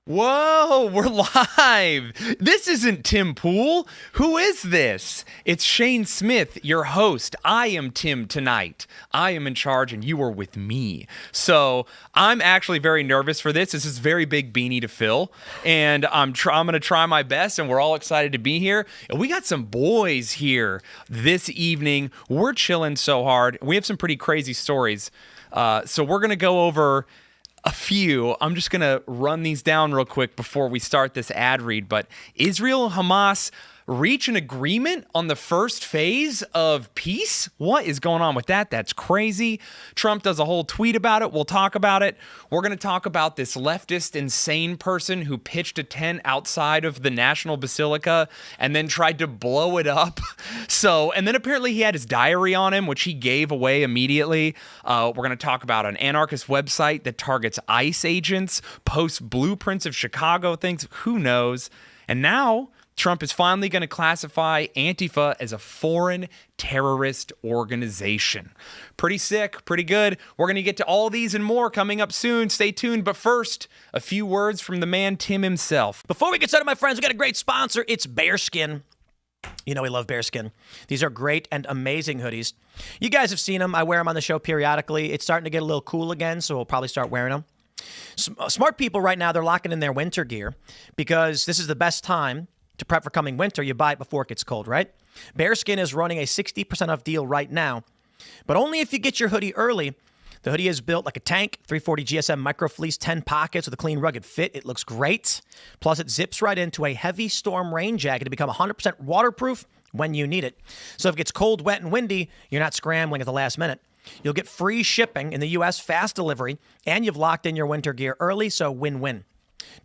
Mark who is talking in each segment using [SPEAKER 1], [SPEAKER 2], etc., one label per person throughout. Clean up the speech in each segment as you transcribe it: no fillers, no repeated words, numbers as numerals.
[SPEAKER 1] Whoa, we're live. This isn't Tim Pool. Who is this? It's Shane Smith, your host. I am Tim tonight. I am in charge and you are with me. So I'm actually very nervous for this. This is a very big beanie to fill. And I'm going to try my best, and we're all excited to be here. And we got some boys here this evening. We're chilling so hard. We have some pretty crazy stories. So we're going to go over a few. I'm just going to run these down real quick before we start this ad read. But Israel-Hamas reach an agreement on the first phase of peace? What is going on with that? That's crazy. Trump does a whole tweet about it. We'll talk about it. We're going to talk about this leftist insane person who pitched a tent outside of the National Basilica and then tried to blow it up. And then apparently he had his diary on him, which he gave away immediately. We're going to talk about an anarchist website that targets ICE agents, posts blueprints of Chicago things. Who knows? And now Trump is finally going to classify Antifa as a foreign terrorist organization. Pretty sick, pretty good. We're going to get to all these and more coming up soon. Stay tuned. But first, a few words from the man Tim himself.
[SPEAKER 2] Before we get started, my friends, we got a great sponsor. It's Bearskin. You know we love Bearskin. These are great and amazing hoodies. You guys have seen them. I wear them on the show periodically. It's starting to get a little cool again, so we'll probably start wearing them. Smart people right now, they're locking in their winter gear because this is the best time to prep for coming winter. You buy it before it gets cold, right? Bearskin is running a 60% off deal right now, but only if you get your hoodie early. The hoodie is built like a tank, 340 GSM micro fleece, 10 pockets with a clean, rugged fit. It looks great. Plus, it zips right into a heavy storm rain jacket to become 100% waterproof when you need it. So if it gets cold, wet, and windy, you're not scrambling at the last minute. You'll get free shipping in the U.S., fast delivery, and you've locked in your winter gear early, so win-win.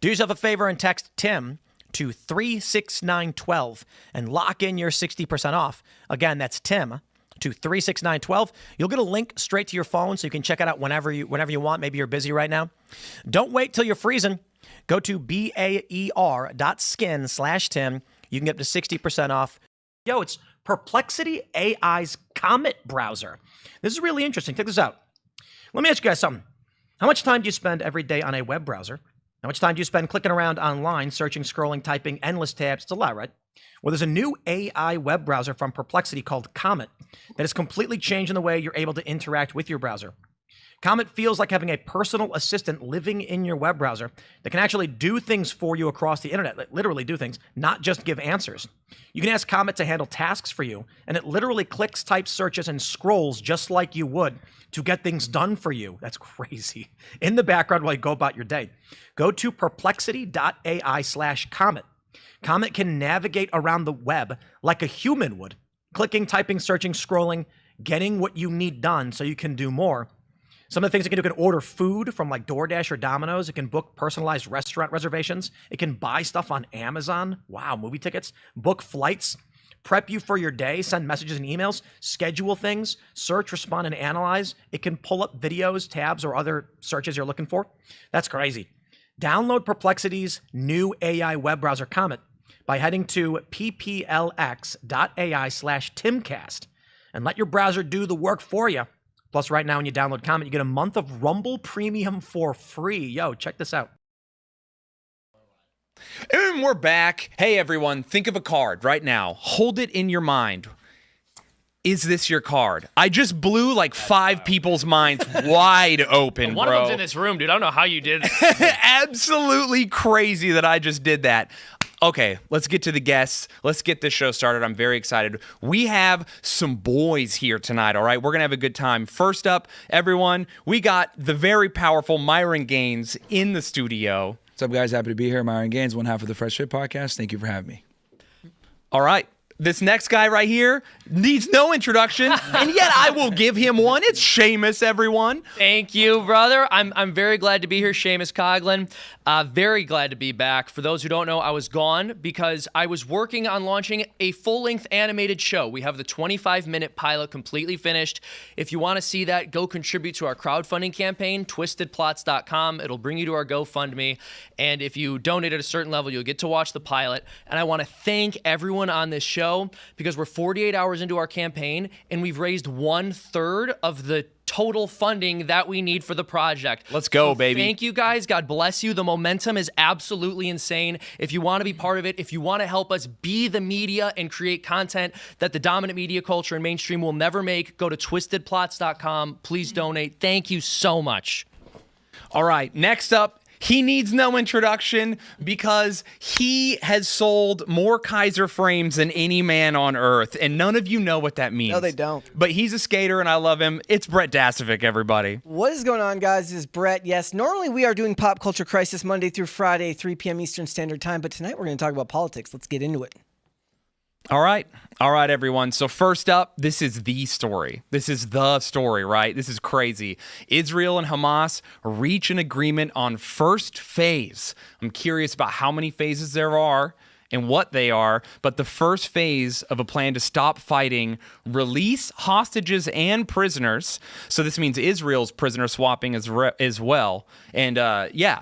[SPEAKER 2] Do yourself a favor and text TIM to 36912 and lock in your 60% off. Again, that's Tim to 36912. You'll get a link straight to your phone so you can check it out whenever you want. Maybe you're busy right now. Don't wait till you're freezing. Go to baer.skin/Tim. You can get up to 60% off. Yo, it's Perplexity AI's Comet browser. This is really interesting. Check this out. Let me ask you guys something. How much time do you spend every day on a web browser? How much time do you spend clicking around online, searching, scrolling, typing, endless tabs? It's a lot, right? Well, there's a new AI web browser from Perplexity called Comet that is completely changing the way you're able to interact with your browser. Comet feels like having a personal assistant living in your web browser that can actually do things for you across the internet, literally do things, not just give answers. You can ask Comet to handle tasks for you, and it literally clicks, types, searches, and scrolls just like you would to get things done for you. That's crazy. In the background while you go about your day. Go to perplexity.ai/Comet. Comet can navigate around the web like a human would, clicking, typing, searching, scrolling, getting what you need done so you can do more. Some of the things it can do, it can order food from like DoorDash or Domino's. It can book personalized restaurant reservations. It can buy stuff on Amazon. Wow, movie tickets, book flights, prep you for your day, send messages and emails, schedule things, search, respond, and analyze. It can pull up videos, tabs, or other searches you're looking for. That's crazy. Download Perplexity's new AI web browser Comet by heading to pplx.ai/Timcast and let your browser do the work for you. Plus, right now, when you download Comet, you get a month of Rumble Premium for free. Yo, check this out.
[SPEAKER 1] And we're back. Hey, everyone, think of a card right now. Hold it in your mind. Is this your card? I just blew like 5 people's minds wide open,
[SPEAKER 3] One
[SPEAKER 1] bro.
[SPEAKER 3] of them's in this room, dude. I don't know how you did that.
[SPEAKER 1] Absolutely crazy that I just did that. Okay, let's get to the guests. Let's get this show started. I'm very excited. We have some boys here tonight, all right? We're going to have a good time. First up, everyone, we got the very powerful Myron Gaines in the studio.
[SPEAKER 4] What's up, guys? Happy to be here. Myron Gaines, one half of the Fresh Fit Podcast. Thank you for having me.
[SPEAKER 1] All right. This next guy right here needs no introduction, and yet I will give him one. It's Seamus, everyone.
[SPEAKER 3] Thank you, brother. I'm very glad to be here, Seamus Coughlin. Very glad to be back. For those who don't know, I was gone because I was working on launching a full-length animated show. We have the 25-minute pilot completely finished. If you want to see that, go contribute to our crowdfunding campaign, twistedplots.com. It'll bring you to our GoFundMe, and if you donate at a certain level, you'll get to watch the pilot. And I want to thank everyone on this show show because we're 48 hours into our campaign and we've raised 1/3 of the total funding that we need for the project.
[SPEAKER 1] Let's go, baby.
[SPEAKER 3] Thank you guys. God bless you. The momentum is absolutely insane. If you want to be part of it, if you want to help us be the media and create content that the dominant media culture and mainstream will never make, go to twistedplots.com. Please donate. Thank you so much.
[SPEAKER 1] All right, next up, he needs no introduction because he has sold more Kaiser frames than any man on earth, and none of you know what that means.
[SPEAKER 5] No, they don't.
[SPEAKER 1] But he's a skater, and I love him. It's Brett Dasovic, everybody.
[SPEAKER 5] What is going on, guys? This is Brett. Yes, normally we are doing Pop Culture Crisis Monday through Friday, 3 p.m. Eastern Standard Time, but tonight we're going to talk about politics. Let's get into it.
[SPEAKER 1] All right, everyone. So first up, this is the story. This is the story, right? This is crazy. Israel and Hamas reach an agreement on first phase. I'm curious about how many phases there are and what they are, but the first phase of a plan to stop fighting, release hostages and prisoners. So this means Israel's prisoner swapping as well. And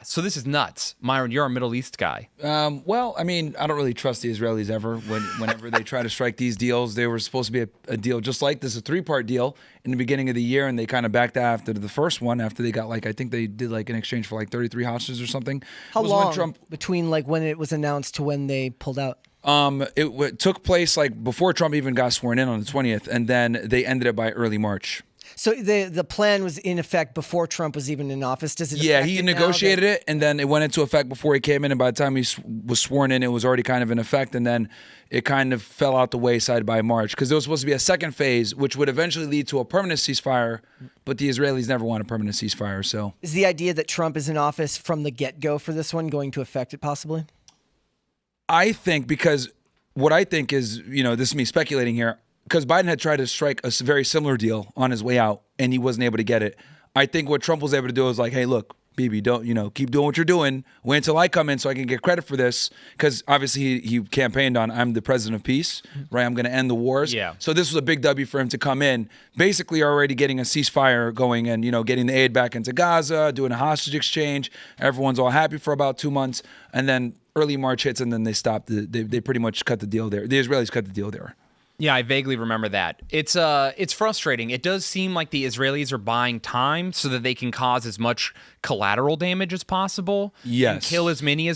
[SPEAKER 1] so this is nuts. Myron, you're a Middle East guy.
[SPEAKER 4] Well, I mean, I don't really trust the Israelis ever. Whenever they try to strike these deals, they were supposed to be a deal just like this, a 3-part deal in the beginning of the year, and they kind of backed after the first one after they got I think they did an exchange for 33 hostages or something.
[SPEAKER 5] How long between when it was announced to when they pulled out?
[SPEAKER 4] It took place before Trump even got sworn in on the 20th, and then they ended it by early March.
[SPEAKER 5] So the plan was in effect before Trump was even in office. Does it?
[SPEAKER 4] Yeah, he negotiated it, and then it went into effect before he came in. And by the time he was sworn in, it was already kind of in effect. And then it kind of fell out the wayside by March because there was supposed to be a second phase, which would eventually lead to a permanent ceasefire. But the Israelis never want a permanent ceasefire. So
[SPEAKER 5] is the idea that Trump is in office from the get-go for this one going to affect it possibly?
[SPEAKER 4] I think because what I think is, this is me speculating here. Because Biden had tried to strike a very similar deal on his way out, and he wasn't able to get it. I think what Trump was able to do was hey, look, Bibi, don't, keep doing what you're doing. Wait until I come in so I can get credit for this. Because obviously he campaigned on, I'm the president of peace, right? I'm going to end the wars.
[SPEAKER 1] Yeah.
[SPEAKER 4] So this was a big W for him to come in, basically already getting a ceasefire going and, getting the aid back into Gaza, doing a hostage exchange. Everyone's all happy for about 2 months. And then early March hits, and then they stopped. They pretty much cut the deal there. The Israelis cut the deal there.
[SPEAKER 1] Yeah, I vaguely remember that. It's frustrating. It does seem like the Israelis are buying time so that they can cause as much collateral damage as possible.
[SPEAKER 4] Yes.
[SPEAKER 1] And kill as many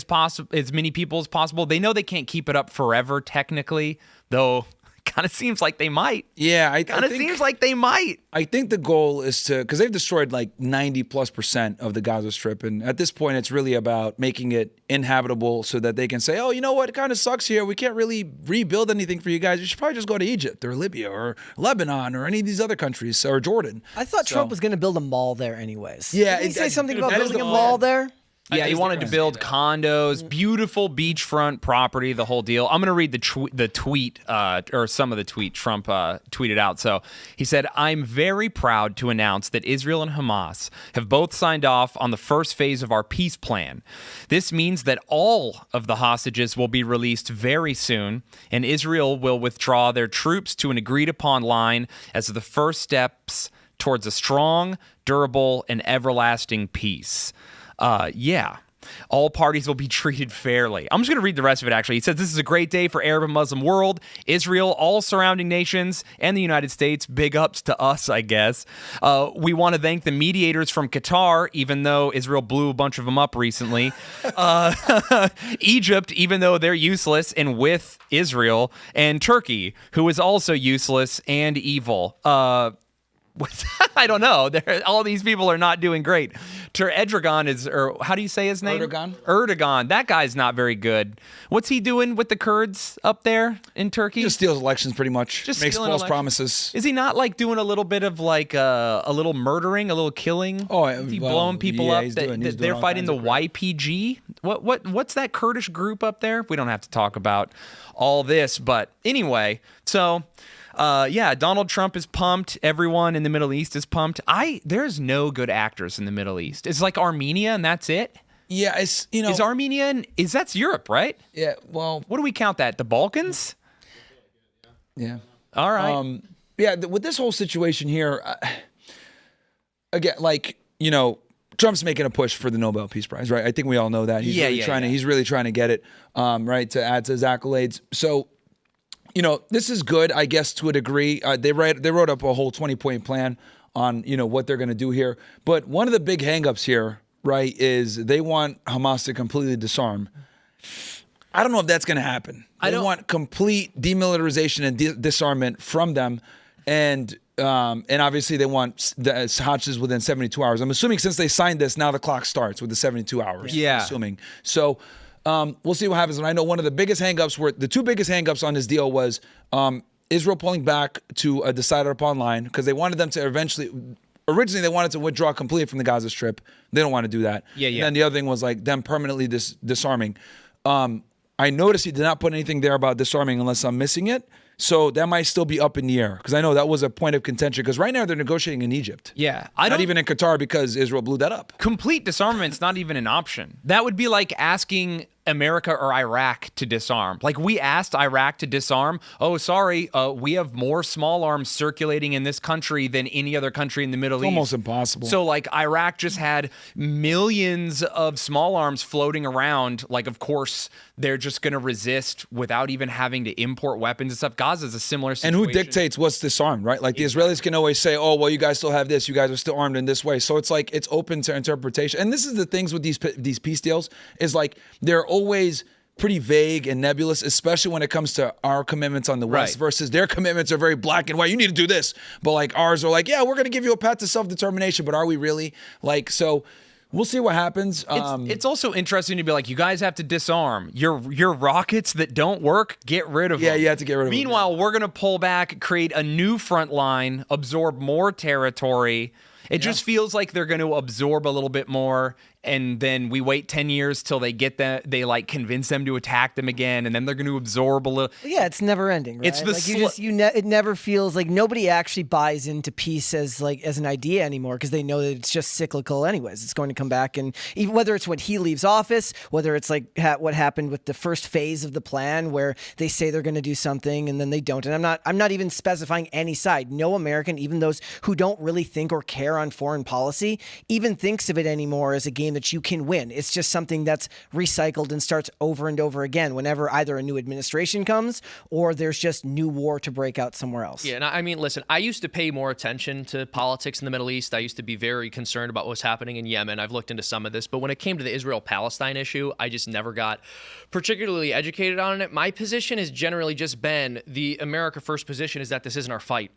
[SPEAKER 1] people as possible. They know they can't keep it up forever, technically, though. Kind of seems like they might.
[SPEAKER 4] Yeah, I
[SPEAKER 1] kind of seems like they might.
[SPEAKER 4] I think the goal is because they've destroyed 90+% of the Gaza Strip, and at this point, it's really about making it inhabitable so that they can say, "Oh, you know what? It kind of sucks here. We can't really rebuild anything for you guys. You should probably just go to Egypt or Libya or Lebanon or any of these other countries or Jordan."
[SPEAKER 5] I thought Trump was going to build a mall there, anyways.
[SPEAKER 4] Yeah,
[SPEAKER 5] did he say something
[SPEAKER 4] dude,
[SPEAKER 5] about
[SPEAKER 4] that is
[SPEAKER 5] building a
[SPEAKER 4] the
[SPEAKER 5] mall
[SPEAKER 4] plan.
[SPEAKER 5] there?
[SPEAKER 1] Yeah, he wanted to build condos, beautiful beachfront property, the whole deal. I'm going to read the tweet, or some of the tweet Trump tweeted out. So he said, "I'm very proud to announce that Israel and Hamas have both signed off on the first phase of our peace plan. This means that all of the hostages will be released very soon, and Israel will withdraw their troops to an agreed-upon line as the first steps towards a strong, durable, and everlasting peace." All parties will be treated fairly. I'm just going to read the rest of it, actually. He says, "This is a great day for Arab and Muslim world, Israel, all surrounding nations, and the United States. Big ups to us, I guess. We want to thank the mediators from Qatar, even though Israel blew a bunch of them up recently. Egypt, even though they're useless and with Israel. And Turkey, who is also useless and evil." I don't know. All these people are not doing great. Erdogan or how do you say his name? Erdogan. That guy's not very good. What's he doing with the Kurds up there in Turkey?
[SPEAKER 4] Just steals elections, pretty much.
[SPEAKER 1] Just
[SPEAKER 4] makes false promises.
[SPEAKER 1] Is he not doing a little bit of a little murdering, a little killing?
[SPEAKER 4] Oh,
[SPEAKER 1] is he blowing people up?
[SPEAKER 4] He's doing
[SPEAKER 1] They're fighting the YPG. What's that Kurdish group up there? We don't have to talk about all this, but anyway, so. Donald Trump is pumped. Everyone in the Middle East is pumped. There's no good actors in the Middle East. It's like Armenia and that's it.
[SPEAKER 4] Yeah, it's
[SPEAKER 1] Is Armenia that's Europe, right?
[SPEAKER 4] Yeah. Well,
[SPEAKER 1] what do we count that? The Balkans?
[SPEAKER 4] Yeah.
[SPEAKER 1] All right.
[SPEAKER 4] With this whole situation here, again, Trump's making a push for the Nobel Peace Prize, right? I think we all know that. He's really trying to get it, right, to add to his accolades. So this is good, I guess, to a degree. They wrote up a whole 20-point plan on, what they're going to do here. But one of the big hangups here, right, is they want Hamas to completely disarm. I don't know if that's going to happen. They want complete demilitarization and disarmament from them. And obviously they want the hostages within 72 hours. I'm assuming since they signed this, now the clock starts with the 72 hours.
[SPEAKER 1] Yeah.
[SPEAKER 4] I'm assuming. So we'll see what happens. And I know one of the biggest hangups the two biggest hangups on this deal was Israel pulling back to a decided upon line because they wanted them to originally they wanted to withdraw completely from the Gaza Strip. They don't want to do that.
[SPEAKER 1] Yeah.
[SPEAKER 4] And then the other thing was like them permanently disarming. I noticed he did not put anything there about disarming unless I'm missing it. So that might still be up in the air because I know that was a point of contention because right now they're negotiating in Egypt.
[SPEAKER 1] Yeah.
[SPEAKER 4] Not even in Qatar because Israel blew that up.
[SPEAKER 1] Complete disarmament's not even an option. That would be like asking America or Iraq to disarm. Like we asked Iraq to disarm. Oh, sorry, we have more small arms circulating in this country than any other country in the Middle East.
[SPEAKER 4] Almost impossible.
[SPEAKER 1] So like Iraq just had millions of small arms floating around. Like, of course, they're just going to resist without even having to import weapons and stuff. Gaza's a similar situation.
[SPEAKER 4] And who dictates what's disarmed, right? Like the Israelis can always say, oh, well, you guys still have this. You guys are still armed in this way. So it's like it's open to interpretation. And this is the things with these peace deals is like they're always pretty vague and nebulous, especially when it comes to our commitments on the West versus their commitments are very black and white. You need to do this. But like ours are like, yeah, we're going to give you a path to self-determination. But are we really? Like, so we'll see what happens.
[SPEAKER 1] It's also interesting to be like, you guys have to disarm your rockets that don't work. Get rid of them.
[SPEAKER 4] Yeah, you have to get rid of them.
[SPEAKER 1] Meanwhile, we're going to pull back, create a new front line, absorb more territory. It just feels like they're going to absorb a little bit more, and then we wait 10 years till they get that they like convince them to attack them again, and then they're going to absorb a little.
[SPEAKER 5] Yeah, it's never ending, right?
[SPEAKER 1] It's the
[SPEAKER 5] like it never feels like nobody actually buys into peace as an idea anymore because they know that it's just cyclical anyways. It's going to come back, and even whether it's when he leaves office, whether it's like what happened with the first phase of the plan where they say they're going to do something and then they don't. And I'm not even specifying any side. No American, even those who don't really think or care on foreign policy, even thinks of it anymore as a game that you can win. It's just something that's recycled and starts over and over again whenever either a new administration comes or there's just new war to break out somewhere else.
[SPEAKER 3] Yeah, and I mean, listen, I used to pay more attention to politics in the Middle East. I used to be very concerned about what's happening in Yemen. I've looked into some of this, but when it came to the Israel-Palestine issue, I just never got particularly educated on it. My position has generally just been the America First position is that this isn't our fight.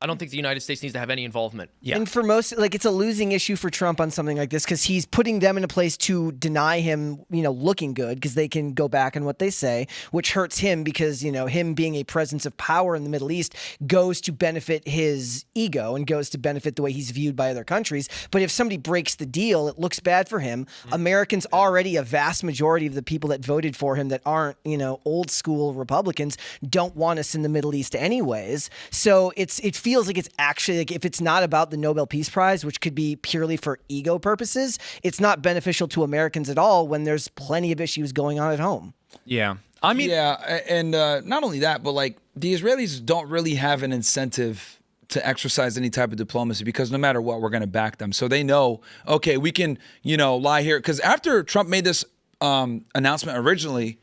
[SPEAKER 3] I don't think the United States needs to have any involvement.
[SPEAKER 1] Yeah.
[SPEAKER 5] And for most, like, it's a losing issue for Trump on something like this because he's putting them in a place to deny him, looking good because they can go back on what they say, which hurts him because, him being a presence of power in the Middle East goes to benefit his ego and goes to benefit the way he's viewed by other countries. But if somebody breaks the deal, it looks bad for him. Americans already, a vast majority of the people that voted for him that aren't, old school Republicans don't want us in the Middle East anyways. So it feels like it's actually like if it's not about the Nobel Peace Prize, which could be purely for ego purposes, it's not beneficial to Americans at all when there's plenty of issues going on at home.
[SPEAKER 1] Yeah. I mean,
[SPEAKER 4] and not only that, but like the Israelis don't really have an incentive to exercise any type of diplomacy because no matter what, we're going to back them. So they know, okay, we can, lie here. Because after Trump made this announcement originally,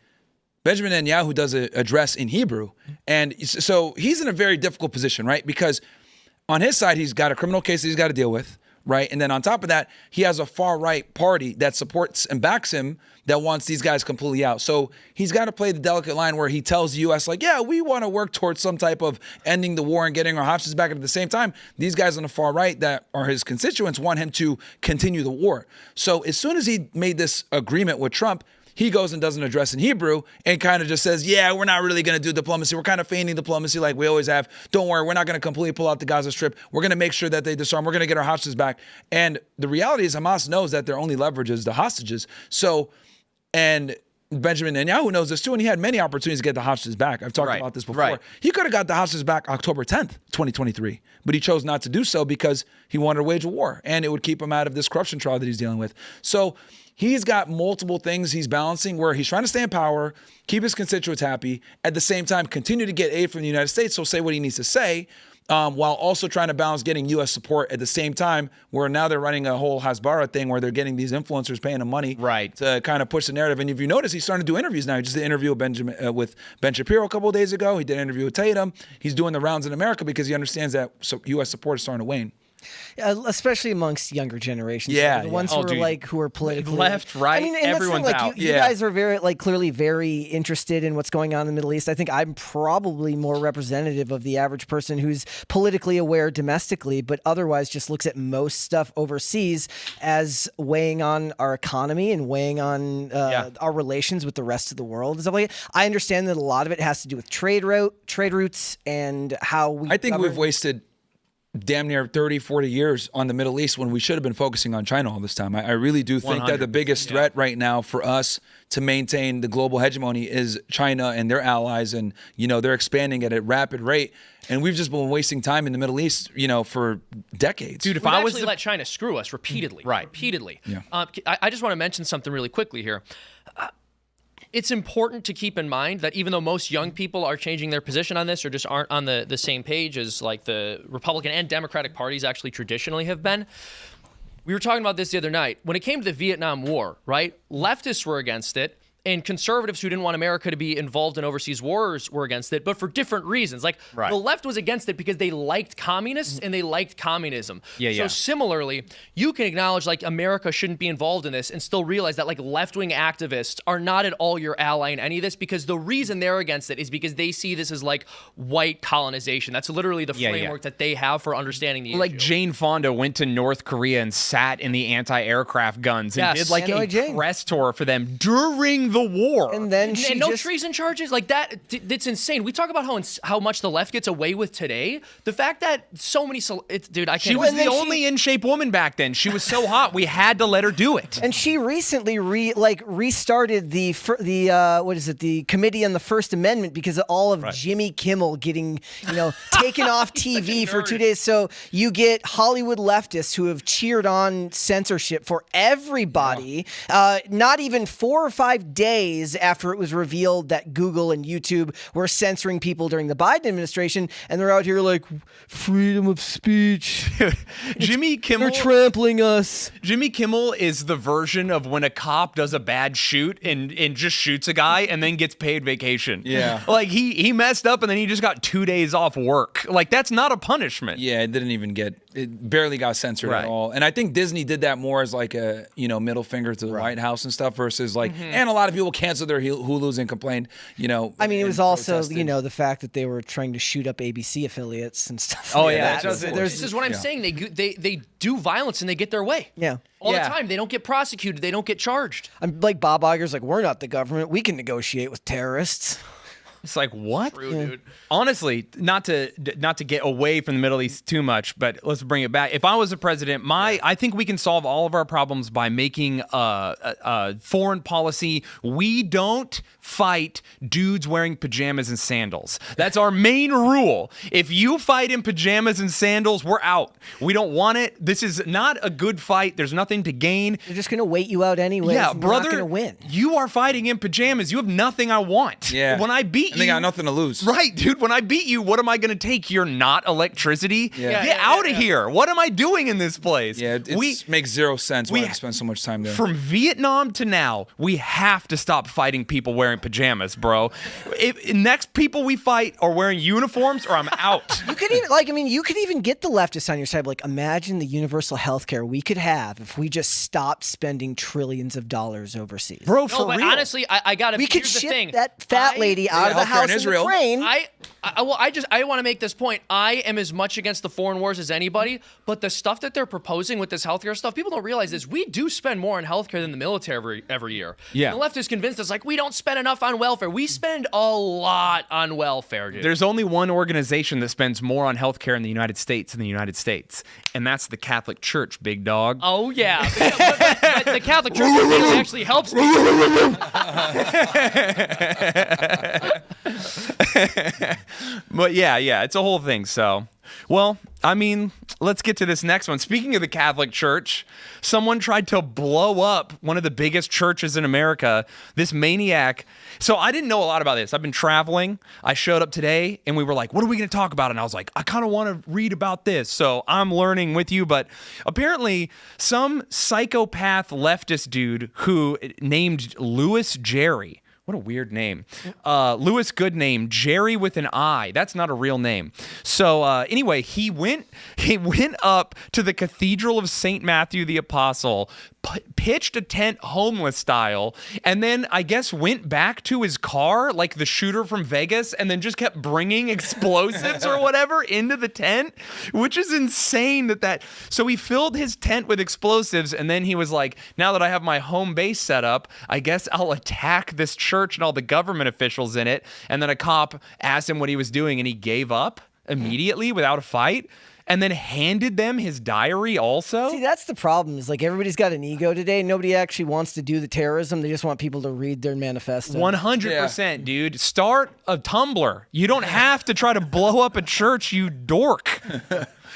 [SPEAKER 4] Benjamin Netanyahu does an address in Hebrew. And so he's in a very difficult position, right? Because on his side, he's got a criminal case that he's got to deal with, right? And then on top of that, he has a far-right party that supports and backs him that wants these guys completely out. So he's got to play the delicate line where he tells the U.S., like, yeah, we want to work towards some type of ending the war and getting our hostages back. And at the same time, these guys on the far right that are his constituents want him to continue the war. So as soon as he made this agreement with Trump, he goes and does an address in Hebrew and kind of just says, yeah, we're not really going to do diplomacy. We're kind of feigning diplomacy like we always have. Don't worry, we're not going to completely pull out the Gaza Strip. We're going to make sure that they disarm. We're going to get our hostages back. And the reality is Hamas knows that their only leverage is the hostages. So, and Benjamin Netanyahu knows this too, and he had many opportunities to get the hostages back. I've talked about this before.
[SPEAKER 1] Right.
[SPEAKER 4] He could have got the hostages back October 10th, 2023, but he chose not to do so because he wanted to wage a war, and it would keep him out of this corruption trial that he's dealing with. So he's got multiple things he's balancing where he's trying to stay in power, keep his constituents happy, at the same time continue to get aid from the United States, so say what he needs to say, while also trying to balance getting U.S. support at the same time, where now they're running a whole Hasbara thing where they're getting these influencers paying them money to kind of push the narrative. And if you notice, he's starting to do interviews now. He just did an interview with Ben Shapiro a couple of days ago. He did an interview with Tatum. He's doing the rounds in America because he understands that U.S. support is starting to wane.
[SPEAKER 5] Especially amongst younger generations.
[SPEAKER 4] Yeah,
[SPEAKER 5] the ones who are politically
[SPEAKER 1] left, right.
[SPEAKER 5] I mean, and
[SPEAKER 1] everyone's
[SPEAKER 5] that's the thing,
[SPEAKER 1] out.
[SPEAKER 5] You guys are very clearly very interested in what's going on in the Middle East. I think I'm probably more representative of the average person who's politically aware domestically, but otherwise just looks at most stuff overseas as weighing on our economy and weighing on our relations with the rest of the world. I understand that a lot of it has to do with trade routes and how we.
[SPEAKER 4] I think we've wasted damn near 30, 40 years on the Middle East when we should have been focusing on China all this time. I really do think that the biggest threat right now for us to maintain the global hegemony is China and their allies, and they're expanding at a rapid rate. And we've just been wasting time in the Middle East, for decades.
[SPEAKER 3] Dude, if I was let China screw us repeatedly, repeatedly.
[SPEAKER 4] Yeah.
[SPEAKER 3] I just want to mention something really quickly here. It's important to keep in mind that even though most young people are changing their position on this or just aren't on the same page as like the Republican and Democratic parties actually traditionally have been, we were talking about this the other night. When it came to the Vietnam War, right, leftists were against it. And conservatives who didn't want America to be involved in overseas wars were against it, but for different reasons. Like, the left was against it because they liked communists and they liked communism. So similarly, you can acknowledge, like, America shouldn't be involved in this and still realize that, like, left-wing activists are not at all your ally in any of this, because the reason they're against it is because they see this as, like, white colonization. That's literally the framework that they have for understanding the issue.
[SPEAKER 1] Like, Jane Fonda went to North Korea and sat in the anti-aircraft guns and did, like, a press tour for them during the war.
[SPEAKER 5] And then
[SPEAKER 3] no treason charges like that. It's insane. We talk about how much the left gets away with today. The fact that so many, dude, I can't.
[SPEAKER 1] She was the only in shape woman back then. She was so hot, we had to let her do it.
[SPEAKER 5] And she recently restarted the Committee on the First Amendment because of all of Jimmy Kimmel getting taken off TV for 2 days. So you get Hollywood leftists who have cheered on censorship for everybody. Not even 4 or 5 days after it was revealed that Google and YouTube were censoring people during the Biden administration, and they're out here like, freedom of speech.
[SPEAKER 1] Jimmy Kimmel,
[SPEAKER 5] they're trampling us.
[SPEAKER 1] Jimmy Kimmel is the version of when a cop does a bad shoot and just shoots a guy and then gets paid vacation.
[SPEAKER 4] Yeah.
[SPEAKER 1] Like, he messed up and then he just got 2 days off work. Like, that's not a punishment.
[SPEAKER 4] Yeah, it barely got censored at all. And I think Disney did that more as like a, middle finger to the White House and stuff versus like, and a lot of people canceled their Hulus and complained,
[SPEAKER 5] I mean, it was also, the fact that they were trying to shoot up ABC affiliates and stuff.
[SPEAKER 1] Oh,
[SPEAKER 5] like
[SPEAKER 1] yeah.
[SPEAKER 5] that.
[SPEAKER 3] This is what I'm saying. They do violence and they get their way.
[SPEAKER 5] Yeah.
[SPEAKER 3] All the time. They don't get prosecuted. They don't get charged.
[SPEAKER 5] I'm like Bob Iger's like, we're not the government. We can negotiate with terrorists.
[SPEAKER 1] It's like, what?
[SPEAKER 3] True, dude.
[SPEAKER 1] Honestly, not to get away from the Middle East too much, but let's bring it back. If I was a president, I think we can solve all of our problems by making a foreign policy. We don't fight dudes wearing pajamas and sandals. That's our main rule. If you fight in pajamas and sandals, we're out. We don't want it. This is not a good fight. There's nothing to gain.
[SPEAKER 5] They're just going to wait you out anyway.
[SPEAKER 1] Yeah,
[SPEAKER 5] and
[SPEAKER 1] brother,
[SPEAKER 5] you're not going to win.
[SPEAKER 1] You are fighting in pajamas. You have nothing I want.
[SPEAKER 4] Yeah.
[SPEAKER 1] When I beat
[SPEAKER 4] and they got nothing to lose.
[SPEAKER 1] Right, dude. When I beat you, what am I going to take? You're not electricity?
[SPEAKER 4] Yeah.
[SPEAKER 1] Get out of here. What am I doing in this place?
[SPEAKER 4] Yeah, it makes zero sense why I spend so much time there.
[SPEAKER 1] From Vietnam to now, we have to stop fighting people wearing pajamas, bro. Next people we fight are wearing uniforms or I'm out.
[SPEAKER 5] You could even, you could even get the leftists on your side. Like, imagine the universal health care we could have if we just stopped spending trillions of dollars overseas.
[SPEAKER 1] Bro, for
[SPEAKER 3] but
[SPEAKER 1] real.
[SPEAKER 3] honestly, I got to.
[SPEAKER 5] We could
[SPEAKER 3] here's the
[SPEAKER 5] ship
[SPEAKER 3] thing.
[SPEAKER 5] that fat lady out of the house in
[SPEAKER 4] Israel.
[SPEAKER 5] the train.
[SPEAKER 3] I want to make this point. I am as much against the foreign wars as anybody, but the stuff that they're proposing with this healthcare stuff, people don't realize this. We do spend more on healthcare than the military every year.
[SPEAKER 1] Yeah.
[SPEAKER 3] And the left is convinced us, like, we don't spend enough on welfare. We spend a lot on welfare, dude.
[SPEAKER 1] There's only one organization that spends more on healthcare in the United States, and that's the Catholic Church, big dog.
[SPEAKER 3] Oh, yeah. But the Catholic Church actually helps people.
[SPEAKER 1] But yeah, it's a whole thing. So Well, I mean, let's get to this next one. Speaking of the Catholic Church, someone tried to blow up one of the biggest churches in America. This maniac. So I didn't know a lot about this. I've been traveling. I showed up today and we were like, what are we going to talk about? And I was like, I kind of want to read about this. So I'm learning with you. But apparently some psychopath leftist dude who named Louis Jerry. What a weird name. Louis, good name. Jerry with an I. That's not a real name. So anyway, he went up to the Cathedral of St. Matthew the Apostle, pitched a tent homeless style, and then I guess went back to his car like the shooter from Vegas, and then just kept bringing explosives or whatever into the tent, which is insane that. So he filled his tent with explosives, and then he was like, now that I have my home base set up, I guess I'll attack this church and all the government officials in it. And then a cop asked him what he was doing, and he gave up immediately without a fight. And then handed them his diary also?
[SPEAKER 5] See, that's the problem. Is like everybody's got an ego today. Nobody actually wants to do the terrorism. They just want people to read their manifesto.
[SPEAKER 1] 100%, dude. Start a Tumblr. You don't have to try to blow up a church, you dork.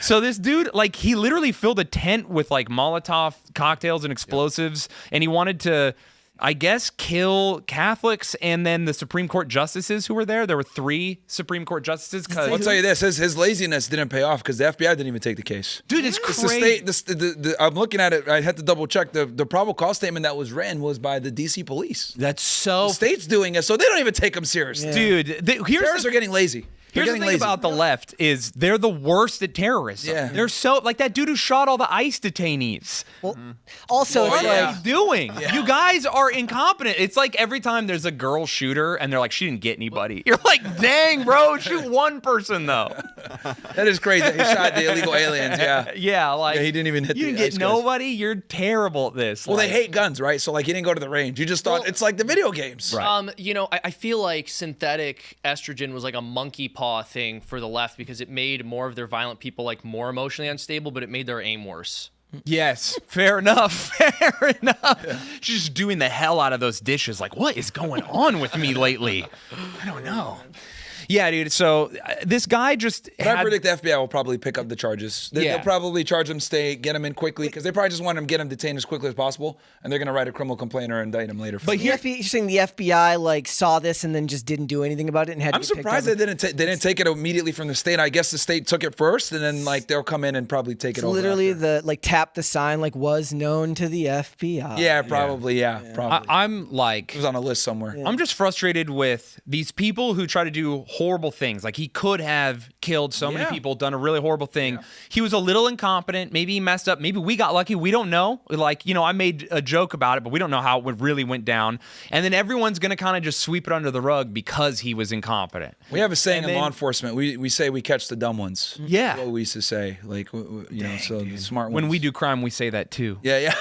[SPEAKER 1] So this dude, like, he literally filled a tent with, like, Molotov cocktails and explosives, and he wanted to, I guess, kill Catholics and then the Supreme Court justices who were there. There were 3 Supreme Court justices.
[SPEAKER 4] I'll tell you this: his laziness didn't pay off because the FBI didn't even take the case.
[SPEAKER 1] Dude, it's
[SPEAKER 4] It's the
[SPEAKER 1] crazy.
[SPEAKER 4] state. I'm looking at it. I had to double check. The probable cause statement that was ran was by the DC police.
[SPEAKER 1] That's so...
[SPEAKER 4] The state's doing it, so they don't even take them seriously.
[SPEAKER 1] Dude,
[SPEAKER 4] Terrorists are getting lazy. They're
[SPEAKER 1] Here's the
[SPEAKER 4] getting
[SPEAKER 1] thing
[SPEAKER 4] lazy.
[SPEAKER 1] about the left is they're the worst at terrorism.
[SPEAKER 4] Yeah.
[SPEAKER 1] They're so, like that dude who shot all the ICE detainees.
[SPEAKER 5] Well, also,
[SPEAKER 1] What
[SPEAKER 5] it's
[SPEAKER 1] are
[SPEAKER 5] like
[SPEAKER 1] you doing? You guys are incompetent. It's like every time there's a girl shooter and they're like, she didn't get anybody. You're like, dang, bro, shoot one person though.
[SPEAKER 4] That is crazy. He shot the illegal aliens. Yeah.
[SPEAKER 1] Yeah, like
[SPEAKER 4] Yeah, he didn't even hit
[SPEAKER 1] you
[SPEAKER 4] the
[SPEAKER 1] didn't
[SPEAKER 4] ICE
[SPEAKER 1] get
[SPEAKER 4] guys.
[SPEAKER 1] nobody. You're terrible at this.
[SPEAKER 4] Well,
[SPEAKER 1] like,
[SPEAKER 4] they hate guns, right? So like, he didn't go to the range. You just thought it's like the video games.
[SPEAKER 1] Right.
[SPEAKER 3] You know, I feel like synthetic estrogen was like a monkey paw thing for the left because it made more of their violent people like more emotionally unstable, but it made their aim worse.
[SPEAKER 1] Yes, fair enough. Fair enough. She's just doing the hell out of those dishes. Like, what is going on with me lately? I don't know. Yeah, dude. So this guy just.
[SPEAKER 4] But I predict the FBI will probably pick up the charges. They'll probably charge him, get him in quickly, because they probably just want him to get him detained as quickly as possible, and they're going to write a criminal complaint or indict him later.
[SPEAKER 1] But
[SPEAKER 5] you're saying the FBI like saw this and then just didn't do anything about it and had.
[SPEAKER 4] I'm
[SPEAKER 5] to get
[SPEAKER 4] surprised
[SPEAKER 5] picked
[SPEAKER 4] they
[SPEAKER 5] up.
[SPEAKER 4] didn't take it immediately from the state. I guess the state took it first, and then like they'll come in and probably take it over.
[SPEAKER 5] Literally,
[SPEAKER 4] after.
[SPEAKER 5] the like tap the sign like was known to the FBI.
[SPEAKER 4] Yeah, probably. Yeah, probably.
[SPEAKER 1] I'm like.
[SPEAKER 4] It was on a list somewhere.
[SPEAKER 1] I'm just frustrated with these people who try to do horrible things. Like he could have killed so many people, done a really horrible thing. He was a little incompetent. Maybe he messed up. Maybe we got lucky. We don't know. Like, you know, I made a joke about it, but we don't know how it really went down. And then everyone's going to kind of just sweep it under the rug because he was incompetent.
[SPEAKER 4] We have a saying
[SPEAKER 1] And
[SPEAKER 4] in
[SPEAKER 1] then-
[SPEAKER 4] law enforcement. We say we catch the dumb ones.
[SPEAKER 1] Yeah.
[SPEAKER 4] That's what we used to say. Like, you know, so the smart ones.
[SPEAKER 1] When we do crime, we say that too.
[SPEAKER 4] Yeah, yeah.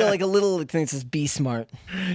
[SPEAKER 5] like a little thing that says "be smart."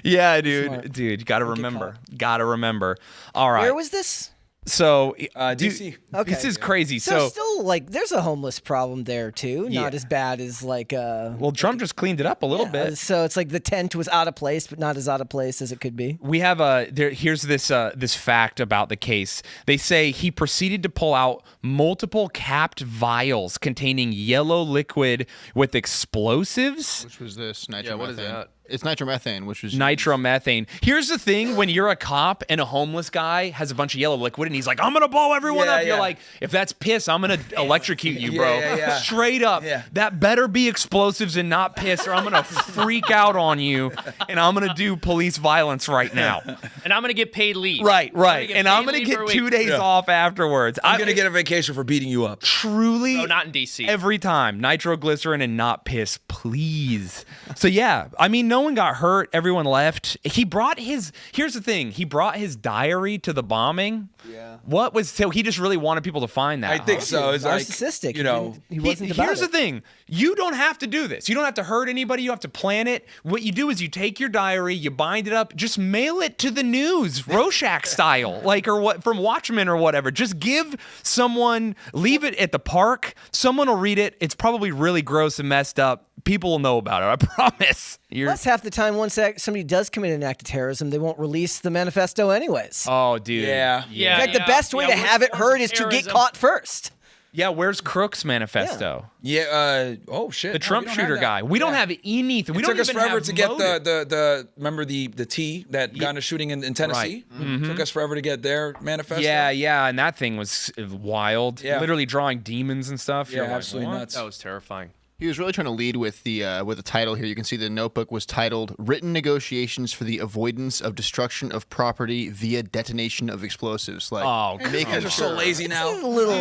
[SPEAKER 1] Yeah, dude.
[SPEAKER 5] Smart.
[SPEAKER 1] Dude, you got to remember. Got to remember. All right.
[SPEAKER 5] Where was this?
[SPEAKER 1] So,
[SPEAKER 4] DC.
[SPEAKER 5] Okay.
[SPEAKER 1] This is crazy.
[SPEAKER 5] So
[SPEAKER 1] So,
[SPEAKER 5] still like there's a homeless problem there too. Not as bad as like
[SPEAKER 1] well, Trump just cleaned it up a little bit.
[SPEAKER 5] So it's like the tent was out of place, but not as out of place as it could be.
[SPEAKER 1] We have here's this fact about the case. They say he proceeded to pull out multiple capped vials containing yellow liquid with explosives.
[SPEAKER 6] Which was this nitromethane?
[SPEAKER 3] Yeah, what is that?
[SPEAKER 6] It's nitromethane, which was
[SPEAKER 1] Nitromethane. Here's the thing: when you're a cop and a homeless guy has a bunch of yellow liquid and he's like, "I'm gonna blow everyone
[SPEAKER 4] Yeah,
[SPEAKER 1] up," you're
[SPEAKER 4] yeah.
[SPEAKER 1] like, "If that's piss, I'm gonna electrocute you, bro."
[SPEAKER 4] Yeah.
[SPEAKER 1] Straight up.
[SPEAKER 4] Yeah.
[SPEAKER 1] That better be explosives and not piss, or I'm gonna freak out on you, and I'm gonna do police violence right now.
[SPEAKER 3] And I'm gonna get paid leave.
[SPEAKER 1] Right.
[SPEAKER 3] get
[SPEAKER 1] And I'm
[SPEAKER 3] paid
[SPEAKER 1] gonna
[SPEAKER 3] leave for
[SPEAKER 1] get
[SPEAKER 3] a
[SPEAKER 1] 2
[SPEAKER 3] week.
[SPEAKER 1] days off afterwards.
[SPEAKER 4] I'm going to get a vacation for beating you up.
[SPEAKER 1] truly.
[SPEAKER 3] No, not in DC.
[SPEAKER 1] Every time, nitroglycerin and not piss, please. So yeah, I mean, no one got hurt. Everyone left. He brought his. Here's the thing. He brought his diary to the bombing. Yeah. What was so? He just really wanted people to find that.
[SPEAKER 4] I think
[SPEAKER 1] huh?
[SPEAKER 4] so. It's like,
[SPEAKER 5] Narcissistic.
[SPEAKER 4] you know,
[SPEAKER 5] he wasn't about
[SPEAKER 1] Here's
[SPEAKER 5] it.
[SPEAKER 1] the thing. You don't have to do this. You don't have to hurt anybody. You have to plan it. What you do is you take your diary, you bind it up, just mail it to the news, Rorschach style, like or what from Watchmen or whatever. Just give someone, leave it at the park. Someone will read it. It's probably really gross and messed up. People will know about it. I promise.
[SPEAKER 5] Plus, half the time, once somebody does commit an act of terrorism, they won't release the manifesto anyways.
[SPEAKER 1] Oh, dude.
[SPEAKER 4] Yeah.
[SPEAKER 5] In fact, the best way to have it heard is to get caught first.
[SPEAKER 1] Yeah, where's Crook's manifesto?
[SPEAKER 4] Yeah. Oh shit.
[SPEAKER 1] The Trump shooter guy. We don't have anything. We
[SPEAKER 4] It
[SPEAKER 1] don't
[SPEAKER 4] took us
[SPEAKER 1] even
[SPEAKER 4] forever
[SPEAKER 1] have
[SPEAKER 4] to get
[SPEAKER 1] motive.
[SPEAKER 4] the remember the T that got in a shooting in Tennessee. Took us forever to get their manifesto.
[SPEAKER 1] Yeah, and that thing was wild.
[SPEAKER 4] Yeah.
[SPEAKER 1] Literally drawing demons and stuff.
[SPEAKER 4] Yeah,
[SPEAKER 1] You're like,
[SPEAKER 4] absolutely
[SPEAKER 1] what?
[SPEAKER 4] nuts.
[SPEAKER 3] That was terrifying.
[SPEAKER 6] He was really trying to lead with the title here. You can see the notebook was titled "Written Negotiations for the Avoidance of Destruction of Property via Detonation of Explosives." Like,
[SPEAKER 1] Oh,
[SPEAKER 4] You guys are so lazy now.
[SPEAKER 5] It's a little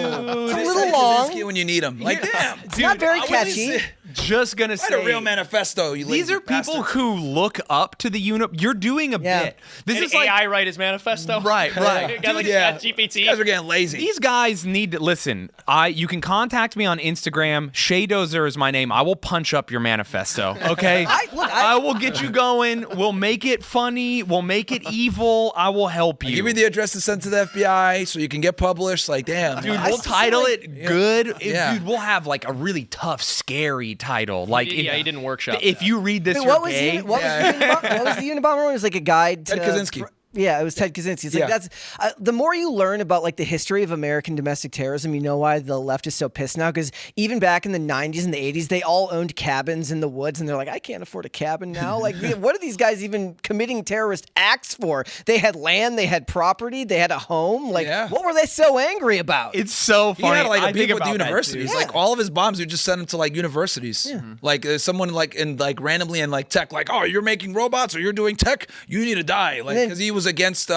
[SPEAKER 4] Ted
[SPEAKER 5] long.
[SPEAKER 4] Kaczynski when you need them. Like, damn.
[SPEAKER 5] It's not very catchy.
[SPEAKER 1] just gonna
[SPEAKER 4] Write
[SPEAKER 1] say
[SPEAKER 4] a real manifesto. You
[SPEAKER 1] these
[SPEAKER 4] lazy
[SPEAKER 1] are people
[SPEAKER 4] bastard.
[SPEAKER 1] who look up to the You're doing a
[SPEAKER 5] Yeah.
[SPEAKER 1] bit. This
[SPEAKER 3] Did
[SPEAKER 1] is like
[SPEAKER 3] AI write his manifesto?
[SPEAKER 1] Right.
[SPEAKER 3] Got like ChatGPT.
[SPEAKER 4] You guys are getting lazy.
[SPEAKER 1] These guys need to listen. You can contact me on Instagram. Shaydozer is my name. I will punch up your manifesto. Okay. I will get you going. We'll make it funny. We'll make it evil. I will help you.
[SPEAKER 4] Give me the address to send to the FBI so you can get published. Like, damn.
[SPEAKER 1] Dude, we'll title it good.
[SPEAKER 4] Yeah.
[SPEAKER 1] Dude, we'll have like a really tough, scary title. Like,
[SPEAKER 3] Yeah, he didn't workshop
[SPEAKER 1] if
[SPEAKER 3] that.
[SPEAKER 1] you read this,
[SPEAKER 5] Wait,
[SPEAKER 1] you're
[SPEAKER 5] what was
[SPEAKER 1] gay.
[SPEAKER 5] what was the Unabomber one? It was like a guide to
[SPEAKER 4] Ted Kaczynski.
[SPEAKER 5] Yeah, it was Ted Kaczynski. It's like
[SPEAKER 4] Yeah.
[SPEAKER 5] that's the more you learn about like the history of American domestic terrorism, you know why the left is so pissed now. Because even back in the '90s and the '80s, they all owned cabins in the woods, and they're like, I can't afford a cabin now. Like, what are these guys even committing terrorist acts for? They had land, they had property, they had a home. Like,
[SPEAKER 4] Yeah.
[SPEAKER 5] what were they so angry about?
[SPEAKER 1] It's so
[SPEAKER 4] He
[SPEAKER 1] funny.
[SPEAKER 4] had like
[SPEAKER 1] I
[SPEAKER 4] a
[SPEAKER 1] think
[SPEAKER 4] beef with the
[SPEAKER 1] about that,
[SPEAKER 4] universities.
[SPEAKER 1] too.
[SPEAKER 4] Like all of his bombs, would just send them to like universities. Like someone like in like randomly in like tech, like, oh, you're making robots or you're doing tech, you need to die. Like
[SPEAKER 5] then-
[SPEAKER 4] because he was against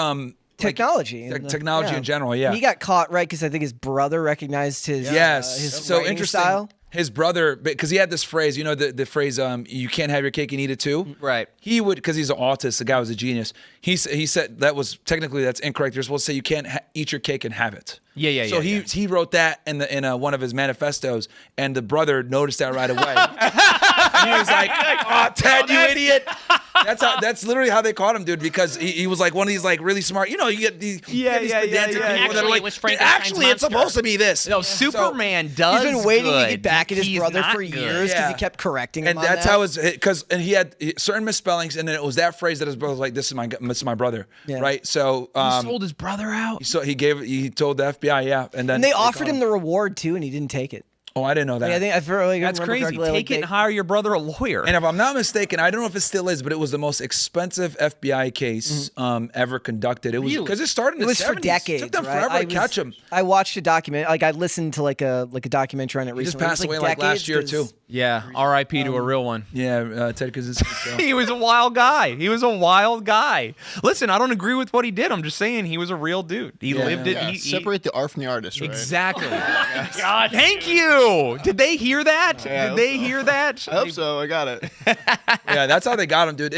[SPEAKER 5] Technology.
[SPEAKER 4] like,
[SPEAKER 5] and
[SPEAKER 4] technology in general. Yeah.
[SPEAKER 5] And he got caught, right? Because I think his brother recognized his
[SPEAKER 4] Yes.
[SPEAKER 5] his
[SPEAKER 4] So
[SPEAKER 5] writing
[SPEAKER 4] interesting.
[SPEAKER 5] style.
[SPEAKER 4] His brother, because he had this phrase, you know, the phrase, you can't have your cake and eat it too.
[SPEAKER 1] Right.
[SPEAKER 4] He would, because he's an autist, the guy was a genius. He said that was technically that's incorrect. You're supposed to say you can't eat your cake and have it.
[SPEAKER 1] Yeah.
[SPEAKER 4] So he wrote that in one of his manifestos, and the brother noticed that right away. And he was like, "Oh, Ted, you idiot!" That's literally how they caught him, dude. Because he was like one of these like really smart. You know, you get these pedantic people that are
[SPEAKER 3] Actually,
[SPEAKER 4] like,
[SPEAKER 3] it was Frankenstein's
[SPEAKER 4] actually, it's
[SPEAKER 3] monster."
[SPEAKER 4] supposed to be this.
[SPEAKER 1] No, Superman does.
[SPEAKER 5] He's been waiting to
[SPEAKER 1] good.
[SPEAKER 5] get back at his
[SPEAKER 1] He's
[SPEAKER 5] brother
[SPEAKER 1] not
[SPEAKER 5] for
[SPEAKER 1] good.
[SPEAKER 5] years because
[SPEAKER 4] Yeah.
[SPEAKER 5] he kept correcting him
[SPEAKER 4] And
[SPEAKER 5] on
[SPEAKER 4] that's
[SPEAKER 5] that.
[SPEAKER 4] how it's because he had certain misspellings, and then it was that phrase that his brother was like, "This is my brother,"
[SPEAKER 5] Yeah.
[SPEAKER 4] right? So
[SPEAKER 1] He sold his brother out.
[SPEAKER 4] so he told the FBI, yeah, and then
[SPEAKER 5] And they offered
[SPEAKER 4] caught
[SPEAKER 5] him the reward too, and he didn't take it.
[SPEAKER 4] Oh, I didn't know that.
[SPEAKER 5] Like, I think I feel like
[SPEAKER 1] That's crazy. Take it and hire your brother a lawyer.
[SPEAKER 4] And if I'm not mistaken, I don't know if it still is, but it was the most expensive FBI case ever conducted. It was because it started in
[SPEAKER 5] It
[SPEAKER 4] the
[SPEAKER 5] was
[SPEAKER 4] 70s.
[SPEAKER 5] for decades.
[SPEAKER 4] It took them
[SPEAKER 5] right?
[SPEAKER 4] forever to catch him.
[SPEAKER 5] I watched a document. Like I listened to like a documentary on it
[SPEAKER 4] He just
[SPEAKER 5] recently.
[SPEAKER 4] passed
[SPEAKER 5] It
[SPEAKER 4] away
[SPEAKER 5] was
[SPEAKER 4] like last
[SPEAKER 5] decades
[SPEAKER 4] year
[SPEAKER 5] 'cause-
[SPEAKER 4] too.
[SPEAKER 1] Yeah, R.I.P. to a real one.
[SPEAKER 4] Yeah, Ted Kaczynski. So.
[SPEAKER 1] He was a wild guy. Listen, I don't agree with what he did. I'm just saying he was a real dude. He lived it.
[SPEAKER 6] Yeah,
[SPEAKER 1] He
[SPEAKER 6] separate the art from the artist, right?
[SPEAKER 1] Exactly. God, thank you. Did they hear that?
[SPEAKER 6] Yeah, I
[SPEAKER 1] Did
[SPEAKER 6] hope
[SPEAKER 1] they
[SPEAKER 6] so.
[SPEAKER 1] hear that?
[SPEAKER 6] I hope so. I got it.
[SPEAKER 4] Yeah, that's how they got him, dude.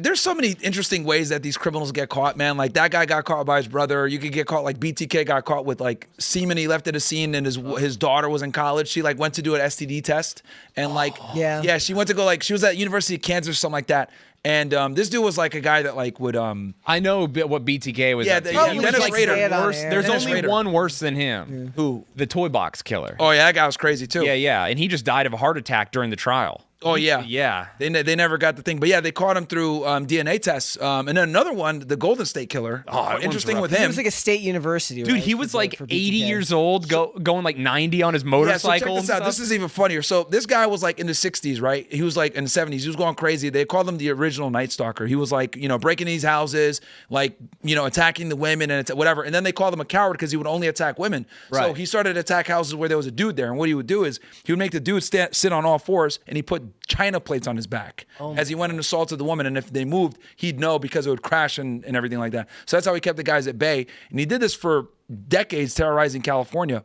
[SPEAKER 4] There's so many interesting ways that these criminals get caught, man. Like that guy got caught by his brother. You could get caught like BTK got caught with like semen he left at a scene, and his daughter was in college. She like went to do an STD test, and like yeah, she went to go like she was at University of Kansas or something like that. And this dude was like a guy that like would
[SPEAKER 1] I know what BTK was.
[SPEAKER 4] Yeah,
[SPEAKER 1] up to.
[SPEAKER 4] yeah,
[SPEAKER 1] He was
[SPEAKER 4] Dennis
[SPEAKER 1] like
[SPEAKER 4] Rader.
[SPEAKER 1] the worst. There's
[SPEAKER 4] Dennis
[SPEAKER 1] only
[SPEAKER 4] Rader.
[SPEAKER 1] one worse than him.
[SPEAKER 4] Who?
[SPEAKER 1] The toy box killer.
[SPEAKER 4] Oh yeah, that guy was crazy too.
[SPEAKER 1] Yeah, and he just died of a heart attack during the trial.
[SPEAKER 4] Oh yeah,
[SPEAKER 1] Yeah.
[SPEAKER 4] They never got the thing, but yeah, they caught him through DNA tests. And then another one, the Golden State Killer.
[SPEAKER 1] that one's
[SPEAKER 4] Interesting
[SPEAKER 1] rough.
[SPEAKER 4] with
[SPEAKER 5] It
[SPEAKER 4] him.
[SPEAKER 5] was like a state university.
[SPEAKER 1] Dude,
[SPEAKER 5] right,
[SPEAKER 1] he
[SPEAKER 5] for
[SPEAKER 1] was
[SPEAKER 5] the-
[SPEAKER 1] like
[SPEAKER 5] for
[SPEAKER 1] 80
[SPEAKER 5] BTK.
[SPEAKER 1] years old, going like 90 on his
[SPEAKER 4] Yeah, so
[SPEAKER 1] motorcycle.
[SPEAKER 4] check this out.
[SPEAKER 1] and
[SPEAKER 4] This
[SPEAKER 1] stuff.
[SPEAKER 4] is even funnier. So this guy was like in the 60s, right? He was like in the 70s. He was going crazy. They called him the original Night Stalker. He was like, breaking these houses, like, attacking the women and whatever. And then they called him a coward because he would only attack women. So
[SPEAKER 1] Right.
[SPEAKER 4] he started to attack houses where there was a dude there. And what he would do is he would make the dude sit on all fours, and he put china plates on his back as he went and assaulted the woman. And if they moved, he'd know because it would crash and everything like that. So that's how he kept the guys at bay. And he did this for decades, terrorizing California.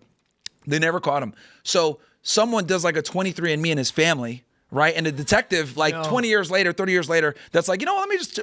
[SPEAKER 4] They never caught him. So someone does like a 23andMe in his family, right? And the detective, like 20 years later, 30 years later, that's like, let me just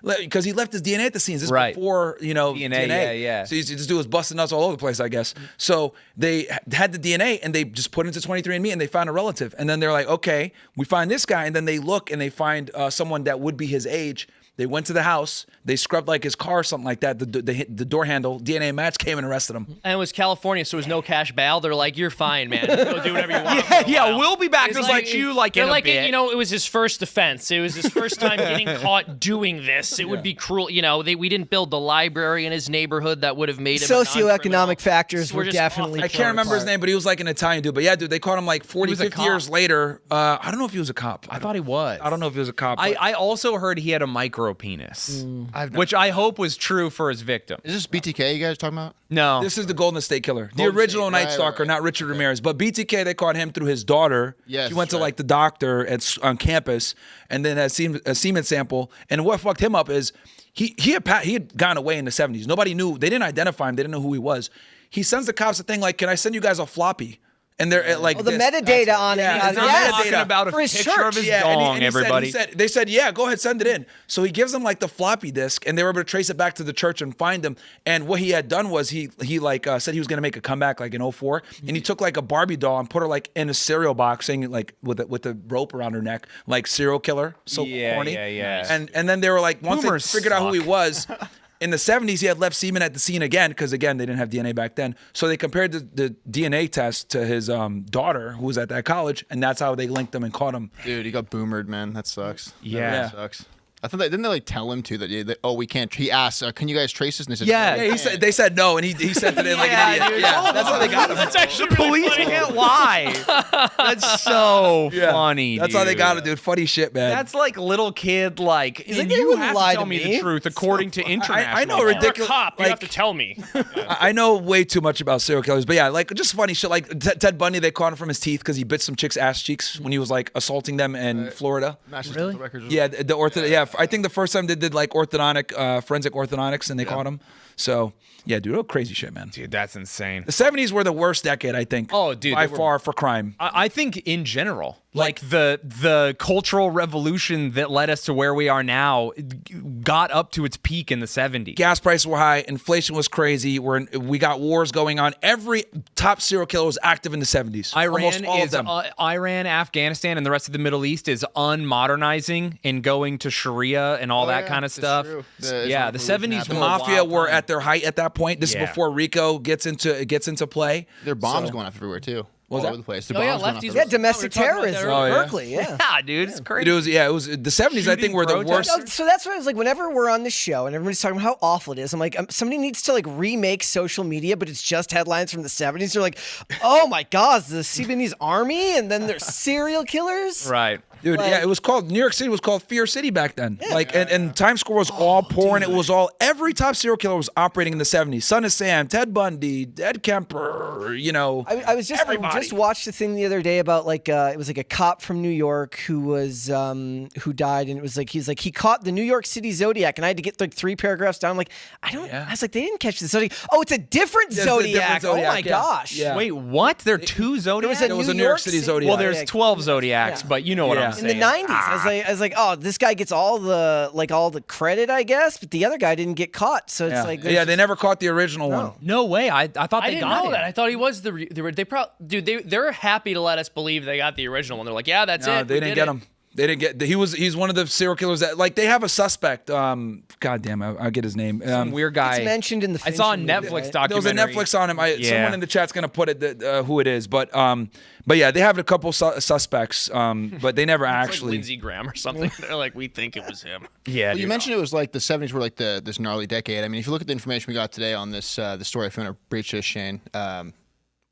[SPEAKER 4] because he left his DNA at the scenes. This is
[SPEAKER 1] Right.
[SPEAKER 4] before, DNA.
[SPEAKER 1] yeah.
[SPEAKER 4] So this dude was busting nuts all over the place, I guess. So they had the DNA and they just put it into 23andMe and they found a relative. And then they're like, okay, we find this guy. And then they look and they find someone that would be his age. They went to the house. They scrubbed like his car or something like that. The door handle, DNA match, came and arrested him.
[SPEAKER 3] And it was California, so it was no cash bail. They're like, "You're fine, man. Go do whatever you want."
[SPEAKER 1] Yeah, we'll be back.
[SPEAKER 3] It's
[SPEAKER 1] Just like you, like
[SPEAKER 3] they're
[SPEAKER 1] in a
[SPEAKER 3] like,
[SPEAKER 1] bit.
[SPEAKER 3] you know, it was his first offense. It was his first time getting caught doing this. It would be cruel. You know, we didn't build the library in his neighborhood that would have made him a
[SPEAKER 5] Socioeconomic
[SPEAKER 3] non-criminal.
[SPEAKER 5] factors
[SPEAKER 3] We're
[SPEAKER 5] were
[SPEAKER 3] just
[SPEAKER 5] definitely.
[SPEAKER 3] off
[SPEAKER 4] I can't remember his name, but he was like an Italian dude. But yeah, dude, they caught him like 40,
[SPEAKER 1] was a
[SPEAKER 4] 50
[SPEAKER 1] cop.
[SPEAKER 4] years later. I don't know if he was a cop.
[SPEAKER 1] I thought he was.
[SPEAKER 4] I don't know if he was a cop. but-
[SPEAKER 1] I also heard he had a micro penis, which I hope was true for his victim.
[SPEAKER 6] Is this BTK you guys talking about?
[SPEAKER 1] No,
[SPEAKER 4] This is the Golden State Killer, the
[SPEAKER 6] Golden
[SPEAKER 4] original
[SPEAKER 6] State,
[SPEAKER 4] Night
[SPEAKER 6] right,
[SPEAKER 4] Stalker,
[SPEAKER 6] right.
[SPEAKER 4] not Richard Ramirez. But BTK, they caught him through his daughter.
[SPEAKER 6] Yes,
[SPEAKER 4] she went to
[SPEAKER 6] right.
[SPEAKER 4] like the doctor on campus, and then had a semen sample. And what fucked him up is he had gone away in the 70s. Nobody knew. They didn't identify him. They didn't know who he was. He sends the cops a thing like, "Can I send you guys a floppy?" And they're like,
[SPEAKER 5] the
[SPEAKER 4] this.
[SPEAKER 5] metadata on it.
[SPEAKER 4] Yeah,
[SPEAKER 1] he's
[SPEAKER 4] the
[SPEAKER 1] not
[SPEAKER 5] yes.
[SPEAKER 1] talking about a
[SPEAKER 5] For his
[SPEAKER 1] picture
[SPEAKER 5] church.
[SPEAKER 1] of his
[SPEAKER 4] Yeah,
[SPEAKER 1] dong.
[SPEAKER 4] and he
[SPEAKER 1] Everybody.
[SPEAKER 4] they said, yeah, go ahead, send it in. So he gives them like the floppy disk, and they were able to trace it back to the church and find him. And what he had done was he like said he was gonna make a comeback like in 04, and he took like a Barbie doll and put her like in a cereal box, saying like with the rope around her neck, like serial killer. So
[SPEAKER 1] Yeah,
[SPEAKER 4] corny.
[SPEAKER 1] yeah.
[SPEAKER 4] And then they were like, once
[SPEAKER 1] Boomers
[SPEAKER 4] they figured out who he
[SPEAKER 1] suck.
[SPEAKER 4] was. In the 70s, he had left semen at the scene again because, again, they didn't have DNA back then. So they compared the DNA test to his daughter, who was at that college, and that's how they linked him and caught him.
[SPEAKER 6] Dude, he got boomered, man. That sucks.
[SPEAKER 1] Yeah.
[SPEAKER 6] That really sucks. I thought didn't they like tell him too that we can't. He asked, "Can you guys trace this?" And they said,
[SPEAKER 1] Yeah.
[SPEAKER 6] "No,
[SPEAKER 4] Yeah,
[SPEAKER 6] we
[SPEAKER 4] they
[SPEAKER 6] can't."
[SPEAKER 4] said no, and he sent it in like an idiot.
[SPEAKER 1] dude.
[SPEAKER 4] Yeah, that's how they got him.
[SPEAKER 3] That's actually
[SPEAKER 1] The
[SPEAKER 3] really
[SPEAKER 1] police
[SPEAKER 3] funny.
[SPEAKER 1] can't lie. That's so funny.
[SPEAKER 4] That's how they
[SPEAKER 1] dude.
[SPEAKER 4] got him, dude. Funny shit, man.
[SPEAKER 1] That's like little kid, like,
[SPEAKER 5] like,
[SPEAKER 1] and
[SPEAKER 5] "You
[SPEAKER 1] you
[SPEAKER 5] wouldn't
[SPEAKER 1] have
[SPEAKER 5] lie
[SPEAKER 1] to tell
[SPEAKER 5] to
[SPEAKER 1] me
[SPEAKER 5] me."
[SPEAKER 1] the truth according to international
[SPEAKER 4] I know
[SPEAKER 1] law.
[SPEAKER 4] ridiculous.
[SPEAKER 3] You're a cop. You
[SPEAKER 4] Like-
[SPEAKER 3] have to tell me.
[SPEAKER 4] I know way too much about serial killers, but yeah, like just funny shit. Like Ted Bundy, they caught him from his teeth because he bit some chick's ass cheeks when he was like assaulting them in Florida.
[SPEAKER 6] Really? Records.
[SPEAKER 4] Yeah, I think the first time they did like forensic orthodontics, and they caught him. So yeah, dude, crazy shit, man.
[SPEAKER 1] Dude, that's insane.
[SPEAKER 4] The 70s were the worst decade, I think.
[SPEAKER 1] Oh, dude,
[SPEAKER 4] by
[SPEAKER 1] they were-
[SPEAKER 4] far for crime.
[SPEAKER 1] I think in general, like the cultural revolution that led us to where we are now got up to its peak in the 70s.
[SPEAKER 4] Gas prices were high, inflation was crazy. We got wars going on. Every top serial killer was active in the 70s. Almost all of them.
[SPEAKER 1] Iran, Afghanistan, and the rest of the Middle East is unmodernizing and going to Sharia and all that
[SPEAKER 6] yeah,
[SPEAKER 1] kind of
[SPEAKER 6] that's
[SPEAKER 1] stuff.
[SPEAKER 6] true. The
[SPEAKER 1] Yeah,
[SPEAKER 6] Islamic
[SPEAKER 1] the
[SPEAKER 6] Revolution
[SPEAKER 1] 70s
[SPEAKER 6] happened.
[SPEAKER 4] The
[SPEAKER 1] were a
[SPEAKER 4] mafia
[SPEAKER 1] wild
[SPEAKER 4] were
[SPEAKER 1] time.
[SPEAKER 4] at their height at that point. This
[SPEAKER 1] Yeah.
[SPEAKER 4] is before Rico gets into play.
[SPEAKER 6] There are bombs going off everywhere too. All
[SPEAKER 4] that?
[SPEAKER 6] over the place. The
[SPEAKER 3] Oh, yeah,
[SPEAKER 6] bombs going off
[SPEAKER 3] lefties
[SPEAKER 6] everywhere.
[SPEAKER 5] Yeah, domestic
[SPEAKER 3] Oh, we were talking about that
[SPEAKER 5] terrorism.
[SPEAKER 3] earlier.
[SPEAKER 5] Berkeley, yeah.
[SPEAKER 1] Yeah, dude, it's crazy.
[SPEAKER 4] It was the 70s. I think were the
[SPEAKER 1] Shooting
[SPEAKER 4] worst.
[SPEAKER 1] protests.
[SPEAKER 5] So that's why I was like, whenever we're on the show and everybody's talking about how awful it is, I'm like, somebody needs to like remake social media, but it's just headlines from the 70s. They're like, oh my God, the Sudanese army, and then there's serial killers.
[SPEAKER 1] Right.
[SPEAKER 4] Dude, yeah, it was called New York City was called Fear City back then. And Times Square was all poor, and it was all every top serial killer was operating in the 70s. Son of Sam, Ted Bundy, Ed Kemper,
[SPEAKER 5] I just watched a thing the other day about like it was like a cop from New York who died, and it was like he caught the New York City Zodiac, and I had to get like 3 paragraphs down. I'm like, I was like, they didn't catch the Zodiac. Oh, it's a different
[SPEAKER 4] It's a different
[SPEAKER 5] Zodiac. Oh
[SPEAKER 4] Zodiac,
[SPEAKER 5] my
[SPEAKER 4] yeah.
[SPEAKER 5] gosh.
[SPEAKER 4] Yeah.
[SPEAKER 1] Wait, what? There are two Zodiacs?
[SPEAKER 5] There was a
[SPEAKER 4] New York City Zodiac.
[SPEAKER 1] Well, there's 12 Zodiacs,
[SPEAKER 5] Yeah.
[SPEAKER 1] but you know what
[SPEAKER 4] Yeah.
[SPEAKER 1] I'm
[SPEAKER 5] In
[SPEAKER 1] saying.
[SPEAKER 5] the 90s, I was like, oh, this guy gets all the credit, I guess, but the other guy didn't get caught. So it's like,
[SPEAKER 4] they never caught the original one.
[SPEAKER 1] No way. I thought
[SPEAKER 3] I
[SPEAKER 1] they
[SPEAKER 3] didn't
[SPEAKER 1] got
[SPEAKER 3] know
[SPEAKER 1] him.
[SPEAKER 3] that. I thought he was they probably they're happy to let us believe they got the original one. They're like, yeah, that's
[SPEAKER 4] No,
[SPEAKER 3] it.
[SPEAKER 4] they
[SPEAKER 3] We
[SPEAKER 4] didn't
[SPEAKER 3] did
[SPEAKER 4] get
[SPEAKER 3] it.
[SPEAKER 4] him. They didn't get. He's one of the serial killers that like they have a suspect. God damn, I'll get his name.
[SPEAKER 1] Some weird guy.
[SPEAKER 5] it's mentioned in the
[SPEAKER 1] I saw a
[SPEAKER 5] Fincher movie,
[SPEAKER 1] Netflix
[SPEAKER 5] right?
[SPEAKER 1] documentary.
[SPEAKER 4] there was a Netflix on him.
[SPEAKER 1] Yeah.
[SPEAKER 4] Someone in the chat's gonna put it who it is, but yeah, they have a couple suspects, but they never
[SPEAKER 3] It's like
[SPEAKER 4] actually.
[SPEAKER 3] Lindsey Graham or something. They're like, we think it was him.
[SPEAKER 1] Yeah,
[SPEAKER 6] Well, you
[SPEAKER 1] dude.
[SPEAKER 6] mentioned it was like the 70s were like this gnarly decade. I mean, if you look at the information we got today on this the story, if you want to breach this, Shane,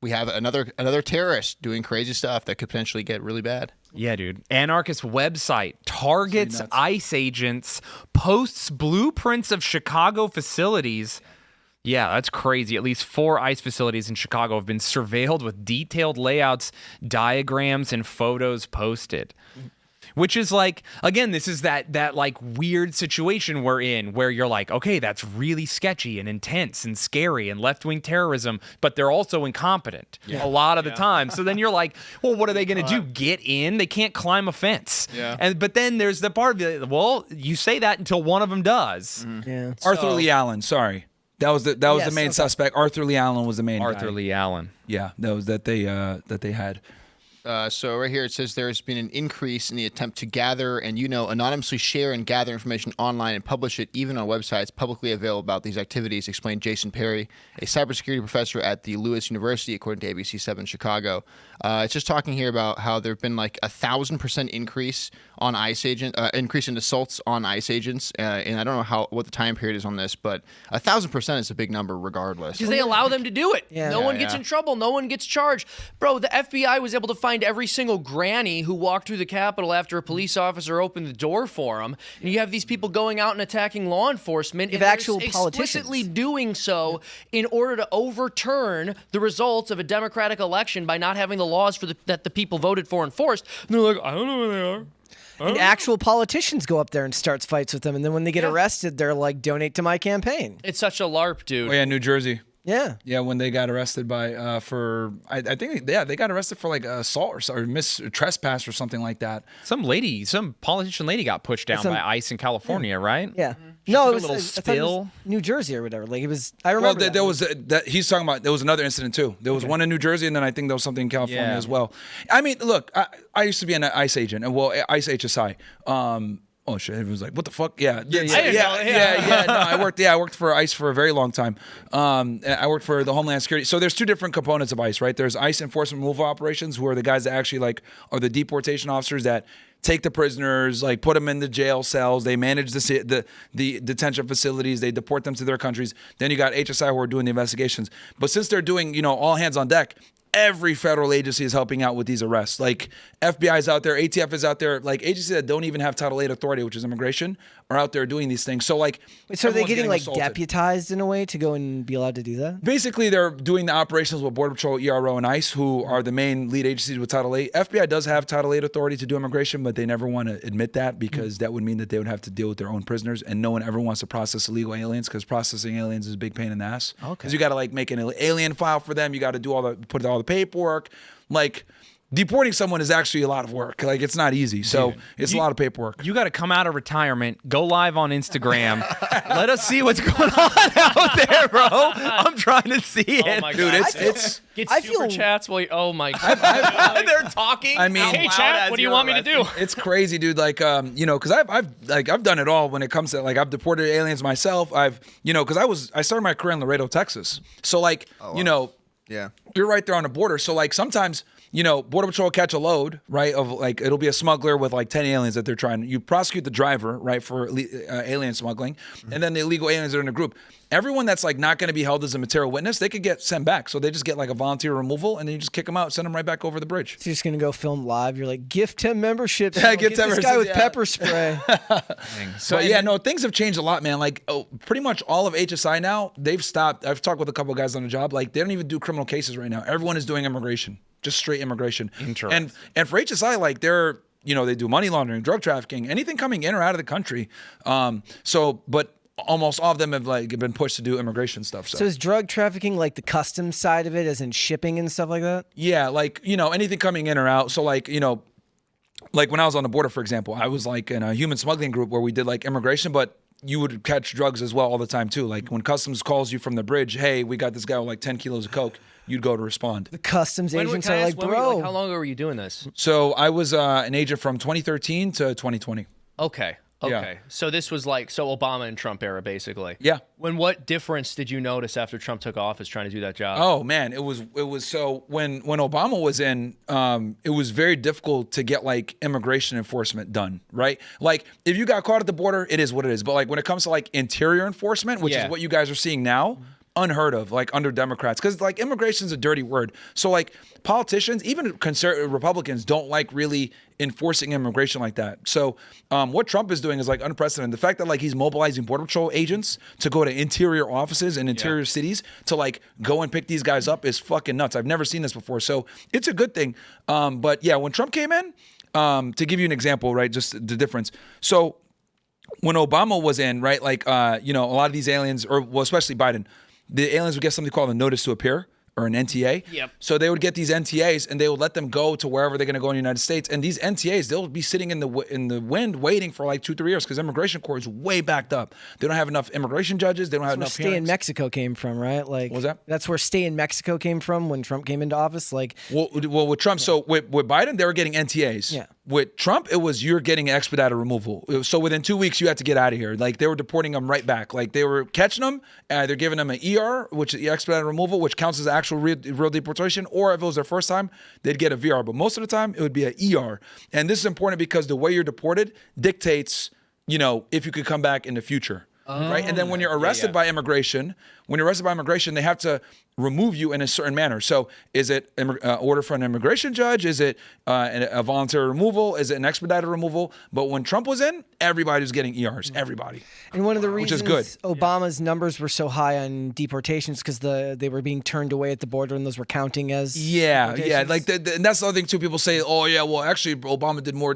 [SPEAKER 6] we have another terrorist doing crazy stuff that could potentially get really bad.
[SPEAKER 1] Yeah, dude. Anarchist website targets ICE agents, posts blueprints of Chicago facilities. Yeah, that's crazy. At least 4 ICE facilities in Chicago have been surveilled with detailed layouts, diagrams, and photos posted. Which is like, again, this is that like weird situation we're in where you're like, okay, that's really sketchy and intense and scary and left-wing terrorism, but they're also incompetent a lot of the time. So then you're like, well, what are they going to do? Get in? They can't climb a fence.
[SPEAKER 6] Yeah.
[SPEAKER 1] But then there's the part of it, well, you say that until one of them does.
[SPEAKER 5] Yeah.
[SPEAKER 4] Arthur Lee Allen. Sorry, that was the
[SPEAKER 5] Yes,
[SPEAKER 4] main
[SPEAKER 5] okay.
[SPEAKER 4] suspect. Arthur Lee Allen was the main.
[SPEAKER 1] Arthur
[SPEAKER 4] guy.
[SPEAKER 1] Lee Allen.
[SPEAKER 4] Yeah, that was that they had.
[SPEAKER 6] So right here it says there's been an increase in the attempt to gather and, anonymously share and gather information online and publish it even on websites publicly available about these activities, explained Jason Perry, a cybersecurity professor at the Lewis University, according to ABC7 Chicago. It's just talking here about how there have been like 1,000% increase on increase in assaults on ICE agents. And I don't know what the time period is on this, but 1,000% is a big number regardless.
[SPEAKER 3] Because they allow them to do it.
[SPEAKER 5] Yeah.
[SPEAKER 3] No one gets in trouble. No one gets charged. Bro, the FBI was able to find every single granny who walked through the Capitol after a police officer opened the door for them. And you have these people going out and attacking law enforcement.
[SPEAKER 5] You
[SPEAKER 3] And
[SPEAKER 5] have
[SPEAKER 3] they're
[SPEAKER 5] actual
[SPEAKER 3] explicitly
[SPEAKER 5] politicians.
[SPEAKER 3] doing so in order to overturn the results of a democratic election by not having the laws that the people voted for enforced. And they're like, I don't know where they are.
[SPEAKER 5] And actual politicians go up there and starts fights with them, and then when they get arrested, they're like, "Donate to my campaign."
[SPEAKER 3] It's such a LARP, dude.
[SPEAKER 4] Oh yeah, New Jersey.
[SPEAKER 5] Yeah.
[SPEAKER 4] Yeah, when they got arrested by for I think they got arrested for like assault or trespass or something like that.
[SPEAKER 1] Some politician lady got pushed down by ICE in California, right?
[SPEAKER 5] Yeah. No,
[SPEAKER 1] took a
[SPEAKER 5] it was
[SPEAKER 1] little
[SPEAKER 5] I thought it was
[SPEAKER 1] spill.
[SPEAKER 5] New Jersey or whatever. Like it was. I
[SPEAKER 4] Well,
[SPEAKER 5] remember.
[SPEAKER 4] there was that he's talking about. There was another incident too. There was one in New Jersey, and then I think there was something in California
[SPEAKER 1] Yeah.
[SPEAKER 4] as well. I mean, look, I used to be an ICE agent, and ICE HSI. Oh shit! Everyone's like, "What the fuck?" Yeah,
[SPEAKER 3] I didn't know, yeah.
[SPEAKER 4] No, I worked for ICE for a very long time. I worked for the Homeland Security. So there's two different components of ICE, right? There's ICE enforcement removal operations, who are the guys that actually like are the deportation officers that take the prisoners, like put them in the jail cells. They manage the detention facilities. They deport them to their countries. Then you got HSI who are doing the investigations. But since they're doing, all hands on deck, every federal agency is helping out with these arrests. Like FBI is out there, ATF is out there, like agencies that don't even have Title 8 authority, which is immigration, are out there doing these things. So like,
[SPEAKER 5] So are they
[SPEAKER 4] everyone's
[SPEAKER 5] getting like
[SPEAKER 4] assaulted.
[SPEAKER 5] deputized in a way to go and be allowed to do that?
[SPEAKER 4] Basically, they're doing the operations with Border Patrol, ERO, and ICE, who are the main lead agencies with Title 8. FBI does have Title 8 authority to do immigration, but they never want to admit that because that would mean that they would have to deal with their own prisoners, and no one ever wants to process illegal aliens because processing aliens is a big pain in the ass. Okay. Because you got to like make an alien file for them. You got to do put all the paperwork. Like deporting someone is actually a lot of work. Like it's not easy. So it's a lot of paperwork.
[SPEAKER 1] You got to come out of retirement, go live on Instagram. Let us see what's going on out there, bro. I'm trying to see it.
[SPEAKER 3] Oh my
[SPEAKER 4] Dude,
[SPEAKER 3] God.
[SPEAKER 4] it's
[SPEAKER 3] Get
[SPEAKER 5] I
[SPEAKER 3] super
[SPEAKER 5] feel-
[SPEAKER 3] chats while oh my God.
[SPEAKER 1] They're talking.
[SPEAKER 4] I mean-
[SPEAKER 1] out
[SPEAKER 3] Hey
[SPEAKER 1] loud
[SPEAKER 3] chat,
[SPEAKER 1] as
[SPEAKER 3] what do you
[SPEAKER 1] you're
[SPEAKER 3] want me to do?
[SPEAKER 1] arrested.
[SPEAKER 4] it's crazy, dude. Like, because I've done it all when it comes to like I've deported aliens myself. Because I started my career in Laredo, Texas. So like,
[SPEAKER 6] Yeah.
[SPEAKER 4] you're right there on the border. So like sometimes, Border Patrol will catch a load, right? Of like, it'll be a smuggler with like 10 aliens that they're trying. You prosecute the driver, right, for alien smuggling, and then the illegal aliens that are in a group. Everyone that's like not going to be held as a material witness, they could get sent back. So they just get like a volunteer removal, and then you just kick them out, send them right back over the bridge.
[SPEAKER 5] So you're just gonna go film live. You're like, gift 10 memberships.
[SPEAKER 4] Yeah,
[SPEAKER 5] Get
[SPEAKER 4] gift 10
[SPEAKER 5] this guy with
[SPEAKER 4] memberships, yeah.
[SPEAKER 5] pepper spray.
[SPEAKER 1] So
[SPEAKER 4] But yeah, no, things have changed a lot, man. Like, pretty much all of HSI now, they've stopped. I've talked with a couple of guys on the job. Like, they don't even do criminal cases right now. Everyone is doing immigration, just straight immigration.
[SPEAKER 1] Interesting.
[SPEAKER 4] And for HSI, like, they're, they do money laundering, drug trafficking, anything coming in or out of the country. But almost all of them have like been pushed to do immigration stuff.
[SPEAKER 5] So is drug trafficking like the customs side of it, as in shipping and stuff like that?
[SPEAKER 4] Yeah, like, anything coming in or out. So like, like when I was on the border, for example, I was like in a human smuggling group where we did like immigration, but you would catch drugs as well all the time too. Like when customs calls you from the bridge, hey, we got this guy with like 10 kilos of coke, you'd go to respond.
[SPEAKER 5] The customs agents
[SPEAKER 3] Can I
[SPEAKER 5] are
[SPEAKER 3] ask,
[SPEAKER 5] like,
[SPEAKER 3] when were you-
[SPEAKER 5] bro.
[SPEAKER 3] how long ago were you doing this?
[SPEAKER 4] So I was an agent from 2013 to 2020.
[SPEAKER 3] Okay.
[SPEAKER 4] Yeah.
[SPEAKER 3] So this was like Obama and Trump era, basically.
[SPEAKER 4] Yeah.
[SPEAKER 3] What difference did you notice after Trump took office trying to do that job?
[SPEAKER 4] Oh man, it was so when Obama was in, it was very difficult to get like immigration enforcement done, right? Like if you got caught at the border, it is what it is. But like when it comes to like interior enforcement, which
[SPEAKER 1] Yeah.
[SPEAKER 4] is what you guys are seeing now, unheard of, like under Democrats, because like immigration is a dirty word. So like politicians, even Republicans, don't like really enforcing immigration like that. So what Trump is doing is like unprecedented. The fact that like he's mobilizing Border Patrol agents to go to interior offices and interior cities to like go and pick these guys up is fucking nuts. I've never seen this before. So it's a good thing. But yeah, when Trump came in, to give you an example, right, just the difference. So when Obama was in, right, like, a lot of these aliens, or well, especially Biden, the aliens would get something called a notice to appear. or an NTA.
[SPEAKER 3] Yep.
[SPEAKER 4] So they would get these NTAs and they would let them go to wherever they're going to go in the United States. And these NTAs, they'll be sitting in the wind waiting for like 2-3 years because immigration court is way backed up. They don't have enough immigration judges. They don't have enough
[SPEAKER 5] Stay in
[SPEAKER 4] hearings.
[SPEAKER 5] Mexico came from, right? Like,
[SPEAKER 4] What was that?
[SPEAKER 5] That's where stay in Mexico came from when Trump came into office. Like,
[SPEAKER 4] Well, with Trump, so with Biden, they were getting NTAs.
[SPEAKER 5] Yeah.
[SPEAKER 4] With Trump, it was you're getting expedited removal. So within 2 weeks, you had to get out of here. Like they were deporting them right back. Like they were catching them, they're giving them an ER, which is expedited removal, which counts as actual real deportation. Or if it was their first time, they'd get a VR. But most of the time, it would be an ER. And this is important because the way you're deported dictates, if you could come back in the future. Right, and then when you're arrested by immigration, they have to remove you in a certain manner. So, is it order from an immigration judge? Is it a voluntary removal? Is it an expedited removal? But when Trump was in, everybody was getting ERs. Everybody.
[SPEAKER 5] and one of the reasons
[SPEAKER 4] is good.
[SPEAKER 5] Obama's numbers were so high on deportations because they were being turned away at the border and those were counting as deportations.
[SPEAKER 4] Like and that's the other thing too. People say, oh yeah, well actually Obama did more.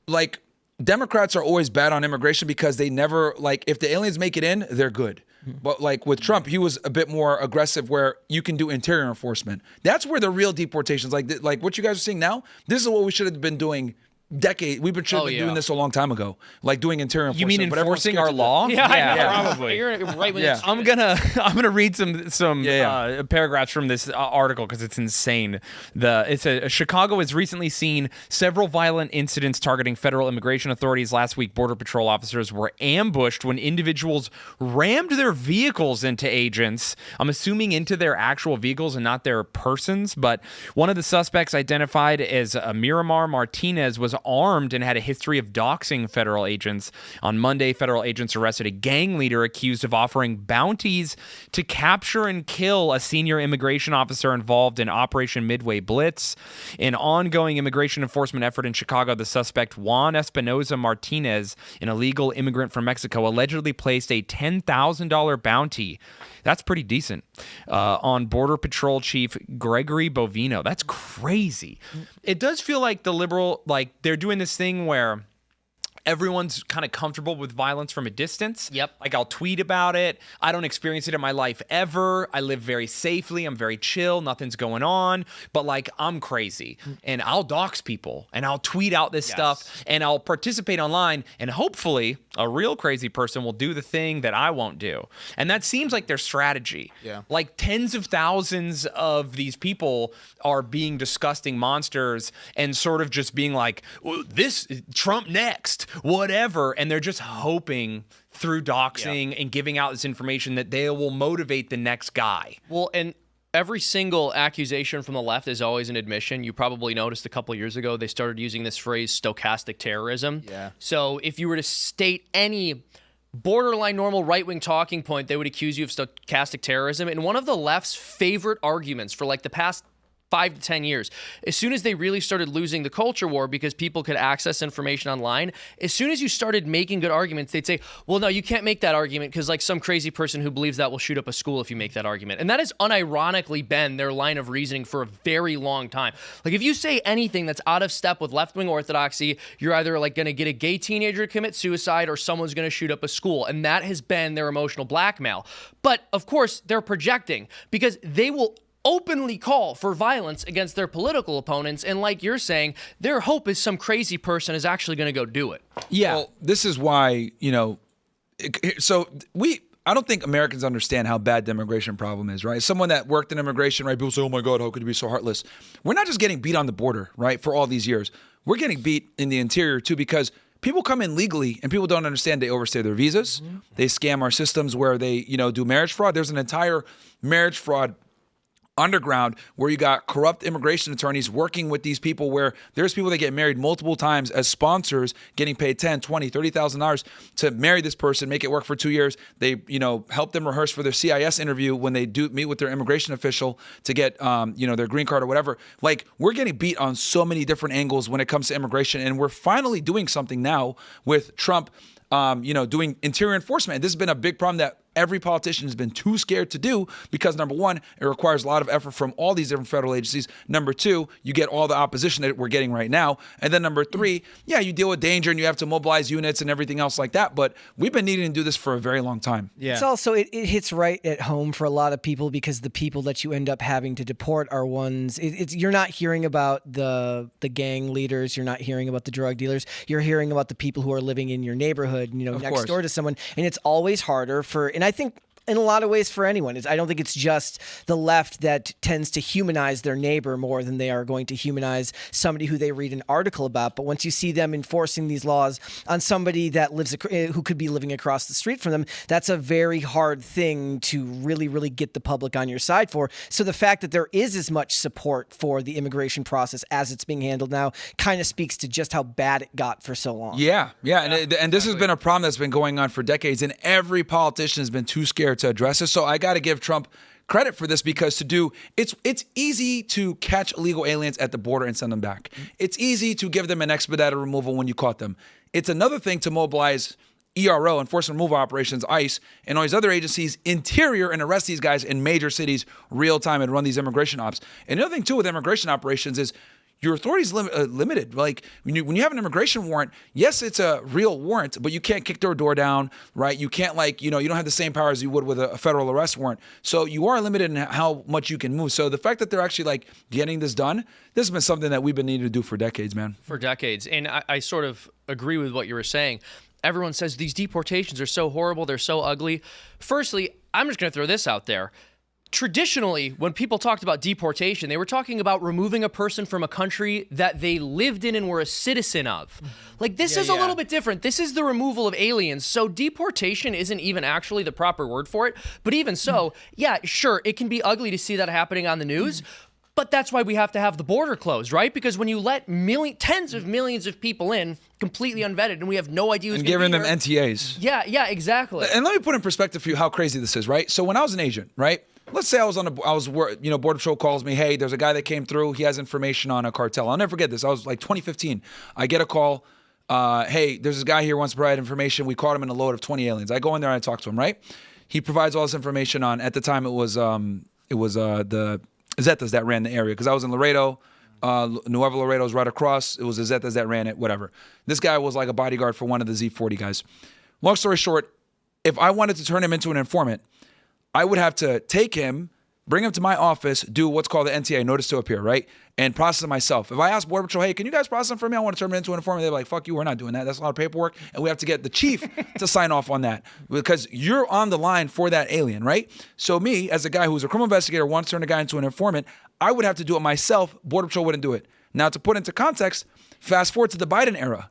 [SPEAKER 4] Like Democrats are always bad on immigration because they never if the aliens make it in, they're good. But like with Trump, he was a bit more aggressive where you can do interior enforcement. That's where the real deportations, like what you guys are seeing now, this is what we should have been doing we've been doing this a long time ago, like doing interior enforcement.
[SPEAKER 1] You mean
[SPEAKER 4] but everyone's
[SPEAKER 1] enforcing
[SPEAKER 4] scared
[SPEAKER 1] our
[SPEAKER 4] to do it.
[SPEAKER 1] law?
[SPEAKER 3] Yeah,
[SPEAKER 1] probably.
[SPEAKER 3] You're right when
[SPEAKER 4] Yeah.
[SPEAKER 3] it's
[SPEAKER 1] I'm gonna read some
[SPEAKER 4] Yeah.
[SPEAKER 1] paragraphs from this article because it's insane. It says Chicago has recently seen several violent incidents targeting federal immigration authorities. Last week, Border Patrol officers were ambushed when individuals rammed their vehicles into agents. I'm assuming into their actual vehicles and not their persons. But one of the suspects, identified as Miramar Martinez, was armed and had a history of doxing federal agents. On Monday, federal agents arrested a gang leader accused of offering bounties to capture and kill a senior immigration officer involved in Operation Midway Blitz. An ongoing immigration enforcement effort in Chicago, the suspect Juan Espinoza Martinez, an illegal immigrant from Mexico, allegedly placed a $10,000 bounty. That's pretty decent. On Border Patrol Chief Gregory Bovino. That's crazy. It does feel like the liberal, they're doing this thing where everyone's kind of comfortable with violence from a distance.
[SPEAKER 3] Yep.
[SPEAKER 1] Like I'll tweet about it. I don't experience it in my life ever. I live very safely. I'm very chill. Nothing's going on. But I'm crazy. And I'll dox people and I'll tweet out this stuff and I'll participate online. And hopefully a real crazy person will do the thing that I won't do. And that seems like their strategy.
[SPEAKER 6] Yeah.
[SPEAKER 1] Like tens of thousands of these people are being disgusting monsters and sort of just being like, this Trump next. Whatever, and they're just hoping through doxing and giving out this information that they will motivate the next guy.
[SPEAKER 3] Well, and every single accusation from the left is always an admission. You probably noticed a couple of years ago they started using this phrase stochastic terrorism.
[SPEAKER 6] Yeah.
[SPEAKER 3] So if you were to state any borderline normal right-wing talking point, they would accuse you of stochastic terrorism. And one of the left's favorite arguments for the past 5 to 10 years, as soon as they really started losing the culture war because people could access information online, as soon as you started making good arguments, they'd say, well, no, you can't make that argument because some crazy person who believes that will shoot up a school if you make that argument. And that has unironically been their line of reasoning for a very long time. If you say anything that's out of step with left-wing orthodoxy, you're either going to get a gay teenager to commit suicide or someone's going to shoot up a school. And that has been their emotional blackmail. But of course, they're projecting because they will openly call for violence against their political opponents. And like you're saying, their hope is some crazy person is actually going to go do it.
[SPEAKER 1] Yeah.
[SPEAKER 4] Well, this is why, I don't think Americans understand how bad the immigration problem is, right? Someone that worked in immigration, right? People say, oh my God, how could you be so heartless? We're not just getting beat on the border, right? For all these years. We're getting beat in the interior too, because people come in legally and people don't understand they overstay their visas. Mm-hmm. They scam our systems where they, do marriage fraud. There's an entire marriage fraud underground where you got corrupt immigration attorneys working with these people, where there's people that get married multiple times as sponsors, getting paid $10,000, $20,000, $30,000 to marry this person, make it work for 2 years. They, help them rehearse for their CIS interview when they do meet with their immigration official to get, their green card or whatever. We're getting beat on so many different angles when it comes to immigration, and we're finally doing something now with Trump, doing interior enforcement. This has been a big problem that every politician has been too scared to do because, number one, it requires a lot of effort from all these different federal agencies. Number two, you get all the opposition that we're getting right now. And then number three, yeah, you deal with danger and you have to mobilize units and everything else like that. But we've been needing to do this for a very long time.
[SPEAKER 1] Yeah.
[SPEAKER 5] It's also, it hits right at home for a lot of people because the people that you end up having to deport are ones, you're not hearing about the gang leaders, you're not hearing about the drug dealers, you're hearing about the people who are living in your neighborhood, next door to someone. And it's always harder and I think in a lot of ways for anyone. I don't think it's just the left that tends to humanize their neighbor more than they are going to humanize somebody who they read an article about. But once you see them enforcing these laws on somebody that who could be living across the street from them, that's a very hard thing to really, really get the public on your side for. So the fact that there is as much support for the immigration process as it's being handled now kind of speaks to just how bad it got for so long.
[SPEAKER 4] Yeah. And this has been a problem that's been going on for decades, and every politician has been too scared to address it. So I got to give Trump credit for this because it's easy to catch illegal aliens at the border and send them back. It's easy to give them an expedited removal when you caught them. It's another thing to mobilize ERO, enforcement removal operations, ICE, and all these other agencies, interior, and arrest these guys in major cities real time and run these immigration ops. And the other thing too with immigration operations is your authority is limited. Like when you have an immigration warrant, yes, it's a real warrant, but you can't kick their door down, right? You can't you don't have the same power as you would with a federal arrest warrant. So you are limited in how much you can move. So the fact that they're actually getting this done, this has been something that we've been needing to do for decades, man.
[SPEAKER 3] For decades. And I sort of agree with what you were saying. Everyone says these deportations are so horrible, they're so ugly. Firstly, I'm just going to throw this out there. Traditionally, when people talked about deportation, they were talking about removing a person from a country that they lived in and were a citizen of. This is a little bit different. This is the removal of aliens. So deportation isn't even actually the proper word for it. But even so, yeah, sure, it can be ugly to see that happening on the news. But that's why we have to have the border closed, right? Because when you let tens of millions of people in, completely unvetted, and we have no idea who's
[SPEAKER 4] and
[SPEAKER 3] giving
[SPEAKER 4] them NTAs.
[SPEAKER 3] Yeah, exactly.
[SPEAKER 4] And let me put in perspective for you how crazy this is, right? So when I was an agent, right? Let's say Border Patrol calls me, hey, there's a guy that came through. He has information on a cartel. I'll never forget this. I was 2015. I get a call. Hey, there's this guy here who wants to provide information. We caught him in a load of 20 aliens. I go in there and I talk to him, right? He provides all this information on, at the time it was the Zetas that ran the area, because I was in Laredo. Nuevo Laredo was right across. It was the Zetas that ran it, whatever. This guy was like a bodyguard for one of the Z40 guys. Long story short, if I wanted to turn him into an informant, I would have to take him, bring him to my office, do what's called the NTA, notice to appear, right? And process it myself. If I ask Border Patrol, hey, can you guys process him for me? I want to turn him into an informant. They're like, fuck you, we're not doing that. That's a lot of paperwork. And we have to get the chief to sign off on that because you're on the line for that alien, right? So me, as a guy who's a criminal investigator, wants to turn a guy into an informant, I would have to do it myself. Border Patrol wouldn't do it. Now, to put into context, fast forward to the Biden era.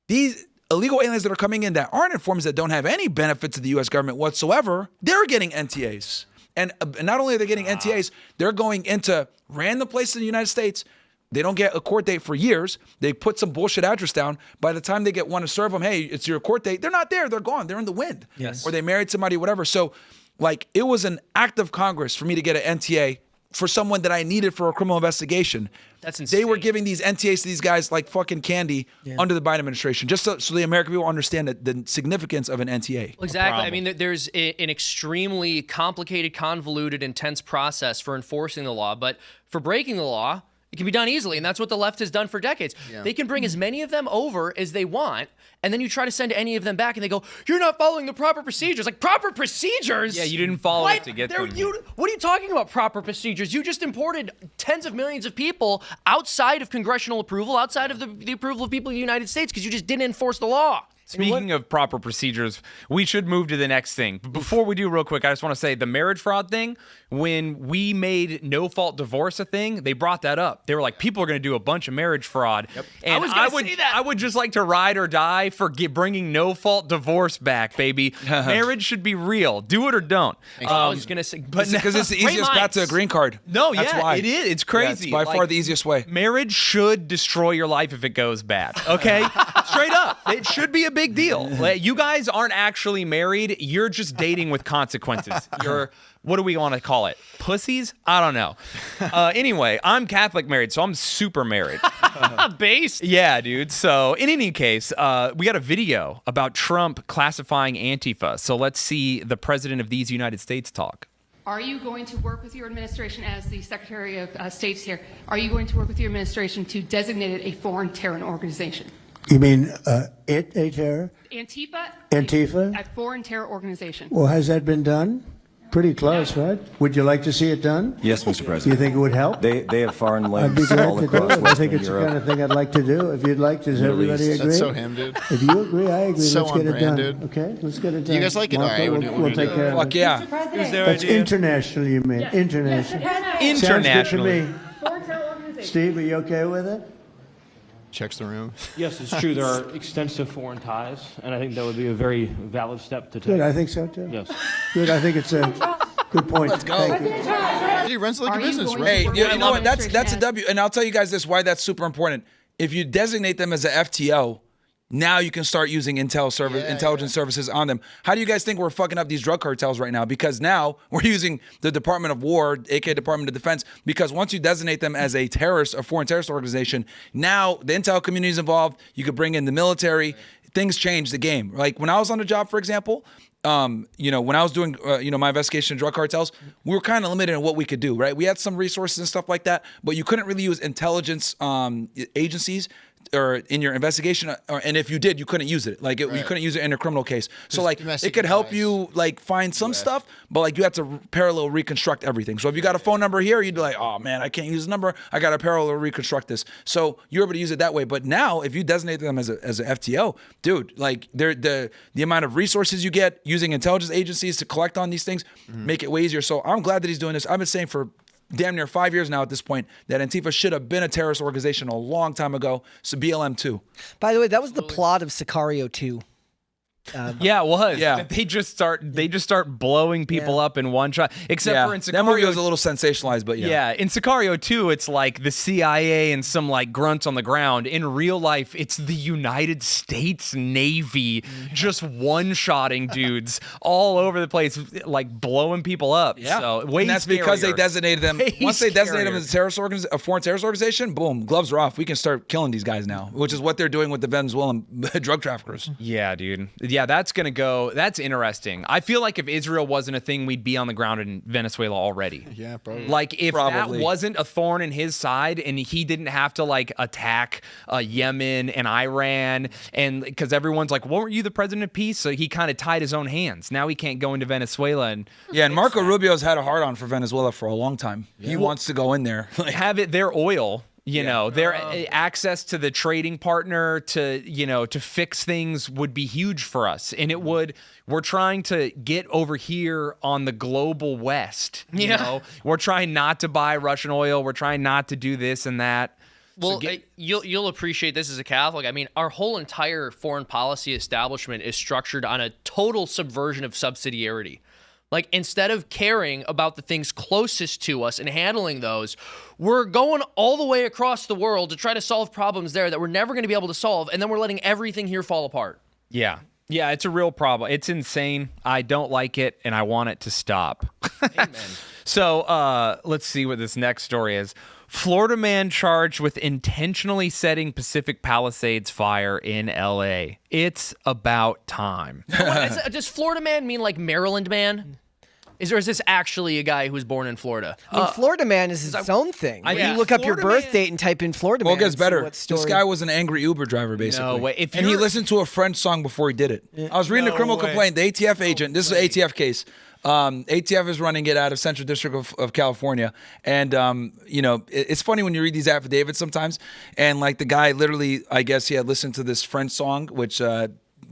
[SPEAKER 4] These illegal aliens that are coming in that aren't informants, that don't have any benefit to the U.S. government whatsoever, they're getting NTAs. And not only are they getting NTAs, they're going into random places in the United States. They don't get a court date for years. They put some bullshit address down. By the time they want to serve them, hey, it's your court date, they're not there. They're gone. They're in the wind.
[SPEAKER 2] Yes.
[SPEAKER 4] Or they married somebody, whatever. So, it was an act of Congress for me to get an NTA for someone that I needed for a criminal investigation.
[SPEAKER 3] That's insane.
[SPEAKER 4] They were giving these NTAs to these guys like fucking candy under the Biden administration, just so the American people understand the significance of an NTA.
[SPEAKER 3] Exactly. I mean, there's an extremely complicated, convoluted, intense process for enforcing the law, but for breaking the law, it can be done easily, and that's what the left has done for decades. Yeah. They can bring as many of them over as they want, and then you try to send any of them back, and they go, you're not following the proper procedures. Like, proper procedures?
[SPEAKER 1] Yeah, you didn't follow it to get them.
[SPEAKER 3] What are you talking about, proper procedures? You just imported tens of millions of people outside of congressional approval, outside of the approval of people in the United States, because you just didn't enforce the law.
[SPEAKER 1] Speaking of proper procedures, we should move to the next thing. But before we do, real quick, I just want to say the marriage fraud thing, when we made no-fault divorce a thing, they brought that up. They were like, people are going to do a bunch of marriage fraud. Yep. And I would just like to ride or die for bringing no-fault divorce back, baby. Marriage should be real. Do it or don't.
[SPEAKER 3] I was going to say,
[SPEAKER 4] but because it's the easiest path to a green card.
[SPEAKER 1] No,
[SPEAKER 4] That's why.
[SPEAKER 1] it is. It's crazy.
[SPEAKER 4] Yeah, it's by far the easiest way.
[SPEAKER 1] Marriage should destroy your life if it goes bad. Okay, straight up, it should be a big deal. You guys aren't actually married. You're just dating with consequences. You're what do we want to call it? Pussies? I don't know. Anyway, I'm Catholic married, so I'm super married.
[SPEAKER 3] Based.
[SPEAKER 1] Yeah, dude. So in any case, we got a video about Trump classifying Antifa. So let's see the president of these United States talk.
[SPEAKER 7] Are you going to work with your administration as the Secretary of State here? Are you going to work with your administration to designate it a foreign terror organization?
[SPEAKER 8] You mean a terror?
[SPEAKER 7] Antifa?
[SPEAKER 8] Antifa?
[SPEAKER 7] A foreign terror organization.
[SPEAKER 8] Well, has that been done? Pretty close, right? Would you like to see it done?
[SPEAKER 9] Yes, Mr. President.
[SPEAKER 8] Do you think it would help?
[SPEAKER 9] They have foreign
[SPEAKER 8] I'd be
[SPEAKER 9] links
[SPEAKER 8] glad
[SPEAKER 9] all
[SPEAKER 8] to do
[SPEAKER 9] across
[SPEAKER 8] it. I
[SPEAKER 9] Western
[SPEAKER 8] think it's the
[SPEAKER 9] Europe.
[SPEAKER 8] kind of thing I'd like to do. If you'd like, does
[SPEAKER 9] Middle
[SPEAKER 8] everybody
[SPEAKER 9] East.
[SPEAKER 8] agree?
[SPEAKER 6] That's so him, dude.
[SPEAKER 8] If you agree, I agree.
[SPEAKER 6] So
[SPEAKER 8] Let's get
[SPEAKER 6] on
[SPEAKER 8] it
[SPEAKER 6] brand,
[SPEAKER 8] done.
[SPEAKER 6] dude.
[SPEAKER 8] Okay, let's get it done.
[SPEAKER 6] You guys like it?
[SPEAKER 8] Marco,
[SPEAKER 6] All right,
[SPEAKER 8] we'll take care of
[SPEAKER 4] Fuck
[SPEAKER 8] it.
[SPEAKER 4] yeah.
[SPEAKER 8] That's international, you mean? International.
[SPEAKER 1] Internationally.
[SPEAKER 8] Sounds good to me. Steve, are you okay with it?
[SPEAKER 6] Checks the room.
[SPEAKER 10] Yes, it's true. There are extensive foreign ties, and I think that would be a very valid step to take.
[SPEAKER 8] Good, I think so too.
[SPEAKER 10] Yes.
[SPEAKER 8] Good, I think it's a good point. Let's
[SPEAKER 4] go.
[SPEAKER 8] Thank you.
[SPEAKER 6] He runs like
[SPEAKER 7] Are
[SPEAKER 6] a
[SPEAKER 7] you
[SPEAKER 6] business,
[SPEAKER 7] going
[SPEAKER 6] right?
[SPEAKER 4] Hey,
[SPEAKER 7] to
[SPEAKER 4] you
[SPEAKER 7] work
[SPEAKER 4] know
[SPEAKER 7] with
[SPEAKER 4] what?
[SPEAKER 7] your
[SPEAKER 4] That's a
[SPEAKER 7] administration
[SPEAKER 4] W, and I'll tell you guys this why that's super important. If you designate them as a FTO, now you can start using intelligence services on them. How do you guys think we're fucking up these drug cartels right now? Because now we're using the Department of War, aka Department of Defense, because once you designate them as a terrorist, a foreign terrorist organization, now the intel community is involved. You could bring in the military. Things change the game. Like when I was on the job, for example, when I was doing, my investigation of drug cartels, we were kind of limited in what we could do, right? We had some resources and stuff like that, but you couldn't really use intelligence agencies or in your investigation, and if you did, you couldn't use it. Like you couldn't use it in a criminal case. So like it could help you like find some stuff, but like you have to parallel reconstruct everything. So if you got a phone number here, you'd be like, oh man, I can't use the number. I got to parallel reconstruct this. So you're able to use it that way. But now if you designate them as an FTO, dude, like the amount of resources you get using intelligence agencies to collect on these things make it way easier. So I'm glad that he's doing this. I've been saying for damn near 5 years now at this point that Antifa should have been a terrorist organization a long time ago. So BLM too.
[SPEAKER 5] By the way, that was the plot of Sicario 2.
[SPEAKER 1] Yeah, it was.
[SPEAKER 4] Yeah.
[SPEAKER 1] They just start blowing people up in one shot. Except for in Sicario.
[SPEAKER 4] That movie was a little sensationalized, but
[SPEAKER 1] Yeah, in Sicario 2, it's like the CIA and some like grunts on the ground. In real life, it's the United States Navy just one-shotting dudes all over the place, like blowing people up.
[SPEAKER 4] Yeah.
[SPEAKER 1] So way
[SPEAKER 4] and that's because they
[SPEAKER 1] scarier.
[SPEAKER 4] designated them.
[SPEAKER 1] Way
[SPEAKER 4] Once they designated them
[SPEAKER 1] scarier.
[SPEAKER 4] as a foreign terrorist organization, boom, gloves are off. We can start killing these guys now, which is what they're doing with the Venezuelan drug traffickers.
[SPEAKER 1] Yeah, dude. Yeah, that's interesting. I feel like if Israel wasn't a thing, we'd be on the ground in Venezuela already.
[SPEAKER 6] Yeah, probably.
[SPEAKER 1] Like if
[SPEAKER 4] Probably.
[SPEAKER 1] that wasn't a thorn in his side and he didn't have to like attack Yemen and Iran, and because everyone's like, well, weren't you the president of peace? So he kind of tied his own hands. Now he can't go into Venezuela and
[SPEAKER 4] And Marco Rubio's had a hard on for Venezuela for a long time. He wants to go in there.
[SPEAKER 1] have it their oil. Their access to the trading partner to fix things would be huge for us. And we're trying to get over here on the global West. We're trying not to buy Russian oil. We're trying not to do this and that.
[SPEAKER 3] Well, you'll appreciate this as a Catholic. I mean, our whole entire foreign policy establishment is structured on a total subversion of subsidiarity. Like, instead of caring about the things closest to us and handling those, we're going all the way across the world to try to solve problems there that we're never going to be able to solve, and then we're letting everything here fall apart.
[SPEAKER 1] Yeah. Yeah, it's a real problem. It's insane. I don't like it, and I want it to stop.
[SPEAKER 3] Amen.
[SPEAKER 1] So let's see what this next story is. Florida man charged with intentionally setting Pacific Palisades fire in L.A. It's about time.
[SPEAKER 3] Does Florida man mean like Maryland man? Is this actually a guy who was born in Florida?
[SPEAKER 5] I mean, Florida man is its own thing.
[SPEAKER 1] Yeah.
[SPEAKER 5] You look up your
[SPEAKER 1] Florida
[SPEAKER 5] birth
[SPEAKER 1] man-
[SPEAKER 5] date and type in Florida
[SPEAKER 4] Well,
[SPEAKER 5] man.
[SPEAKER 4] it gets
[SPEAKER 5] and see
[SPEAKER 4] better.
[SPEAKER 5] what
[SPEAKER 4] This
[SPEAKER 5] story-
[SPEAKER 4] guy was an angry Uber driver, basically.
[SPEAKER 1] No way. If
[SPEAKER 4] And he
[SPEAKER 1] you're-
[SPEAKER 4] listened to a French song before he did it. I was reading a criminal complaint. The ATF agent, this is an ATF case. ATF is running it out of Central District of California. And, it's funny when you read these affidavits sometimes. And like the guy literally, I guess he had listened to this French song, which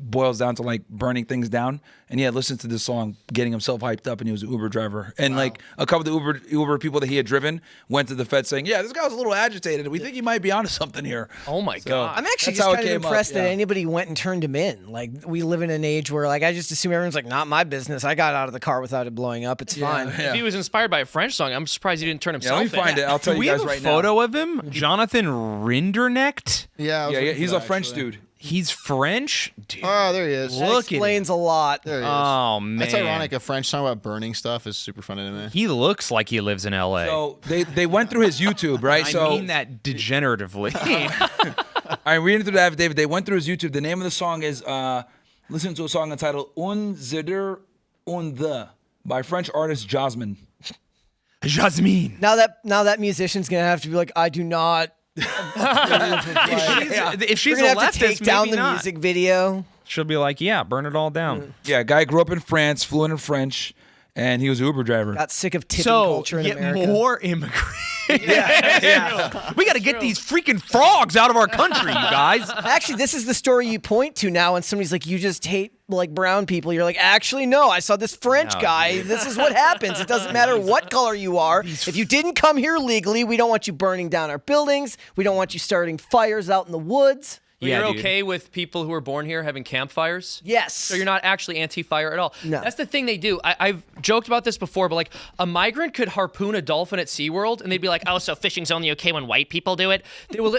[SPEAKER 4] boils down to like burning things down. And he had listened to this song, getting himself hyped up, and he was an Uber driver. And like a couple of the Uber people that he had driven went to the Fed saying, yeah, this guy was a little agitated. We think he might be onto something here.
[SPEAKER 3] Oh my God.
[SPEAKER 5] I'm actually
[SPEAKER 4] That's
[SPEAKER 5] just
[SPEAKER 4] how it
[SPEAKER 5] kind of
[SPEAKER 4] came up,
[SPEAKER 5] impressed that
[SPEAKER 4] yeah.
[SPEAKER 5] anybody went and turned him in. Like, we live in an age where, like, I just assume everyone's like, not my business. I got out of the car without it blowing up. It's fine.
[SPEAKER 3] If he was inspired by a French song, I'm surprised he didn't turn
[SPEAKER 4] Yeah,
[SPEAKER 3] himself
[SPEAKER 4] let me find
[SPEAKER 3] in.
[SPEAKER 4] it. I'll tell
[SPEAKER 1] Do
[SPEAKER 4] you
[SPEAKER 1] we
[SPEAKER 4] guys
[SPEAKER 1] have a
[SPEAKER 4] right
[SPEAKER 1] photo
[SPEAKER 4] now.
[SPEAKER 1] of him? Jonathan Rinderknecht?
[SPEAKER 6] Yeah, I was
[SPEAKER 4] Yeah,
[SPEAKER 6] looking
[SPEAKER 4] he's
[SPEAKER 6] for
[SPEAKER 4] a
[SPEAKER 6] that,
[SPEAKER 4] French
[SPEAKER 6] actually.
[SPEAKER 4] dude.
[SPEAKER 1] He's French? Dude,
[SPEAKER 6] Oh, there he is.
[SPEAKER 1] look at him.
[SPEAKER 5] Explains a lot.
[SPEAKER 6] There he is.
[SPEAKER 1] Oh, man.
[SPEAKER 6] That's ironic. A French song about burning stuff is super funny to me.
[SPEAKER 1] He looks like he lives in L.A.
[SPEAKER 4] So they went through his YouTube, right?
[SPEAKER 1] I
[SPEAKER 4] So
[SPEAKER 1] mean that degeneratively.
[SPEAKER 4] I read through the affidavit. They went through his YouTube. The name of the song is listen to a song entitled Un Zider Un The by French artist Jasmine.
[SPEAKER 1] Jasmine.
[SPEAKER 5] Now that musician's gonna have to be like, I do not.
[SPEAKER 1] If she's
[SPEAKER 5] You're
[SPEAKER 1] a
[SPEAKER 5] gonna have to take
[SPEAKER 1] leftist,
[SPEAKER 5] down
[SPEAKER 1] maybe
[SPEAKER 5] the
[SPEAKER 1] not.
[SPEAKER 5] music video.
[SPEAKER 1] She'll be like, yeah, burn it all down.
[SPEAKER 4] Yeah, guy grew up in France, fluent in French, and he was an Uber driver.
[SPEAKER 5] Got sick of tipping
[SPEAKER 1] So,
[SPEAKER 5] culture in
[SPEAKER 1] get
[SPEAKER 5] America.
[SPEAKER 1] more immigrants. We got to get these freaking frogs out of our country, you guys.
[SPEAKER 5] Actually, this is the story you point to now when somebody's like, you just hate like brown people. You're like, actually, no, I saw this French
[SPEAKER 1] No,
[SPEAKER 5] guy.
[SPEAKER 1] dude.
[SPEAKER 5] This is what happens. It doesn't matter what color you are. If you didn't come here legally, we don't want you burning down our buildings. We don't want you starting fires out in the woods.
[SPEAKER 1] Yeah,
[SPEAKER 3] You're
[SPEAKER 1] dude.
[SPEAKER 3] okay with people who are born here having campfires?
[SPEAKER 5] Yes.
[SPEAKER 3] So you're not actually anti-fire at all.
[SPEAKER 5] No.
[SPEAKER 3] That's the thing they do. I've joked about this before, but like a migrant could harpoon a dolphin at SeaWorld and they'd be like, oh, so fishing's only okay when white people do it.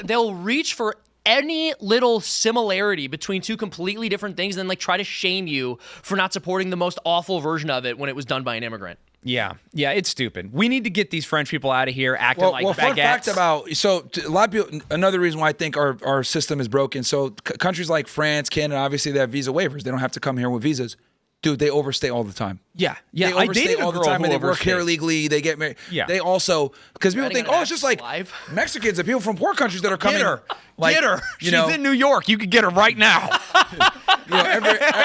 [SPEAKER 3] They'll reach for any little similarity between two completely different things and then like try to shame you for not supporting the most awful version of it when it was done by an immigrant.
[SPEAKER 1] Yeah, it's stupid. We need to get these French people out of here acting like baguettes.
[SPEAKER 4] Fun fact about a lot of people. Another reason why I think our system is broken. So countries like France, Canada, obviously they have visa waivers. They don't have to come here with visas. Dude, they overstay all the time.
[SPEAKER 1] Yeah.
[SPEAKER 4] They
[SPEAKER 1] I
[SPEAKER 4] overstay
[SPEAKER 1] dated a
[SPEAKER 4] all the
[SPEAKER 1] girl
[SPEAKER 4] time,
[SPEAKER 1] who
[SPEAKER 4] and they work here
[SPEAKER 1] overstayed.
[SPEAKER 4] illegally. They get married.
[SPEAKER 1] Yeah.
[SPEAKER 4] They also because people
[SPEAKER 3] Writing
[SPEAKER 4] think,
[SPEAKER 3] on
[SPEAKER 4] oh, it's just like
[SPEAKER 3] Live.
[SPEAKER 4] Mexicans and people from poor countries that are coming.
[SPEAKER 1] Get her.
[SPEAKER 4] Like,
[SPEAKER 1] Get her.
[SPEAKER 4] You
[SPEAKER 1] She's
[SPEAKER 4] know,
[SPEAKER 1] in New York. You could get her right now.
[SPEAKER 4] you know,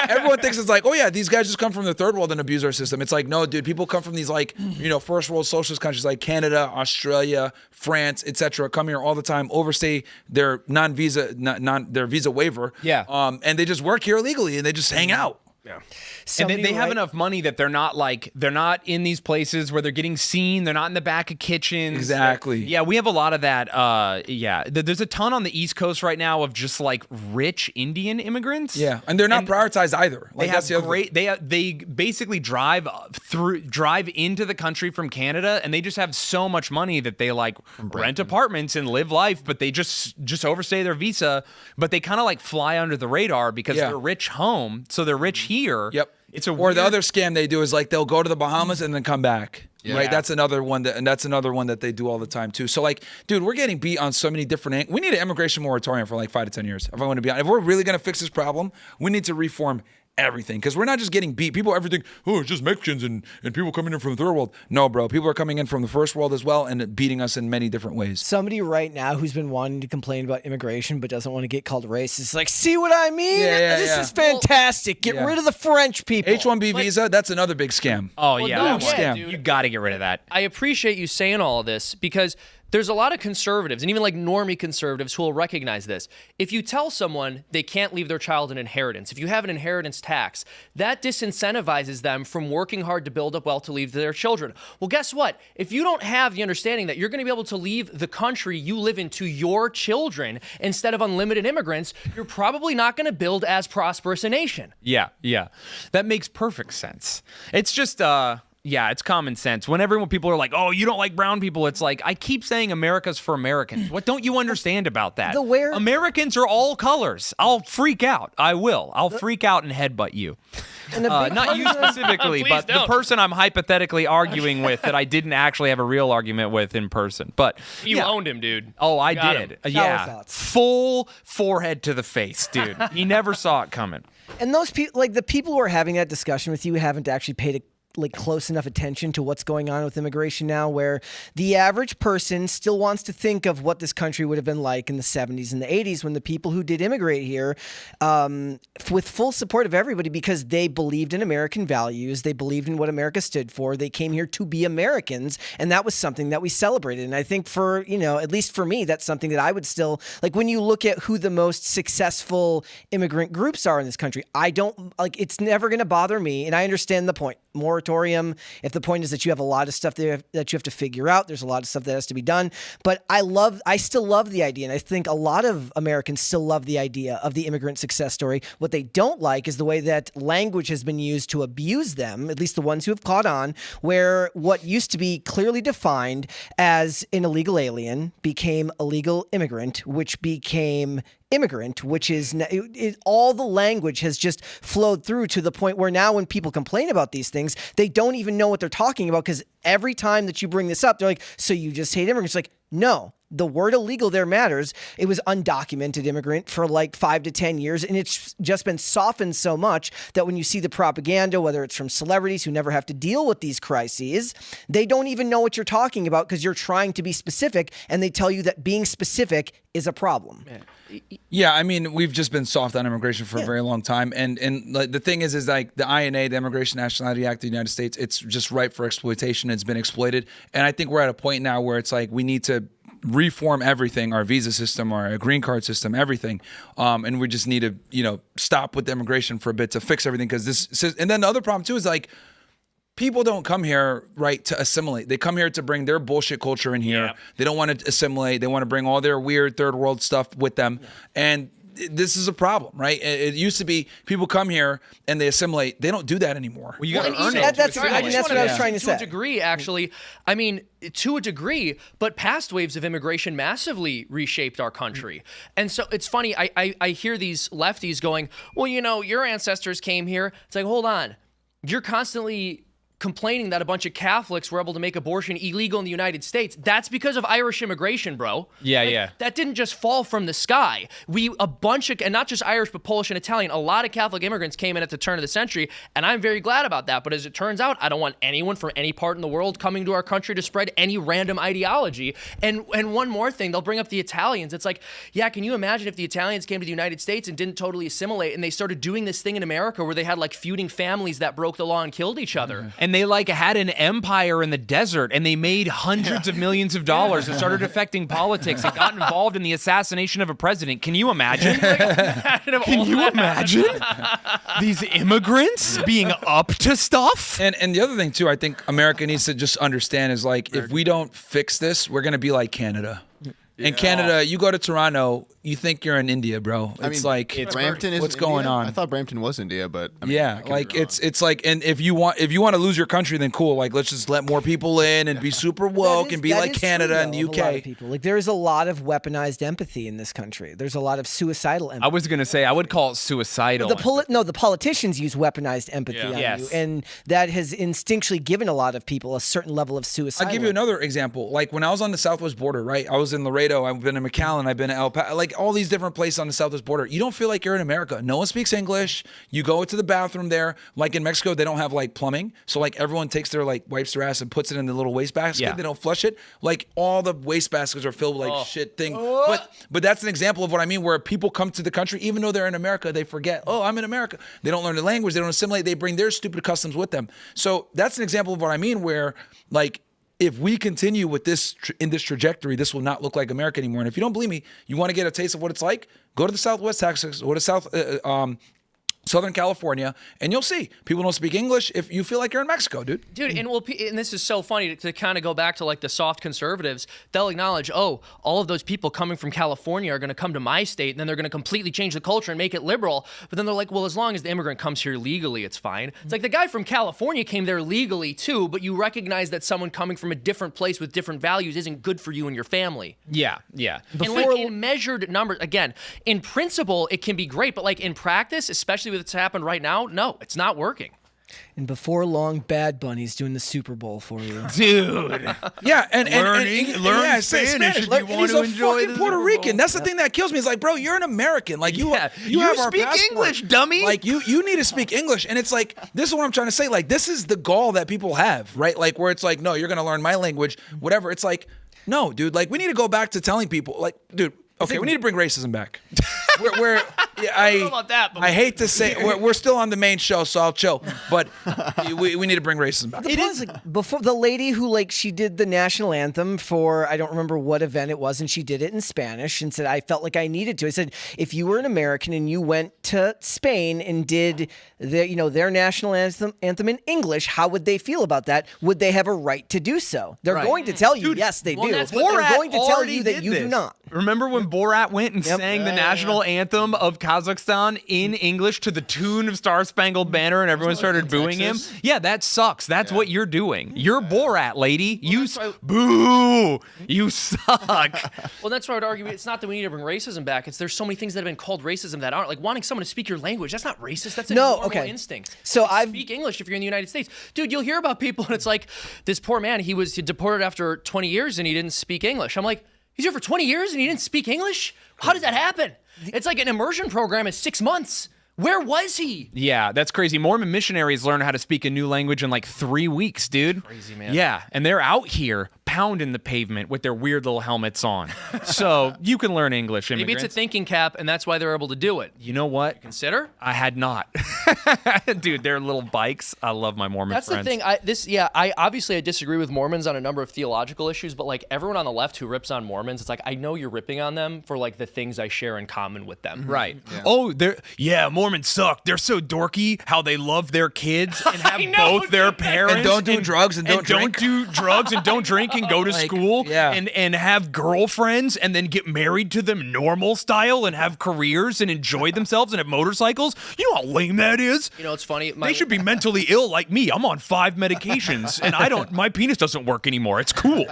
[SPEAKER 4] everyone thinks it's like, oh yeah, these guys just come from the third world and abuse our system. It's like, no, dude, people come from these like, first world socialist countries like Canada, Australia, France, etc. Come here all the time, overstay their their visa waiver.
[SPEAKER 1] Yeah.
[SPEAKER 4] And they just work here illegally and they just hang out.
[SPEAKER 1] And
[SPEAKER 5] Somebody
[SPEAKER 1] they have
[SPEAKER 5] write-
[SPEAKER 1] enough money that they're not in these places where they're getting seen. They're not in the back of kitchens.
[SPEAKER 4] Exactly.
[SPEAKER 1] Yeah, we have a lot of that. There's a ton on the East Coast right now of just like rich Indian immigrants.
[SPEAKER 4] Yeah, and they're not prioritized either.
[SPEAKER 1] They
[SPEAKER 4] Like that's the
[SPEAKER 1] have
[SPEAKER 4] other
[SPEAKER 1] great. They basically drive into the country from Canada, and they just have so much money that they like rent apartments and live life, but they just overstay their visa. But they kind of like fly under the radar because
[SPEAKER 4] Yeah.
[SPEAKER 1] they're rich home, so they're rich here.
[SPEAKER 4] Yep.
[SPEAKER 1] It's a
[SPEAKER 4] or the
[SPEAKER 1] weird-
[SPEAKER 4] other scam they do is like they'll go to the Bahamas and then come back.
[SPEAKER 6] Yeah.
[SPEAKER 4] Right, that's another one that they do all the time too. So like, dude, we're getting beat on so many different. We need an immigration moratorium for like 5 to 10 years. If I want to be honest, if we're really gonna fix this problem, we need to reform everything because we're not just getting beat. People everything. Oh, it's just Mexicans and people coming in from the third world. No, bro, people are coming in from the first world as well and beating us in many different ways.
[SPEAKER 5] Somebody right now who's been wanting to complain about immigration but doesn't want to get called racist is like, see what I mean?
[SPEAKER 4] Yeah,
[SPEAKER 5] This
[SPEAKER 4] yeah.
[SPEAKER 5] is fantastic. Get
[SPEAKER 4] Yeah.
[SPEAKER 5] rid of the French people.
[SPEAKER 4] H-1B visa, that's another big scam.
[SPEAKER 1] Oh
[SPEAKER 3] Well,
[SPEAKER 1] yeah,
[SPEAKER 3] no,
[SPEAKER 1] that one.
[SPEAKER 3] yeah,
[SPEAKER 4] scam.
[SPEAKER 3] dude.
[SPEAKER 1] You got to get rid of that.
[SPEAKER 3] I appreciate you saying all of this because there's a lot of conservatives and even like normie conservatives who will recognize this. If you tell someone they can't leave their child an inheritance, if you have an inheritance tax, that disincentivizes them from working hard to build up wealth to leave to their children. Well, guess what? If you don't have the understanding that you're going to be able to leave the country you live in to your children instead of unlimited immigrants, you're probably not going to build as prosperous a nation.
[SPEAKER 1] Yeah. That makes perfect sense. It's just it's common sense. Whenever people are like, "Oh, you don't like brown people," it's like I keep saying America's for Americans. What don't you understand about that? Americans are all colors. I'll freak out. I will. I'll freak out and headbutt you.
[SPEAKER 5] And a big
[SPEAKER 1] Not
[SPEAKER 5] part
[SPEAKER 1] you
[SPEAKER 5] of the-
[SPEAKER 1] specifically,
[SPEAKER 3] Please
[SPEAKER 1] but the
[SPEAKER 3] don't.
[SPEAKER 1] person I'm hypothetically arguing with that I didn't actually have a real argument with in person. But
[SPEAKER 3] You
[SPEAKER 1] yeah.
[SPEAKER 3] owned him, dude.
[SPEAKER 1] Oh, I
[SPEAKER 3] Got
[SPEAKER 1] did.
[SPEAKER 3] him.
[SPEAKER 1] Yeah.
[SPEAKER 5] thoughts.
[SPEAKER 1] Full forehead to the face, dude. He never saw it coming.
[SPEAKER 5] And those people, like the people who are having that discussion with you, haven't actually paid close enough attention to what's going on with immigration now, where the average person still wants to think of what this country would have been like in the 70s and the 80s when the people who did immigrate here with full support of everybody because they believed in American values, they believed in what America stood for, they came here to be Americans, and that was something that we celebrated. And I think for, at least for me, that's something that I would still, like when you look at who the most successful immigrant groups are in this country, it's never going to bother me, and I understand the point. Moratorium, if the point is that you have a lot of stuff that you have to figure out, there's a lot of stuff that has to be done. But I still love the idea, and I think a lot of Americans still love the idea of the immigrant success story. What they don't like is the way that language has been used to abuse them, at least the ones who have caught on, where what used to be clearly defined as an illegal alien became a legal immigrant, which became immigrant, which is all the language has just flowed through to the point where now when people complain about these things, they don't even know what they're talking about, because every time that you bring this up, they're like, so you just hate immigrants? Like, no. The word illegal there matters. It was undocumented immigrant for like 5 to 10 years, and it's just been softened so much that when you see the propaganda, whether it's from celebrities who never have to deal with these crises, they don't even know what you're talking about because you're trying to be specific, and they tell you that being specific is a problem.
[SPEAKER 4] Yeah, I mean, we've just been soft on immigration for a very long time, and like the thing is like the INA, the Immigration Nationality Act of the United States, it's just ripe for exploitation. It's been exploited, and I think we're at a point now where it's like we need to reform everything, our visa system, our green card system, everything, and we just need to stop with immigration for a bit to fix everything, because this. And then the other problem too is like, people don't come here, right, to assimilate. They come here to bring their bullshit culture in here. Yeah. They don't want to assimilate. They want to bring all their weird third world stuff with them. Yeah. And this is a problem, right? It used to be people come here and they assimilate. They don't do that anymore.
[SPEAKER 3] Well, you got to earn it.
[SPEAKER 5] That's what I was trying to say.
[SPEAKER 3] To a degree, actually. I mean, to a degree, but past waves of immigration massively reshaped our country. And so it's funny, I hear these lefties going, well, your ancestors came here. It's like, hold on. You're constantly complaining that a bunch of Catholics were able to make abortion illegal in the United States. That's because of Irish immigration, bro.
[SPEAKER 1] Yeah.
[SPEAKER 3] That didn't just fall from the sky. And not just Irish, but Polish and Italian, a lot of Catholic immigrants came in at the turn of the century, and I'm very glad about that. But as it turns out, I don't want anyone from any part in the world coming to our country to spread any random ideology. And one more thing, they'll bring up the Italians. It's like, yeah, can you imagine if the Italians came to the United States and didn't totally assimilate, and they started doing this thing in America where they had like feuding families that broke the law and killed each other?
[SPEAKER 1] Mm-hmm. And they like had an empire in the desert, and they made hundreds of millions of dollars and started affecting politics and got involved in the assassination of a president. Can you imagine? Can you imagine these immigrants being up to stuff?
[SPEAKER 4] And the other thing too, I think America needs to just understand is like, if we don't fix this, we're gonna be like Canada. In Canada, you go to Toronto, you think you're in India, bro. It's like,
[SPEAKER 6] Brampton is
[SPEAKER 4] what's going
[SPEAKER 6] India?
[SPEAKER 4] on?
[SPEAKER 6] I thought Brampton was India, but I mean, I could be wrong.
[SPEAKER 4] it's like, and if you want to lose your country, then cool. Like, let's just let more people in and be super woke and be like Canada and the UK.
[SPEAKER 5] A lot of people. Like, there is a lot of weaponized empathy in this country. There's a lot of suicidal empathy.
[SPEAKER 1] I was gonna say, I would call it suicidal.
[SPEAKER 5] The politicians use weaponized empathy on you, and that has instinctually given a lot of people a certain level of suicide.
[SPEAKER 4] I'll give you another example. Like when I was on the Southwest border, right? I was in Laredo. I've been in McAllen. I've been to El Paso. Like all these different places on the Southwest border. You don't feel like you're in America. No one speaks English. You go to the bathroom there. Like in Mexico, they don't have like plumbing. So like everyone takes their wipes their ass and puts it in the little waste basket. Yeah. They don't flush it. Like all the waste baskets are filled with shit thing. But that's an example of what I mean, where people come to the country, even though they're in America, they forget, oh, I'm in America. They don't learn the language. They don't assimilate. They bring their stupid customs with them. So that's an example of what I mean, where like, if we continue with this in this trajectory, this will not look like America anymore. And if you don't believe me, you want to get a taste of what it's like, go to the Southwest Texas, go to Southern California, and you'll see people don't speak English if you feel like you're in Mexico, dude.
[SPEAKER 3] And this is so funny to kind of go back to like the soft conservatives. They'll acknowledge, oh, all of those people coming from California are going to come to my state, and then they're going to completely change the culture and make it liberal. But then they're like, well, as long as the immigrant comes here legally, it's fine. It's like the guy from California came there legally too, but you recognize that someone coming from a different place with different values isn't good for you and your family.
[SPEAKER 1] Yeah.
[SPEAKER 3] And like in measured numbers, again, in principle, it can be great, but like in practice, especially that's happened right now, no, it's not working.
[SPEAKER 5] And before long, Bad Bunny's doing the Super Bowl for you,
[SPEAKER 1] dude.
[SPEAKER 4] Yeah, and
[SPEAKER 1] learn Spanish if you want to enjoy the
[SPEAKER 4] Puerto Rican. That's the thing that kills me. It's like, bro, you're an American. Like you have our
[SPEAKER 1] speak
[SPEAKER 4] passport.
[SPEAKER 1] English, dummy.
[SPEAKER 4] Like you need to speak English. And it's like, this is what I'm trying to say. Like this is the gall that people have, right? Like where it's like, no, you're gonna learn my language, whatever. It's like, no, dude. Like we need to go back to telling people, like, dude. Okay, we need to bring racism back. I
[SPEAKER 3] don't know about that, but
[SPEAKER 4] I hate to say we're still on the main show, so I'll chill. But we need to bring racism back.
[SPEAKER 5] It is before the lady who she did the national anthem for I don't remember what event it was, and she did it in Spanish and said I felt like I needed to. I said if you were an American and you went to Spain and did their national anthem in English, how would they feel about that? Would they have a right to do so? They're going to tell you yes, they do. Or they're going to tell you that you do not.
[SPEAKER 1] Remember when Borat went and sang the national anthem of Kazakhstan in English to the tune of Star Spangled Banner and everyone started booing him? Yeah, that sucks. That's what you're doing. You're Borat, lady. Boo! You suck.
[SPEAKER 3] Well, that's why I would argue it's not that we need to bring racism back. It's there's so many things that have been called racism that aren't. Like wanting someone to speak your language. That's not racist. That's a normal instinct.
[SPEAKER 5] So
[SPEAKER 3] I speak English if you're in the United States. Dude, you'll hear about people and it's like, this poor man, he was deported after 20 years and he didn't speak English. I'm like, he's here for 20 years and he didn't speak English? How does that happen? It's like an immersion program in 6 months. Where was he?
[SPEAKER 1] Yeah, that's crazy. Mormon missionaries learn how to speak a new language in like 3 weeks, dude.
[SPEAKER 3] Crazy, man.
[SPEAKER 1] Yeah, and they're out here pounding the pavement with their weird little helmets on. So you can learn English, immigrants.
[SPEAKER 3] Maybe it's a thinking cap, and that's why they're able to do it.
[SPEAKER 1] You know what?
[SPEAKER 3] Consider?
[SPEAKER 1] I had not. Dude, their little bikes. I love my Mormon
[SPEAKER 3] That's
[SPEAKER 1] friends.
[SPEAKER 3] the thing. I obviously disagree with Mormons on a number of theological issues, but like everyone on the left who rips on Mormons, it's like I know you're ripping on them for like the things I share in common with them.
[SPEAKER 1] Right. Yeah. Oh, Mormons suck. They're so dorky how they love their kids and have both their parents
[SPEAKER 4] and don't do drugs and don't drink.
[SPEAKER 1] Don't do drugs and don't drink and go to school and have girlfriends and then get married to them normal style and have careers and enjoy themselves and have motorcycles. You know how lame that is?
[SPEAKER 3] You know, it's funny.
[SPEAKER 1] They should be mentally ill like me. I'm on 5 medications and my penis doesn't work anymore. It's cool.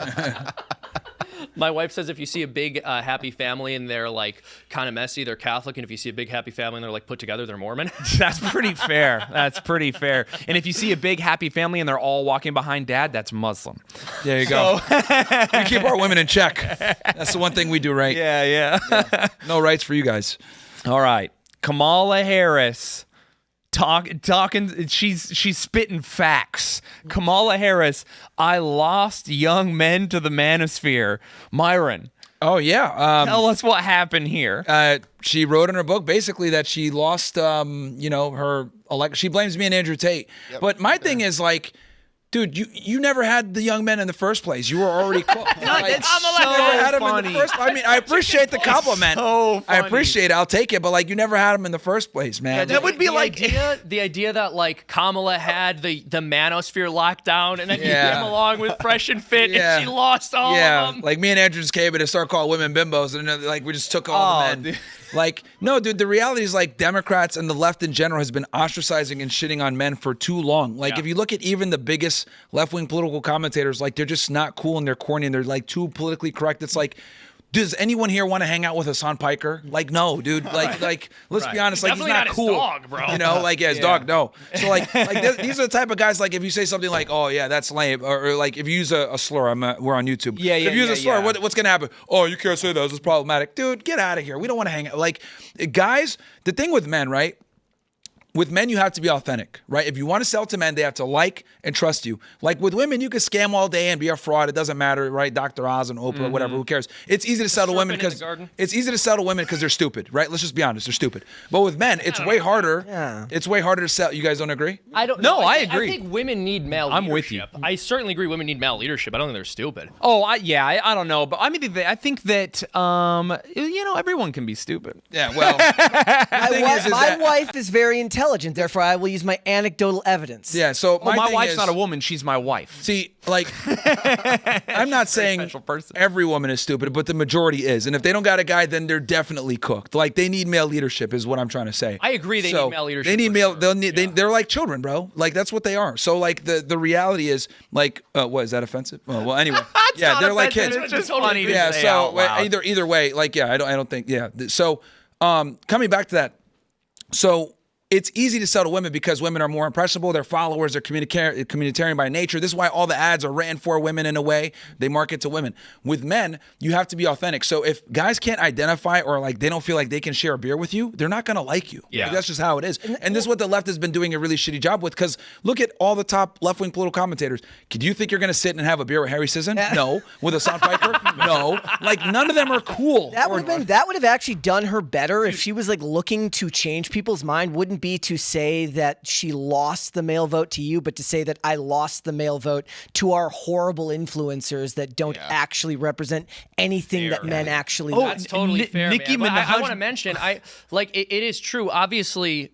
[SPEAKER 3] My wife says if you see a big happy family and they're like kind of messy, they're Catholic, and if you see a big happy family and they're like put together, they're Mormon.
[SPEAKER 1] That's pretty fair. That's pretty fair. And if you see a big happy family and they're all walking behind dad, that's Muslim.
[SPEAKER 4] There you go. We keep our women in check. That's the one thing we do right.
[SPEAKER 1] Yeah.
[SPEAKER 4] No rights for you guys.
[SPEAKER 1] All right. Kamala Harris talking she's spitting facts. Kamala Harris, I lost young men to the manosphere. Myron.
[SPEAKER 4] Oh yeah.
[SPEAKER 1] Tell us what happened here.
[SPEAKER 4] She wrote in her book basically that she lost her she blames me and Andrew Tate. Yep. But my thing is like, dude, you never had the young men in the first place. You were already cooked.
[SPEAKER 1] That's so funny.
[SPEAKER 4] I mean, I appreciate the compliment.
[SPEAKER 1] So
[SPEAKER 4] I appreciate it. I'll take it. But like, you never had them in the first place, man.
[SPEAKER 1] Yeah, that would be like
[SPEAKER 3] the idea that like Kamala had the manosphere locked down and then you came along with Fresh and Fit and she lost all of them.
[SPEAKER 4] Like me and Andrew just came in and started calling women bimbos and like we just took all the men.
[SPEAKER 1] Dude.
[SPEAKER 4] Like, no, dude, the reality is like Democrats and the left in general has been ostracizing and shitting on men for too long. Like if you look at even the biggest left-wing political commentators, like they're just not cool and they're corny and they're like too politically correct. It's like, does anyone here want to hang out with Hassan Piker? Like, no, dude. Like, let's be honest. Like,
[SPEAKER 3] Definitely
[SPEAKER 4] he's not
[SPEAKER 3] his
[SPEAKER 4] cool.
[SPEAKER 3] dog, bro.
[SPEAKER 4] You know, like, his dog, no. So, like these are the type of guys. Like, if you say something like, "Oh, yeah, that's lame," or like if you use a slur, we're on YouTube.
[SPEAKER 1] Yeah.
[SPEAKER 4] If you use a slur, what's gonna happen? Oh, you can't say that. This is problematic, dude. Get out of here. We don't want to hang out. Like, guys, the thing with men, right? With men, you have to be authentic, right? If you want to sell to men, they have to like and trust you. Like with women, you can scam all day and be a fraud. It doesn't matter, right? Dr. Oz and Oprah, whatever. Who cares? It's easy to sell to women because they're stupid, right? Let's just be honest, they're stupid. But with men, it's way harder. Yeah. It's way harder to sell. You guys don't agree?
[SPEAKER 3] I don't.
[SPEAKER 1] No, I agree.
[SPEAKER 3] I think women need male
[SPEAKER 1] I'm
[SPEAKER 3] leadership.
[SPEAKER 1] with you.
[SPEAKER 3] I certainly agree. Women need male leadership. I don't think they're stupid.
[SPEAKER 1] Oh, I don't know, but I mean, I think that everyone can be stupid.
[SPEAKER 4] Yeah. Well,
[SPEAKER 5] my wife is very intelligent. Therefore, I will use my anecdotal evidence.
[SPEAKER 4] Yeah. So
[SPEAKER 1] my wife's not a woman; she's my wife.
[SPEAKER 4] See, like, I'm not saying every woman is stupid, but the majority is. And if they don't got a guy, then they're definitely cooked. Like, they need male leadership, is what I'm trying to say.
[SPEAKER 3] I agree. They need male leadership.
[SPEAKER 4] They need male. Sure. They're like children, bro. Like, that's what they are. So, like, the reality is, like, what is that offensive? Oh, well, anyway, yeah, they're like kids.
[SPEAKER 1] It's just funny.
[SPEAKER 4] Yeah.
[SPEAKER 1] To say
[SPEAKER 4] So
[SPEAKER 1] out loud.
[SPEAKER 4] either way, like, yeah, I don't think, yeah. So, coming back to that, so. It's easy to sell to women because women are more impressionable. They're followers. They're communitarian by nature. This is why all the ads are written for women in a way. They market to women. With men, you have to be authentic. So if guys can't identify or like they don't feel like they can share a beer with you, they're not going to like you.
[SPEAKER 3] Yeah.
[SPEAKER 4] Like, that's just how it is. And this is what the left has been doing a really shitty job with, because look at all the top left-wing political commentators. Do you think you're going to sit and have a beer with Harry Sisson? No. With Hassan Piker? No. Like, none of them are cool.
[SPEAKER 5] That would have actually done her better if she was like looking to change people's mind. Wouldn't be to say that she lost the male vote to you, but to say that I lost the male vote to our horrible influencers that don't actually represent anything that men actually
[SPEAKER 3] That's totally fair,
[SPEAKER 1] Nicki
[SPEAKER 3] man. But I
[SPEAKER 1] Minaj-
[SPEAKER 3] want to mention, it is true. Obviously,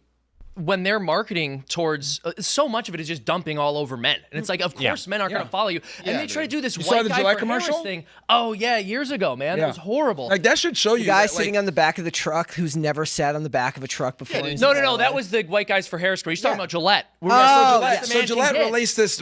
[SPEAKER 3] when they're marketing towards so much of it is just dumping all over men, and it's like, of course, men aren't going to follow you, and they try to do this
[SPEAKER 4] saw
[SPEAKER 3] white
[SPEAKER 4] the
[SPEAKER 3] guy
[SPEAKER 4] Gillette
[SPEAKER 3] for
[SPEAKER 4] commercial?
[SPEAKER 3] Harris thing. Oh yeah, years ago, man, it was horrible.
[SPEAKER 4] Like that should show you.
[SPEAKER 5] The guy
[SPEAKER 4] that, like,
[SPEAKER 5] sitting on the back of the truck who's never sat on the back of a truck before.
[SPEAKER 3] No, that was the white guys for Harris. He's talking about Gillette.
[SPEAKER 4] So Gillette released this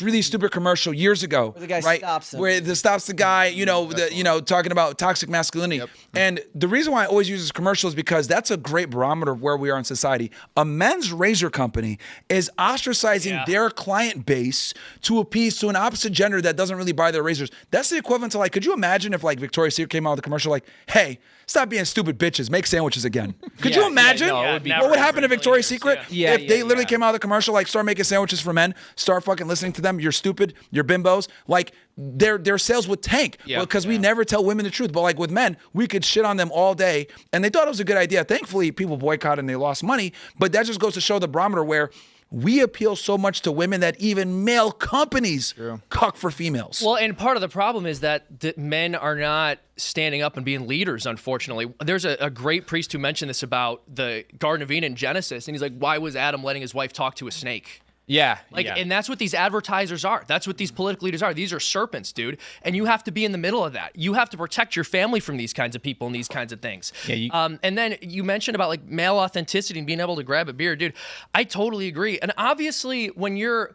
[SPEAKER 4] really stupid commercial years ago.
[SPEAKER 5] Where the guy
[SPEAKER 4] right?
[SPEAKER 5] stops him.
[SPEAKER 4] Where it stops the guy, talking about toxic masculinity.
[SPEAKER 6] Yep.
[SPEAKER 4] And the reason why I always use this commercial is because that's a great barometer of where we are in society. A men's razor company is ostracizing their client base to appease to an opposite gender that doesn't really buy their razors. That's the equivalent to, like, could you imagine if, like, Victoria's Secret came out with a commercial like, hey, stop being stupid bitches, make sandwiches again. Could you imagine what would happen to Victoria's Secret if they literally came out with a commercial like, start making sandwiches for men, start fucking listening to them, you're stupid, you're bimbos. Like, their sales would tank because we never tell women the truth. But like with men, we could shit on them all day, and they thought it was a good idea. Thankfully, people boycotted and they lost money, but that just goes to show the barometer where we appeal so much to women that even male companies cuck for females.
[SPEAKER 3] Well, and part of the problem is that the men are not standing up and being leaders, unfortunately. There's a great priest who mentioned this about the Garden of Eden in Genesis, and he's like, why was Adam letting his wife talk to a snake?
[SPEAKER 1] Yeah.
[SPEAKER 3] And that's what these advertisers are. That's what these political leaders are. These are serpents, dude. And you have to be in the middle of that. You have to protect your family from these kinds of people and these kinds of things.
[SPEAKER 1] Yeah,
[SPEAKER 3] and then you mentioned about like male authenticity and being able to grab a beer, dude. I totally agree. And obviously, when you're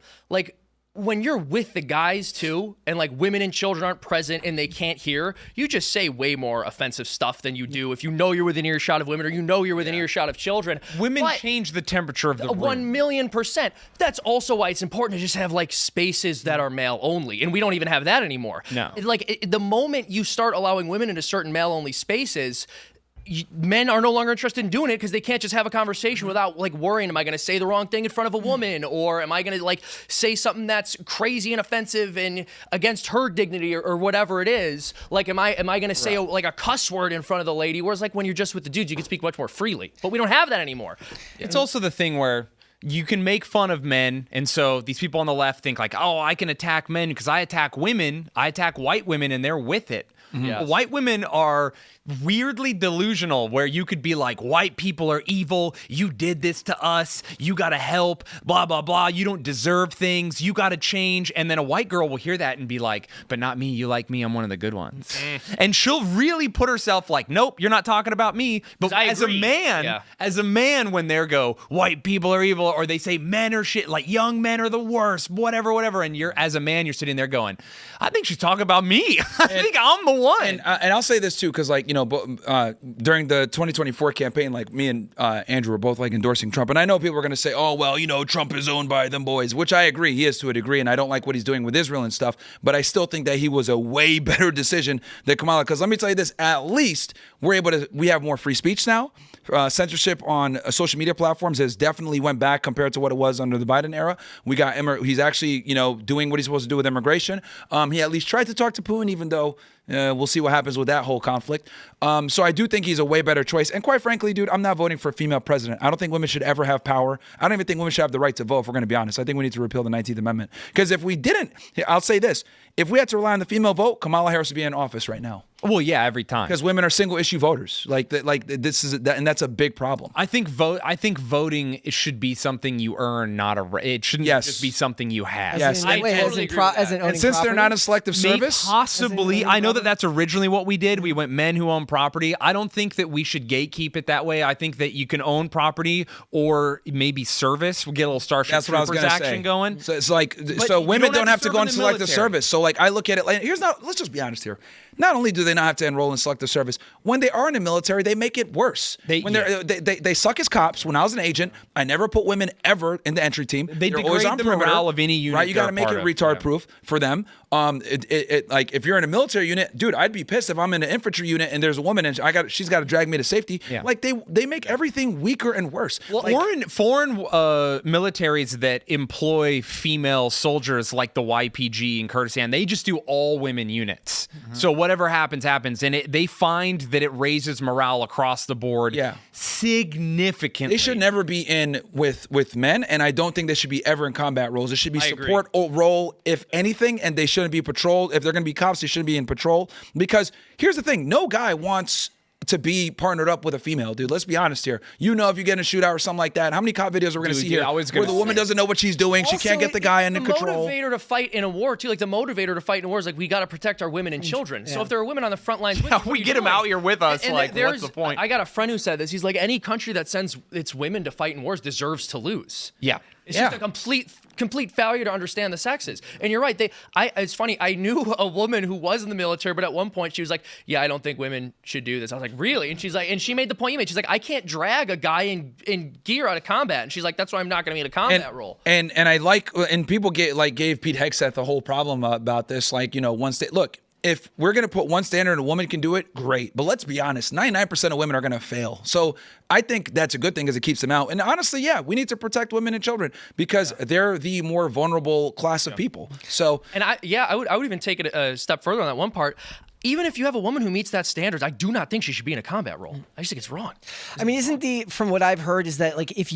[SPEAKER 3] with the guys too, and like women and children aren't present and they can't hear, you just say way more offensive stuff than you do if you know you're within earshot of women or you know you're within earshot of children.
[SPEAKER 1] Women
[SPEAKER 3] But
[SPEAKER 1] change the temperature of the room.
[SPEAKER 3] 1,000,000%. That's also why it's important to just have like spaces that are male only, and we don't even have that anymore.
[SPEAKER 1] No.
[SPEAKER 3] The moment you start allowing women into certain male only spaces, men are no longer interested in doing it because they can't just have a conversation without like worrying, am I going to say the wrong thing in front of a woman, or am I going to like say something that's crazy and offensive and against her dignity or whatever it is? Like, am I going to say a cuss word in front of the lady? Whereas like when you're just with the dudes, you can speak much more freely, but we don't have that anymore.
[SPEAKER 1] It's also the thing where you can make fun of men, and so these people on the left think like, oh, I can attack men because I attack women, I attack white women, and they're with it.
[SPEAKER 3] Yes.
[SPEAKER 1] White women are weirdly delusional, where you could be like, white people are evil, you did this to us, you gotta help, blah, blah, blah, you don't deserve things, you gotta change. And then a white girl will hear that and be like, but not me, you like me, I'm one of the good ones. And she'll really put herself like, nope, you're not talking about me. But as a man, when they go, white people are evil, or they say men are shit, like young men are the worst, whatever, and you're, as a man, you're sitting there going, I think she's talking about me. I think I'm the one.
[SPEAKER 4] And I'll say this too, because like, during the 2024 campaign, like me and Andrew were both like endorsing Trump. And I know people are going to say, oh, well, Trump is owned by them boys, which I agree. He is to a degree. And I don't like what he's doing with Israel and stuff. But I still think that he was a way better decision than Kamala. Because let me tell you this, at least we have more free speech now. Censorship on social media platforms has definitely went back compared to what it was under the Biden era. We got he's actually, doing what he's supposed to do with immigration. He at least tried to talk to Putin, even though we'll see what happens with that whole conflict. So I do think he's a way better choice. And quite frankly, dude, I'm not voting for a female president. I don't think women should ever have power. I don't even think women should have the right to vote, if we're going to be honest. I think we need to repeal the 19th Amendment. Because if we didn't, I'll say this, if we had to rely on the female vote, Kamala Harris would be in office right now.
[SPEAKER 1] Well, yeah, every time.
[SPEAKER 4] Because women are single issue voters. And that's a big problem.
[SPEAKER 1] I think voting should be something you earn, not it shouldn't just be something you have.
[SPEAKER 4] Yes.
[SPEAKER 5] And
[SPEAKER 4] since they're not in selective service,
[SPEAKER 1] possibly. I know that's originally what we did. We went men who own property. I don't think that we should gatekeep it that way. I think that you can own property or maybe service. We'll get a little Starship Troopers action going.
[SPEAKER 4] So it's like, so women don't have to go into selective service. So like I look at it like, let's just be honest here. Not only do they not have to enroll in selective service, when they are in the military, they make it worse. They suck as cops. When I was an agent, I never put women ever in the entry team.
[SPEAKER 1] They
[SPEAKER 4] They're
[SPEAKER 1] degrade
[SPEAKER 4] always on
[SPEAKER 1] the
[SPEAKER 4] perimeter,
[SPEAKER 1] morale of any unit.
[SPEAKER 4] right? You got to make it retard proof for them. Like if you're in a military unit, dude, I'd be pissed if I'm in an infantry unit and there's a woman and she's got to drag me to safety.
[SPEAKER 1] Yeah.
[SPEAKER 4] Like they make everything weaker and worse.
[SPEAKER 1] Well, foreign militaries that employ female soldiers like the YPG in Kurdistan, they just do all women units. Mm-hmm. So whatever happens, and they find that it raises morale across the board significantly.
[SPEAKER 4] They should never be in with men, and I don't think they should be ever in combat roles. It should be support role, if anything, and they shouldn't be patrol. If they're going to be cops, they shouldn't be in patrol. Because here's the thing, no guy wants to be partnered up with a female, dude. Let's be honest here. You know, if you get in a shootout or something like that, how many cop videos are we going to see here where the woman doesn't know what she's doing? She can't get the guy under control.
[SPEAKER 3] The motivator to fight in a war, too. Like, the motivator to fight in a war is like, we got to protect our women and children. So if there are women on the front lines,
[SPEAKER 1] we get them out here with us. Like, what's the point?
[SPEAKER 3] I got a friend who said this. He's like, any country that sends its women to fight in wars deserves to lose.
[SPEAKER 1] Yeah.
[SPEAKER 3] It's just a complete failure to understand the sexes. And you're right. It's funny. I knew a woman who was in the military, but at one point she was like, "Yeah, I don't think women should do this." I was like, "Really?" And she's like, and she made the point you made. She's like, "I can't drag a guy in gear out of combat." And she's like, "That's why I'm not going to be in a combat role."
[SPEAKER 4] And I like, and people gave Pete Hegseth the whole problem about this. Like, you know, look. If we're going to put one standard and a woman can do it, great. But let's be honest, 99% of women are going to fail. So I think that's a good thing because it keeps them out. And honestly, yeah, we need to protect women and children because they're the more vulnerable class of people. So,
[SPEAKER 3] and I would even take it a step further on that one part. Even if you have a woman who meets that standards, I do not think she should be in a combat role. I just think it's wrong.
[SPEAKER 5] I mean, from what I've heard is that like if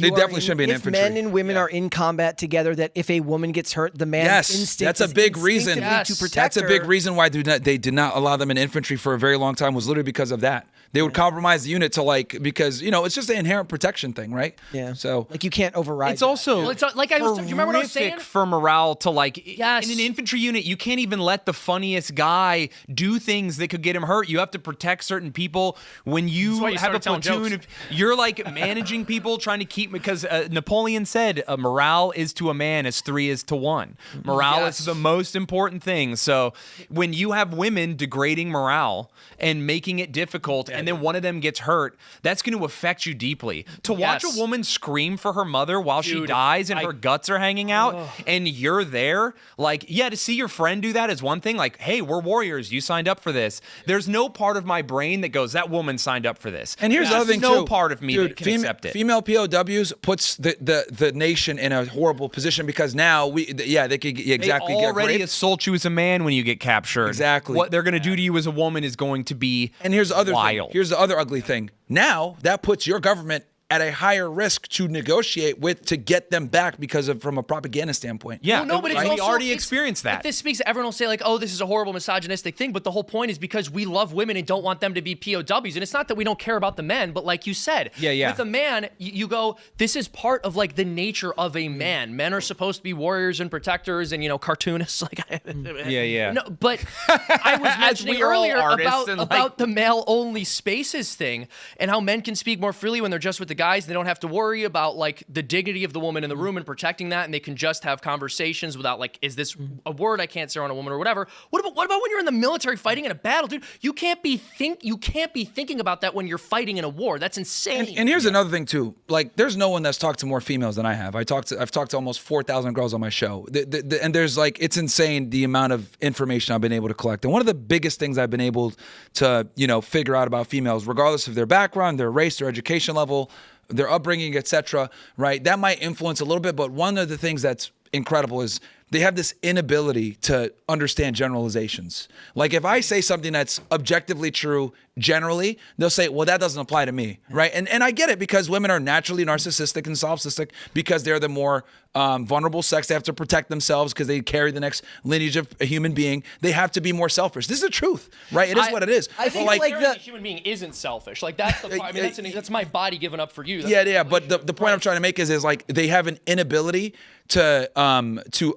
[SPEAKER 5] men and women are in combat together, that if a woman gets hurt, the man's instinct
[SPEAKER 4] that's a big reason
[SPEAKER 5] to protect
[SPEAKER 4] that's
[SPEAKER 5] her.
[SPEAKER 4] a big reason why they did not allow them in infantry for a very long time was literally because of that. They would compromise the unit to because, you know, it's just an inherent protection thing, right?
[SPEAKER 5] Yeah.
[SPEAKER 4] So
[SPEAKER 5] like you can't override.
[SPEAKER 1] It's also
[SPEAKER 3] it's like you remember what I was saying?
[SPEAKER 1] For morale to in an infantry unit, you can't even let the funniest guy do things that could get him hurt. You have to protect certain people. When you have a platoon, you're like managing people, trying to keep, because Napoleon said morale is to a man as 3 is to 1. Morale is the most important thing. So when you have women degrading morale and making it difficult, and then one of them gets hurt, that's going to affect you deeply. To watch a woman scream for her mother while she dies and her guts are hanging out, and you're there, to see your friend do that is one thing. Like, hey, we're warriors. You signed up for this. There's no part of my brain that goes, that woman signed up for this.
[SPEAKER 4] And here's the other thing,
[SPEAKER 1] no part of me that can accept it.
[SPEAKER 4] Female POWs puts the nation in a horrible position because now they could
[SPEAKER 1] they already assault you as a man when you get captured.
[SPEAKER 4] Exactly.
[SPEAKER 1] What they're going to do to you as a woman is going to be
[SPEAKER 4] And here's the other
[SPEAKER 1] wild.
[SPEAKER 4] thing. Here's the other ugly thing. Now that puts your government at a higher risk to negotiate with to get them back from a propaganda standpoint.
[SPEAKER 1] Yeah,
[SPEAKER 3] but
[SPEAKER 1] we already experienced that.
[SPEAKER 3] But this speaks, everyone will say like, oh, this is a horrible misogynistic thing, but the whole point is because we love women and don't want them to be POWs. And it's not that we don't care about the men, but like you said, with a man, you go, this is part of like the nature of a man. Men are supposed to be warriors and protectors and, cartoonists. No, but I was mentioning earlier about the male-only spaces thing and how men can speak more freely when they're just with the guys. They don't have to worry about like the dignity of the woman in the room and protecting that, and they can just have conversations without like, is this a word I can't say on a woman or whatever. What about when you're in the military fighting in a battle, dude? You can't be thinking about that when you're fighting in a war. That's insane.
[SPEAKER 4] And here's another thing too. Like, there's no one that's talked to more females than I have. I've talked to almost 4,000 girls on my show. And there's it's insane the amount of information I've been able to collect. And one of the biggest things I've been able to figure out about females, regardless of their background, their race, their education level, their upbringing, etc., right? That might influence a little bit, but one of the things that's incredible is they have this inability to understand generalizations. Like, if I say something that's objectively true generally, they'll say, well, that doesn't apply to me, right? And I get it, because women are naturally narcissistic and solipsistic because they're the more vulnerable sex. They have to protect themselves because they carry the next lineage of a human being. They have to be more selfish. This is the truth, right? It is what it is.
[SPEAKER 3] I think the human being isn't selfish. Like, that's the part. I mean, that's my body giving up for you. That's
[SPEAKER 4] but the point I'm trying to make is like they have an inability to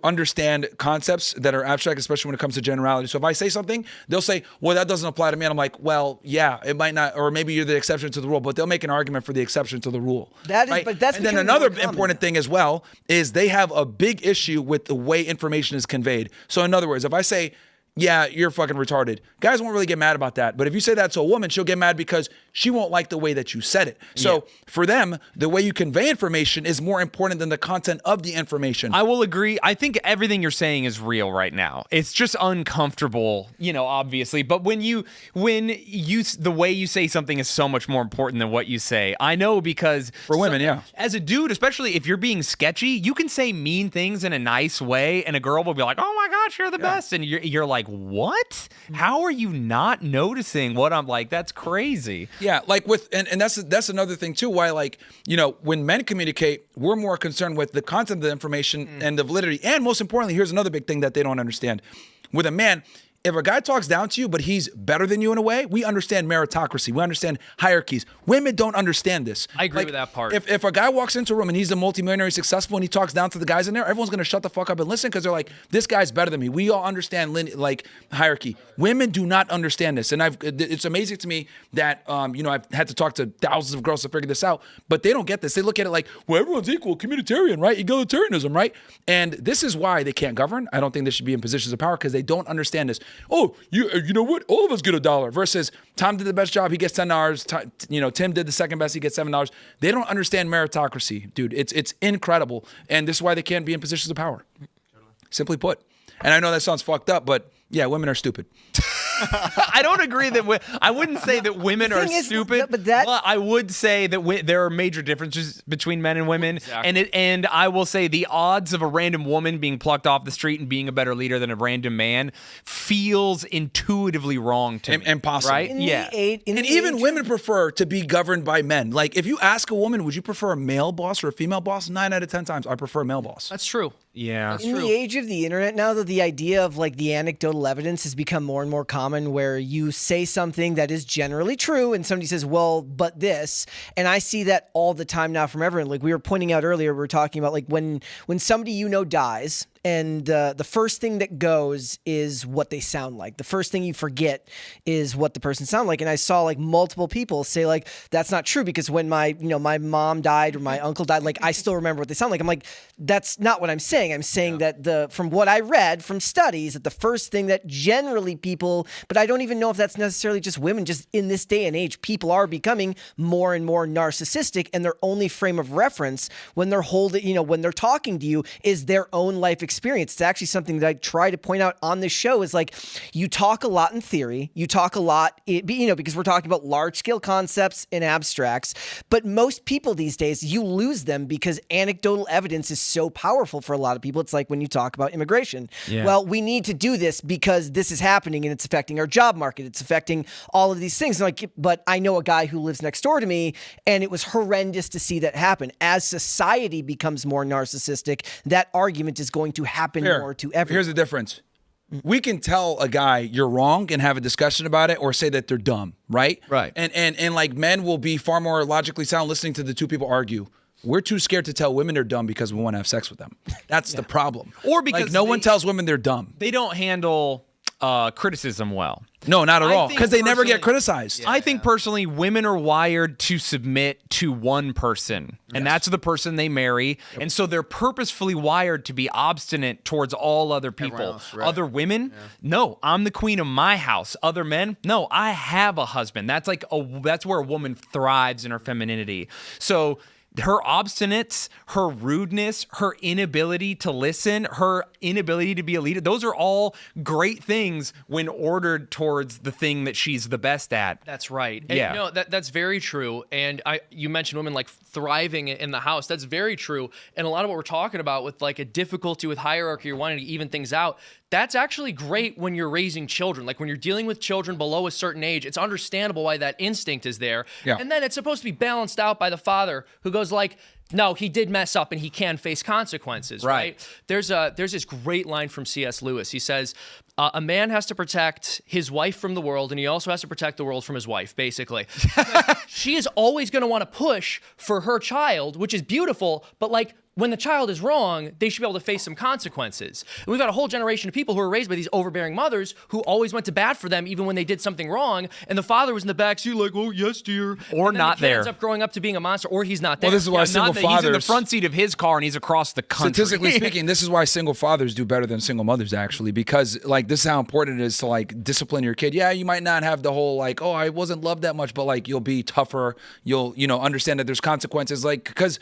[SPEAKER 4] understand concepts that are abstract, especially when it comes to generality. So if I say something, they'll say, well, that doesn't apply to me. And I'm like, well, yeah, it might not, or maybe you're the exception to the rule, but they'll make an argument for the exception to the rule.
[SPEAKER 5] That is,
[SPEAKER 4] right?
[SPEAKER 5] but that's
[SPEAKER 4] and then another important thing as well is they have a big issue with the way information is conveyed. So in other words, if I say, yeah, you're fucking retarded, guys won't really get mad about that. But if you say that to a woman, she'll get mad because she won't like the way that you said it. So for them, the way you convey information is more important than the content of the information.
[SPEAKER 1] I will agree. I think everything you're saying is real right now. It's just uncomfortable, obviously. But when you the way you say something is so much more important than what you say. I know, because
[SPEAKER 4] for women,
[SPEAKER 1] as a dude, especially if you're being sketchy, you can say mean things in a nice way, and a girl will be like, "Oh my gosh, you're the best," and you're like, what? How are you not noticing what I'm like? That's crazy.
[SPEAKER 4] Yeah, like and that's another thing too, why when men communicate, we're more concerned with the content of the information and the validity. And most importantly, here's another big thing that they don't understand. With a man, if a guy talks down to you, but he's better than you in a way, we understand meritocracy. We understand hierarchies. Women don't understand this.
[SPEAKER 3] I agree with that part.
[SPEAKER 4] If a guy walks into a room and he's a multimillionaire, successful, and he talks down to the guys in there, everyone's going to shut the fuck up and listen because they're like, this guy's better than me. We all understand like hierarchy. Women do not understand this. And it's amazing to me that, I've had to talk to thousands of girls to figure this out, but they don't get this. They look at it like, well, everyone's equal, communitarian, right? Egalitarianism, right? And this is why they can't govern. I don't think they should be in positions of power because they don't understand this. Oh, you know what? All of us get $1 versus Tom did the best job. He gets $10. Tim did the second best. He gets $7. They don't understand meritocracy, dude. It's incredible. And this is why they can't be in positions of power. Simply put. And I know that sounds fucked up, but yeah, women are stupid.
[SPEAKER 1] I don't agree that I wouldn't say that women are stupid, but I would say that there are major differences between men and women. Exactly. And I will say the odds of a random woman being plucked off the street and being a better leader than a random man feels intuitively wrong to me.
[SPEAKER 4] Impossible.
[SPEAKER 1] Right?
[SPEAKER 4] Even women prefer to be governed by men. Like if you ask a woman, would you prefer a male boss or a female boss? 9 out of 10 times, I prefer a male boss.
[SPEAKER 3] That's true.
[SPEAKER 1] Yeah.
[SPEAKER 5] In the age of the internet now, that the idea of like the anecdotal evidence has become more and more common, where you say something that is generally true and somebody says, well, but this, and I see that all the time now from everyone. Like we were pointing out earlier, we were talking about like when somebody dies, and the first thing that goes is what they sound like. The first thing you forget is what the person sounded like. And I saw like multiple people say like, that's not true because when my mom died or my uncle died, like I still remember what they sound like. I'm like, that's not what I'm saying. I'm saying that from what I read from studies, that the first thing that generally people, but I don't even know if that's necessarily just women, just in this day and age, people are becoming more and more narcissistic, and their only frame of reference when they're when they're talking to you is their own life experience. It's actually something that I try to point out on this show is like, you talk a lot in theory, you talk a lot, because we're talking about large scale concepts and abstracts, but most people these days, you lose them because anecdotal evidence is so powerful for a lot of people. It's like when you talk about immigration. Yeah. Well, we need to do this because this is happening and it's affecting our job market. It's affecting all of these things. But I know a guy who lives next door to me, and it was horrendous to see that happen. As society becomes more narcissistic, that argument is going to happen more to everyone.
[SPEAKER 4] Here's the difference. We can tell a guy you're wrong and have a discussion about it, or say that they're dumb, right?
[SPEAKER 1] Right.
[SPEAKER 4] And like men will be far more logically sound listening to the two people argue. We're too scared to tell women they're dumb because we want to have sex with them. That's the problem.
[SPEAKER 1] Or because
[SPEAKER 4] like, no one tells women they're dumb.
[SPEAKER 1] They don't handle criticism well.
[SPEAKER 4] No, not at all. Because they never get criticized.
[SPEAKER 1] I think personally, women are wired to submit to one person, and that's the person they marry. Yep. And so they're purposefully wired to be obstinate towards all other people. Else, right. Other women, no, I'm the queen of my house. Other men, no, I have a husband. That's where a woman thrives in her femininity. So her obstinance, her rudeness, her inability to listen, her inability to be a leader, those are all great things when ordered towards the thing that she's the best at.
[SPEAKER 3] That's right. And that's very true. And you mentioned women like thriving in the house. That's very true. And a lot of what we're talking about with like a difficulty with hierarchy or wanting to even things out, that's actually great when you're raising children. Like when you're dealing with children below a certain age, it's understandable why that instinct is there. Yeah. And then it's supposed to be balanced out by the father who goes like, no, he did mess up and he can face consequences, right? There's this great line from C.S. Lewis. He says, a man has to protect his wife from the world, and he also has to protect the world from his wife, basically. She is always going to want to push for her child, which is beautiful, but like, when the child is wrong, they should be able to face some consequences. And we've got a whole generation of people who are raised by these overbearing mothers who always went to bat for them even when they did something wrong. And the father was in the backseat like, oh, yes, dear.
[SPEAKER 1] Or not there.
[SPEAKER 3] Ends up growing up to being a monster, or he's not there.
[SPEAKER 4] Well, this is why single fathers...
[SPEAKER 1] He's in the front seat of his car and he's across the country.
[SPEAKER 4] Statistically speaking, this is why single fathers do better than single mothers, actually, because like this is how important it is to like discipline your kid. Yeah, you might not have the whole like, oh, I wasn't loved that much, but like you'll be tougher. You'll, understand that there's consequences. Like, because...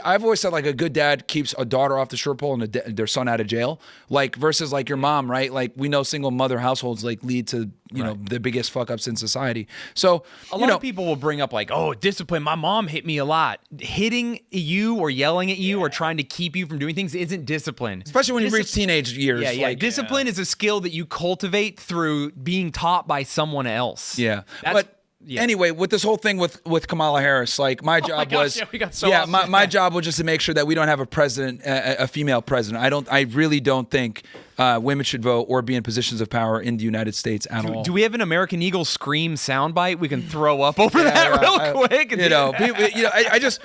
[SPEAKER 4] I've always said like a good dad keeps a daughter off the short pole and their son out of jail, like versus like your mom, right? Like we know single mother households like lead to the biggest fuck ups in society. So
[SPEAKER 1] a lot of people will bring up like, oh, discipline. My mom hit me a lot. Hitting you or yelling at you or trying to keep you from doing things isn't discipline,
[SPEAKER 4] especially when you reach teenage years.
[SPEAKER 1] Yeah. Discipline is a skill that you cultivate through being taught by someone else.
[SPEAKER 4] Yeah, Anyway, with this whole thing with Kamala Harris, like my job was,
[SPEAKER 3] we got so off.
[SPEAKER 4] my job was just to make sure that we don't have a president, a female president. I really don't think women should vote or be in positions of power in the United States at all.
[SPEAKER 1] Do we have an American Eagle scream soundbite we can throw up over that real quick?
[SPEAKER 4] I just,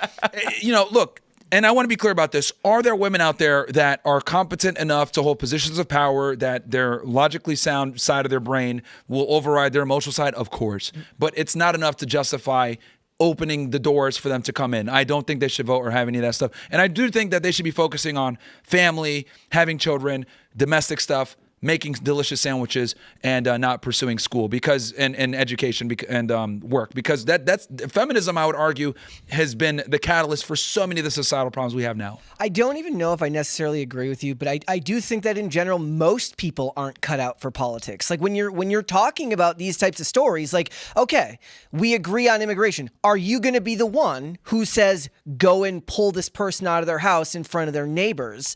[SPEAKER 4] look. And I want to be clear about this. Are there women out there that are competent enough to hold positions of power, that their logically sound side of their brain will override their emotional side? Of course. But it's not enough to justify opening the doors for them to come in. I don't think they should vote or have any of that stuff. And I do think that they should be focusing on family, having children, domestic stuff, making delicious sandwiches, and not pursuing school and education and work, because that's feminism, I would argue, has been the catalyst for so many of the societal problems we have now.
[SPEAKER 5] I don't even know if I necessarily agree with you, but I do think that in general, most people aren't cut out for politics. Like when you're talking about these types of stories, like, okay, we agree on immigration. Are you going to be the one who says, go and pull this person out of their house in front of their neighbors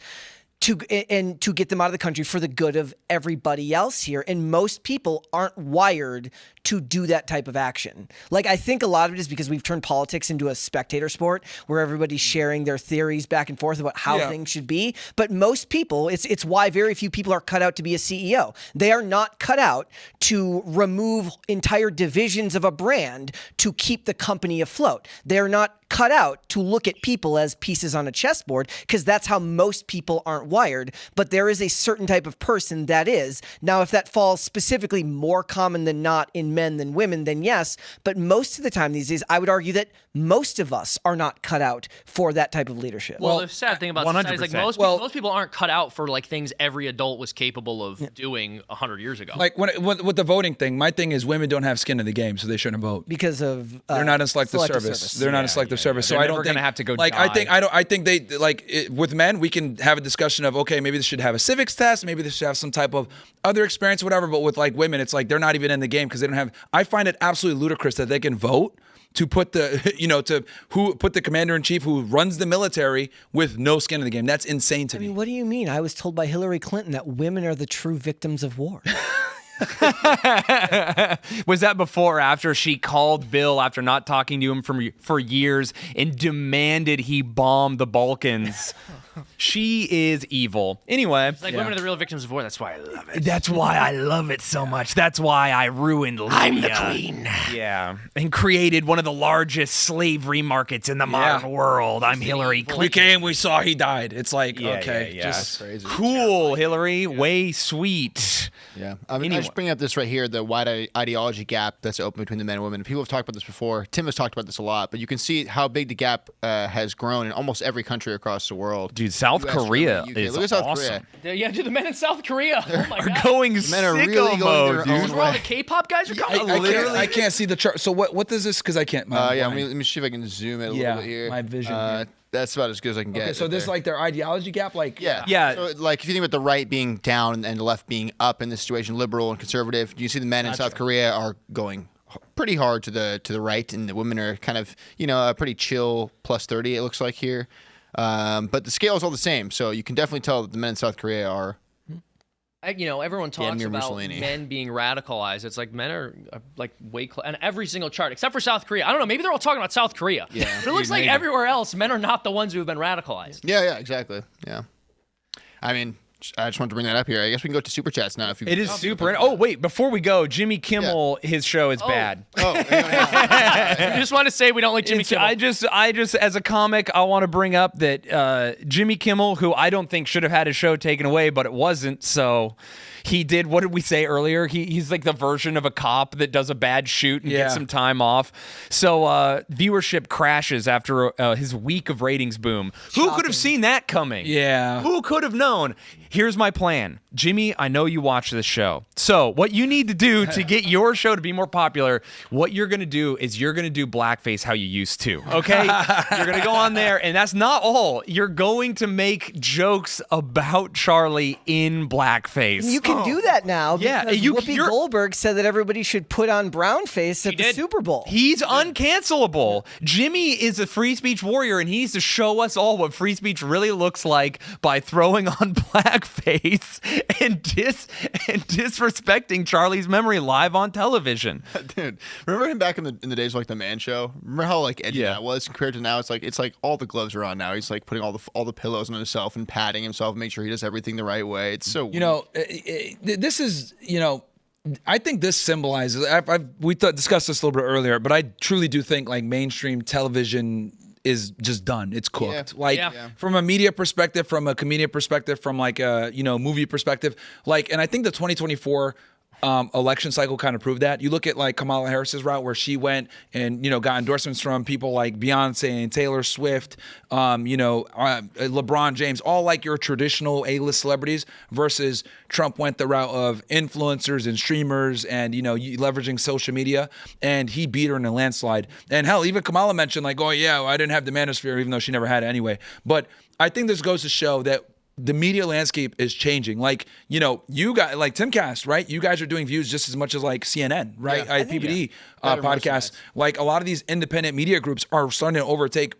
[SPEAKER 5] to get them out of the country for the good of everybody else here? And most people aren't wired to do that type of action. Like, I think a lot of it is because we've turned politics into a spectator sport where everybody's sharing their theories back and forth about how things should be. But most people, it's why very few people are cut out to be a CEO. They are not cut out to remove entire divisions of a brand to keep the company afloat. They're not cut out to look at people as pieces on a chessboard, because that's how most people aren't wired. But there is a certain type of person that is. Now, if that falls specifically more common than not in men than women, then yes. But most of the time these days, I would argue that most of us are not cut out for that type of leadership.
[SPEAKER 3] Well, the sad thing about society is like most people aren't cut out for like things every adult was capable of doing 100 years ago.
[SPEAKER 4] Like with the voting thing, my thing is women don't have skin in the game, so they shouldn't vote
[SPEAKER 5] Because of
[SPEAKER 4] they're not in selective service. They're not in selective service. So
[SPEAKER 1] They're
[SPEAKER 4] I don't
[SPEAKER 1] never
[SPEAKER 4] think
[SPEAKER 1] gonna have to go
[SPEAKER 4] like
[SPEAKER 1] die.
[SPEAKER 4] I think they with men we can have a discussion of, okay, maybe they should have a civics test, maybe they should have some type of other experience, whatever. But with like women, it's like they're not even in the game because they don't have. I find it absolutely ludicrous that they can vote to put the commander in chief who runs the military with no skin in the game. That's insane to me.
[SPEAKER 5] What do you mean? I was told by Hillary Clinton that women are the true victims of war.
[SPEAKER 1] Was that before or after she called Bill after not talking to him for years and demanded he bomb the Balkans? She is evil. Anyway.
[SPEAKER 3] It's like women are the real victims of war. That's why I love it.
[SPEAKER 1] That's why I love it so much. That's why I ruined Libya.
[SPEAKER 3] I'm the queen.
[SPEAKER 1] Yeah. And created one of the largest slavery markets in the modern world. I'm Hillary Clinton.
[SPEAKER 4] We came, we saw, he died. It's like,
[SPEAKER 1] Yeah.
[SPEAKER 4] just
[SPEAKER 6] crazy.
[SPEAKER 1] Cool, Hillary. Way sweet.
[SPEAKER 6] Yeah. I just bring up this right here, the wide ideology gap that's open between the men and women. People have talked about this before. Tim has talked about this a lot, but you can see how big the gap has grown in almost every country across the world.
[SPEAKER 1] Dude, South
[SPEAKER 6] US,
[SPEAKER 1] Korea
[SPEAKER 6] Germany, UK.
[SPEAKER 1] is
[SPEAKER 6] Look at South
[SPEAKER 1] awesome.
[SPEAKER 6] Korea.
[SPEAKER 3] Yeah, dude, the men in South Korea. Oh my
[SPEAKER 1] Are
[SPEAKER 3] god.
[SPEAKER 1] going
[SPEAKER 6] Men are
[SPEAKER 1] sicko
[SPEAKER 6] really going
[SPEAKER 1] mode,
[SPEAKER 6] their
[SPEAKER 1] dude.
[SPEAKER 6] own
[SPEAKER 3] That's where all the K-pop guys are coming.
[SPEAKER 4] I can't see the chart. So what does this? Because I can't.
[SPEAKER 6] Let me see if I can zoom it a little bit here.
[SPEAKER 4] My vision here.
[SPEAKER 6] That's about as good as I can get.
[SPEAKER 4] Okay, so this is like their ideology gap, like
[SPEAKER 1] Yeah.
[SPEAKER 6] So, like, if you think about the right being down and the left being up in this situation, liberal and conservative, you see the men in South Korea are going pretty hard to the right, and the women are kind of a pretty chill plus 30. It looks like here, but the scale is all the same. So you can definitely tell that the men in South Korea are.
[SPEAKER 3] Everyone talks
[SPEAKER 6] near
[SPEAKER 3] about
[SPEAKER 6] Mussolini.
[SPEAKER 3] men being radicalized. It's like men are like way on every single chart except for South Korea. I don't know. Maybe they're all talking about South Korea.
[SPEAKER 6] Yeah.
[SPEAKER 3] But it looks like everywhere else, men are not the ones who have been radicalized.
[SPEAKER 6] Yeah, exactly. Yeah. I mean, I just wanted to bring that up here. I guess we can go to super chats now. If you
[SPEAKER 1] It is super. Oh, wait, before we go, Jimmy Kimmel, his show is bad.
[SPEAKER 3] I just want to say we don't like Jimmy Kimmel.
[SPEAKER 1] I just, as a comic, I want to bring up that Jimmy Kimmel, who I don't think should have had his show taken away, but it wasn't, so he did, what did we say earlier? He's like the version of a cop that does a bad shoot and gets some time off. So viewership crashes after his week of ratings boom. Who could have seen that coming?
[SPEAKER 4] Yeah.
[SPEAKER 1] Who could have known? Here's my plan. Jimmy, I know you watch this show. So what you need to do to get your show to be more popular, what you're going to do is you're going to do blackface how you used to, okay? You're going to go on there, and that's not all. You're going to make jokes about Charlie in blackface.
[SPEAKER 5] You can can do that now.
[SPEAKER 1] Yeah,
[SPEAKER 5] because Whoopi
[SPEAKER 1] you're-
[SPEAKER 5] Goldberg said that everybody should put on brown face at the
[SPEAKER 3] did.
[SPEAKER 5] Super Bowl.
[SPEAKER 1] He's uncancelable. Jimmy is a free speech warrior, and he needs to show us all what free speech really looks like by throwing on blackface and disrespecting Charlie's memory live on television.
[SPEAKER 6] Dude, remember him back in the days of like the Man Show? Remember how like edgy that was compared to now? It's like all the gloves are on now. He's like putting all the pillows on himself and patting himself, make sure he does everything the right way. It's so
[SPEAKER 4] This is, I think this symbolizes. We discussed this a little bit earlier, but I truly do think like mainstream television is just done. It's cooked. From a media perspective, from a comedian perspective, from like a movie perspective, and I think the 2024 election cycle kind of proved that. You look at like Kamala Harris's route where she went and got endorsements from people like Beyonce and Taylor Swift, LeBron James, all like your traditional A-list celebrities, versus Trump went the route of influencers and streamers and leveraging social media, and he beat her in a landslide. And hell, even Kamala mentioned like, oh yeah, well, I didn't have the manosphere, even though she never had it anyway. But I think this goes to show that the media landscape is changing. Like, you guys, like Timcast, right? You guys are doing views just as much as like CNN, right? PPD podcast. Like a lot of these independent media groups are starting to overtake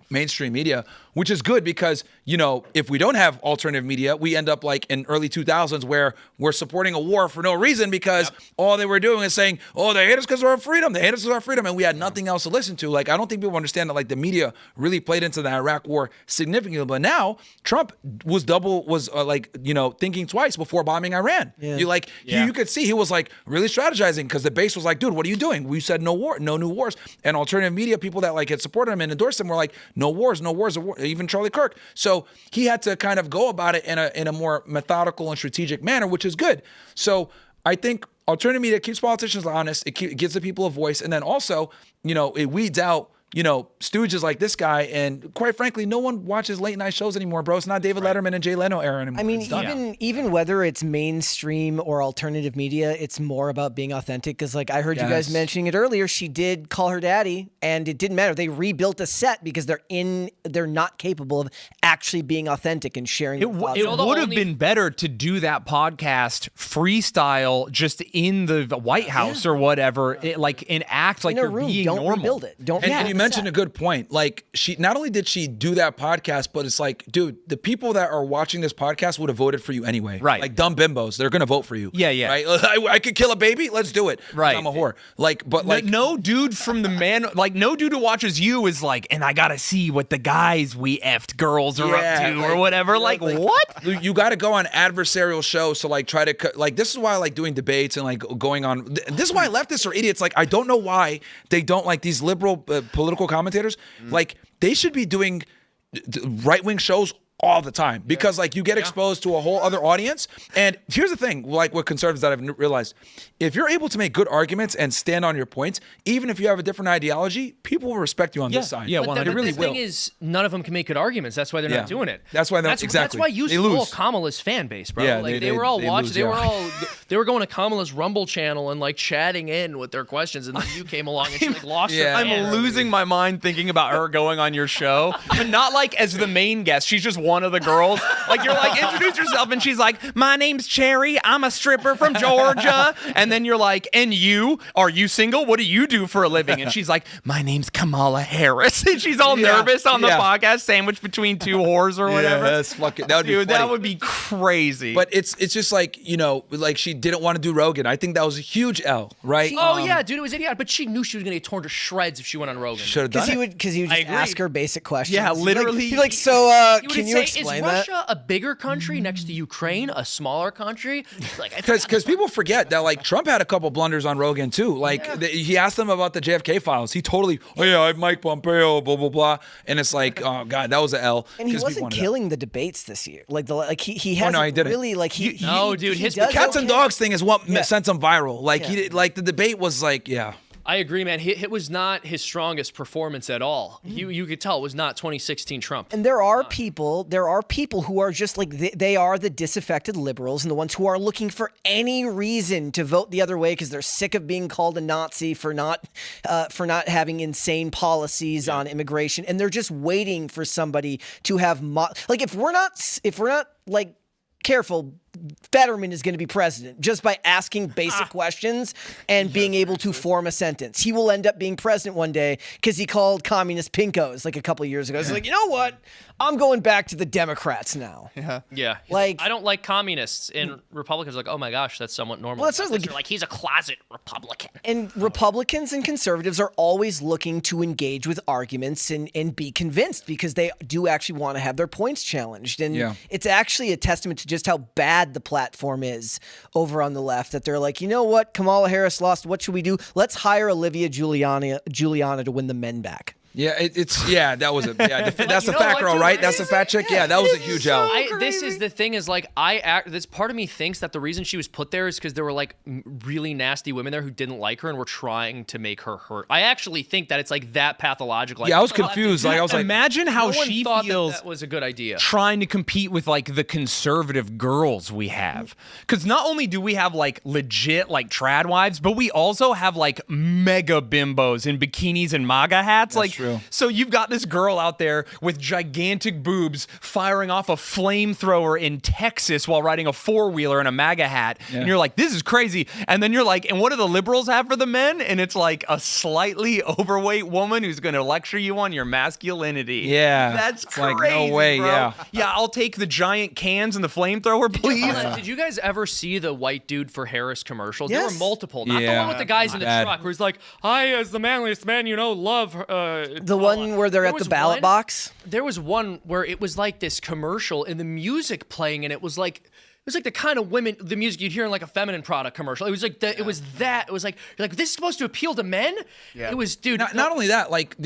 [SPEAKER 4] mainstream media, which is good because, if we don't have alternative media, we end up like in early 2000s where we're supporting a war for no reason because all they were doing is saying, oh, they hate us because of our freedom. They hate us because of our freedom. And we had nothing else to listen to. Like, I don't think people understand that like the media really played into the Iraq war significantly. But now Trump was thinking twice before bombing Iran. Yeah. You could see he was like really strategizing because the base was like, dude, what are you doing? We said no war, no new wars. And alternative media, people that like had supported him and endorsed him were like, no wars, even Charlie Kirk. So he had to kind of go about it in a more methodical and strategic manner, which is good. So I think alternative media keeps politicians honest. It gives the people a voice. And then also, it weeds out stooges like this guy, and quite frankly, no one watches late night shows anymore, bro. It's not David Letterman and Jay Leno era anymore.
[SPEAKER 5] I mean, even whether it's mainstream or alternative media, it's more about being authentic. Because like I heard you guys mentioning it earlier, she did call her daddy, and it didn't matter. They rebuilt a set because they're not capable of actually being authentic and sharing.
[SPEAKER 1] It would have been better to do that podcast freestyle just in the White House or whatever, enact like
[SPEAKER 5] in a
[SPEAKER 1] you're
[SPEAKER 5] room.
[SPEAKER 1] being
[SPEAKER 5] Don't
[SPEAKER 1] normal.
[SPEAKER 5] rebuild it. Don't.
[SPEAKER 4] And you mentioned a good point. Like, she not only did she do that podcast, but it's like, dude, the people that are watching this podcast would have voted for you anyway.
[SPEAKER 1] Right.
[SPEAKER 4] Like dumb bimbos, they're gonna vote for you.
[SPEAKER 1] Yeah, yeah.
[SPEAKER 4] Right. I could kill a baby. Let's do it.
[SPEAKER 1] Right.
[SPEAKER 4] I'm a whore.
[SPEAKER 1] No dude from the man, no dude who watches you is like, and I gotta see what the guys we effed girls are up to or whatever. What?
[SPEAKER 4] You got to go on adversarial shows to like try to this is why I like doing debates and like going on. This is why leftists are idiots. Like, I don't know why they don't like these liberal political commentators. Like, they should be doing right-wing shows all the time because like you get exposed to a whole other audience. And here's the thing, like with conservatives that I've realized, if you're able to make good arguments and stand on your points, even if you have a different ideology, people will respect you on this side.
[SPEAKER 1] Yeah,
[SPEAKER 3] But
[SPEAKER 1] they really
[SPEAKER 3] the
[SPEAKER 1] will.
[SPEAKER 3] thing is, none of them can make good arguments. That's why they're not doing it.
[SPEAKER 4] That's why
[SPEAKER 3] That's why you
[SPEAKER 4] they
[SPEAKER 3] stole
[SPEAKER 4] lose.
[SPEAKER 3] Kamala's fan base, bro.
[SPEAKER 4] Yeah,
[SPEAKER 3] like
[SPEAKER 4] they
[SPEAKER 3] were all
[SPEAKER 4] they
[SPEAKER 3] watching.
[SPEAKER 4] lose,
[SPEAKER 3] They were all they were going to Kamala's Rumble channel and like chatting in with their questions, and then you came along and she like lost her.
[SPEAKER 1] I'm
[SPEAKER 3] fan.
[SPEAKER 1] losing my mind thinking about her going on your show, but not like as the main guest. She's just one of the girls. Like, you're like, introduce yourself, and she's like, my name's Cherry. I'm a stripper from Georgia. And then you're like, and you? Are you single? What do you do for a living? And she's like, my name's Kamala Harris. And she's all nervous on the podcast, sandwiched between two whores or whatever.
[SPEAKER 4] That's fucking. That would be
[SPEAKER 1] Dude,
[SPEAKER 4] funny.
[SPEAKER 1] that would be crazy.
[SPEAKER 4] But it's just like, like she didn't want to do Rogan. I think that was a huge L, right?
[SPEAKER 3] Oh yeah, dude, it was idiotic. But she knew she was gonna get torn to shreds if she went on Rogan.
[SPEAKER 4] Should have done it.
[SPEAKER 5] Because he would just ask her basic questions.
[SPEAKER 1] Yeah, literally.
[SPEAKER 5] He'd be like, so
[SPEAKER 3] He would
[SPEAKER 5] can you
[SPEAKER 3] say,
[SPEAKER 5] explain
[SPEAKER 3] is
[SPEAKER 5] that?
[SPEAKER 3] Russia a bigger country next to Ukraine, a smaller country? Like,
[SPEAKER 4] Because people forget that like Trump had a couple blunders on Rogan too. Like he asked them about the JFK files. He totally, oh yeah, I have Mike Pompeo, blah blah blah, and it's like, oh god, that was an L.
[SPEAKER 5] And he
[SPEAKER 4] 'cause people
[SPEAKER 5] wasn't
[SPEAKER 4] wanted
[SPEAKER 5] killing the debates this year. He hasn't
[SPEAKER 4] no, he didn't.
[SPEAKER 5] really like he.
[SPEAKER 3] No, dude, his
[SPEAKER 5] does
[SPEAKER 4] Cats and
[SPEAKER 5] okay.
[SPEAKER 4] dogs thing is what sent him viral. Like he did, like the debate was like,
[SPEAKER 3] I agree, man. It was not his strongest performance at all. You could tell it was not 2016 Trump.
[SPEAKER 5] And there are people who are just like they are the disaffected liberals and the ones who are looking for any reason to vote the other way because they're sick of being called a Nazi for not having insane policies on immigration, and they're just waiting for somebody to have if we're not like careful, Fetterman is going to be president just by asking basic questions and being able to form a sentence. He will end up being president one day because he called communist pinkos like a couple of years ago. He's like, you know what? I'm going back to the Democrats now.
[SPEAKER 3] Yeah.
[SPEAKER 5] Like,
[SPEAKER 3] I don't like communists. And Republicans are like, oh my gosh, that's somewhat normal.
[SPEAKER 5] Well, that's
[SPEAKER 2] They're like, he's a closet Republican.
[SPEAKER 5] and Republicans and conservatives are always looking to engage with arguments and be convinced because they do actually want to have their points challenged. And it's actually a testament to just how bad the platform is over on the left that they're like, you know what? Kamala Harris lost. What should we do? Let's hire Olivia Giuliana to win the men back.
[SPEAKER 4] Yeah, that was that's the fat girl, right? That's the fat chick. Yeah, that was a huge L.
[SPEAKER 3] This is the thing is like this part of me thinks that the reason she was put there is because there were like really nasty women there who didn't like her and were trying to make her hurt. I actually think that it's like that pathological. Like,
[SPEAKER 4] I was confused. Like I was like,
[SPEAKER 1] imagine how
[SPEAKER 3] no one
[SPEAKER 1] she
[SPEAKER 3] thought
[SPEAKER 1] feels
[SPEAKER 3] that was a good idea.
[SPEAKER 1] trying to compete with like the conservative girls we have. Because not only do we have like legit like trad wives, but we also have like mega bimbos in bikinis and MAGA hats. Like,
[SPEAKER 4] true.
[SPEAKER 1] so you've got this girl out there with gigantic boobs firing off a flamethrower in Texas while riding a four-wheeler in a MAGA hat. And you're like, this is crazy. And then you're like, and what do the liberals have for the men? And it's like a slightly overweight woman who's going to lecture you on your masculinity.
[SPEAKER 4] Yeah.
[SPEAKER 1] That's
[SPEAKER 4] It's
[SPEAKER 1] crazy,
[SPEAKER 4] like, no way,
[SPEAKER 1] bro.
[SPEAKER 4] yeah.
[SPEAKER 1] Yeah, I'll take the giant cans and the flamethrower, please.
[SPEAKER 3] Did you guys ever see the white dude for Harris commercials? There
[SPEAKER 5] Yes.
[SPEAKER 3] were multiple. Not the
[SPEAKER 4] Yeah.
[SPEAKER 3] one with the guys in the
[SPEAKER 4] Bad.
[SPEAKER 3] truck where he's like, I, as the manliest man, love
[SPEAKER 5] The one where they're at the ballot box.
[SPEAKER 3] There was one where it was like this commercial and the music playing, and it was like the kind of women, the music you'd hear in like a feminine product commercial. It was like it was like you're like, this is supposed to appeal to men. It was, dude.
[SPEAKER 4] Not only that, like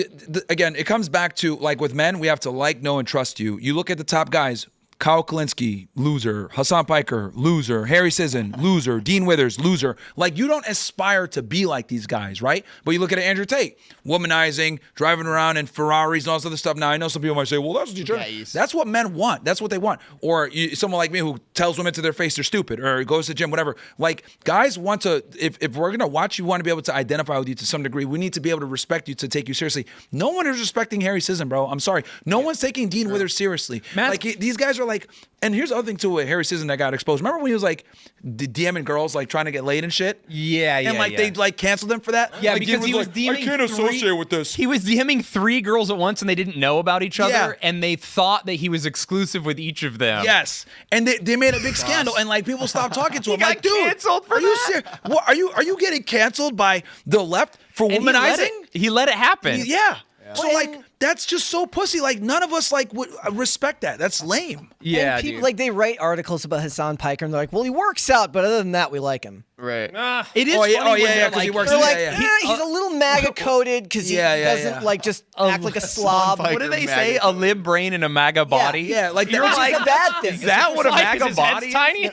[SPEAKER 4] again, it comes back to like with men, we have to like, know, and trust you. You look at the top guys. Kyle Kalinske, loser. Hassan Piker, loser. Harry Sisson, loser. Dean Withers, loser. Like, you don't aspire to be like these guys, right? But you look at Andrew Tate, womanizing, driving around in Ferraris and all this other stuff. Now, I know some people might say, well, that's what you're trying. That's what men want. That's what they want. Or someone like me who tells women to their face they're stupid or goes to the gym, whatever. Like, guys want to, if we're going to watch you, want to be able to identify with you to some degree, we need to be able to respect you to take you seriously. No one is respecting Harry Sisson, bro. I'm sorry. No one's taking Dean Withers seriously. Like, these guys are like, and here's the other thing too with Harry Sisson that got exposed. Remember when he was like DMing girls like trying to get laid and shit? And like they like canceled him for that?
[SPEAKER 1] Yeah,
[SPEAKER 4] like,
[SPEAKER 1] because he was
[SPEAKER 4] like,
[SPEAKER 1] DMing
[SPEAKER 4] I can't associate with this.
[SPEAKER 1] He was DMing 3 girls at once and they didn't know about each other,
[SPEAKER 4] Yeah.
[SPEAKER 1] and they thought that he was exclusive with each of them.
[SPEAKER 4] Yes, and they made a big scandal, and like people stopped talking to him.
[SPEAKER 1] got
[SPEAKER 4] Like, dude,
[SPEAKER 1] canceled for
[SPEAKER 4] are you
[SPEAKER 1] that?
[SPEAKER 4] serious? What, are you getting canceled by the left for
[SPEAKER 1] And
[SPEAKER 4] womanizing?
[SPEAKER 1] he let it happen.
[SPEAKER 4] Yeah. So like that's just so pussy. Like none of us like would respect that. That's lame.
[SPEAKER 1] Yeah,
[SPEAKER 5] And people
[SPEAKER 1] dude.
[SPEAKER 5] like they write articles about Hassan Piker and they're like, well, he works out, but other than that, we like him.
[SPEAKER 6] Right.
[SPEAKER 1] It is
[SPEAKER 4] Oh, yeah,
[SPEAKER 1] funny
[SPEAKER 4] oh,
[SPEAKER 1] when
[SPEAKER 4] yeah,
[SPEAKER 1] they're
[SPEAKER 4] yeah, 'cause he
[SPEAKER 1] like,
[SPEAKER 4] works
[SPEAKER 5] They're
[SPEAKER 4] Yeah,
[SPEAKER 5] like,
[SPEAKER 4] yeah.
[SPEAKER 5] he's a little MAGA coded because he doesn't like just act like a slob.
[SPEAKER 6] Piker.
[SPEAKER 1] what do they
[SPEAKER 6] MAGA.
[SPEAKER 1] say? A lib brain and a MAGA body?
[SPEAKER 4] Yeah, like
[SPEAKER 1] You're
[SPEAKER 4] which is
[SPEAKER 1] like,
[SPEAKER 5] a bad thing.
[SPEAKER 1] Is that what a
[SPEAKER 3] Like,
[SPEAKER 1] MAGA
[SPEAKER 3] is his head's
[SPEAKER 1] body is?
[SPEAKER 3] tiny?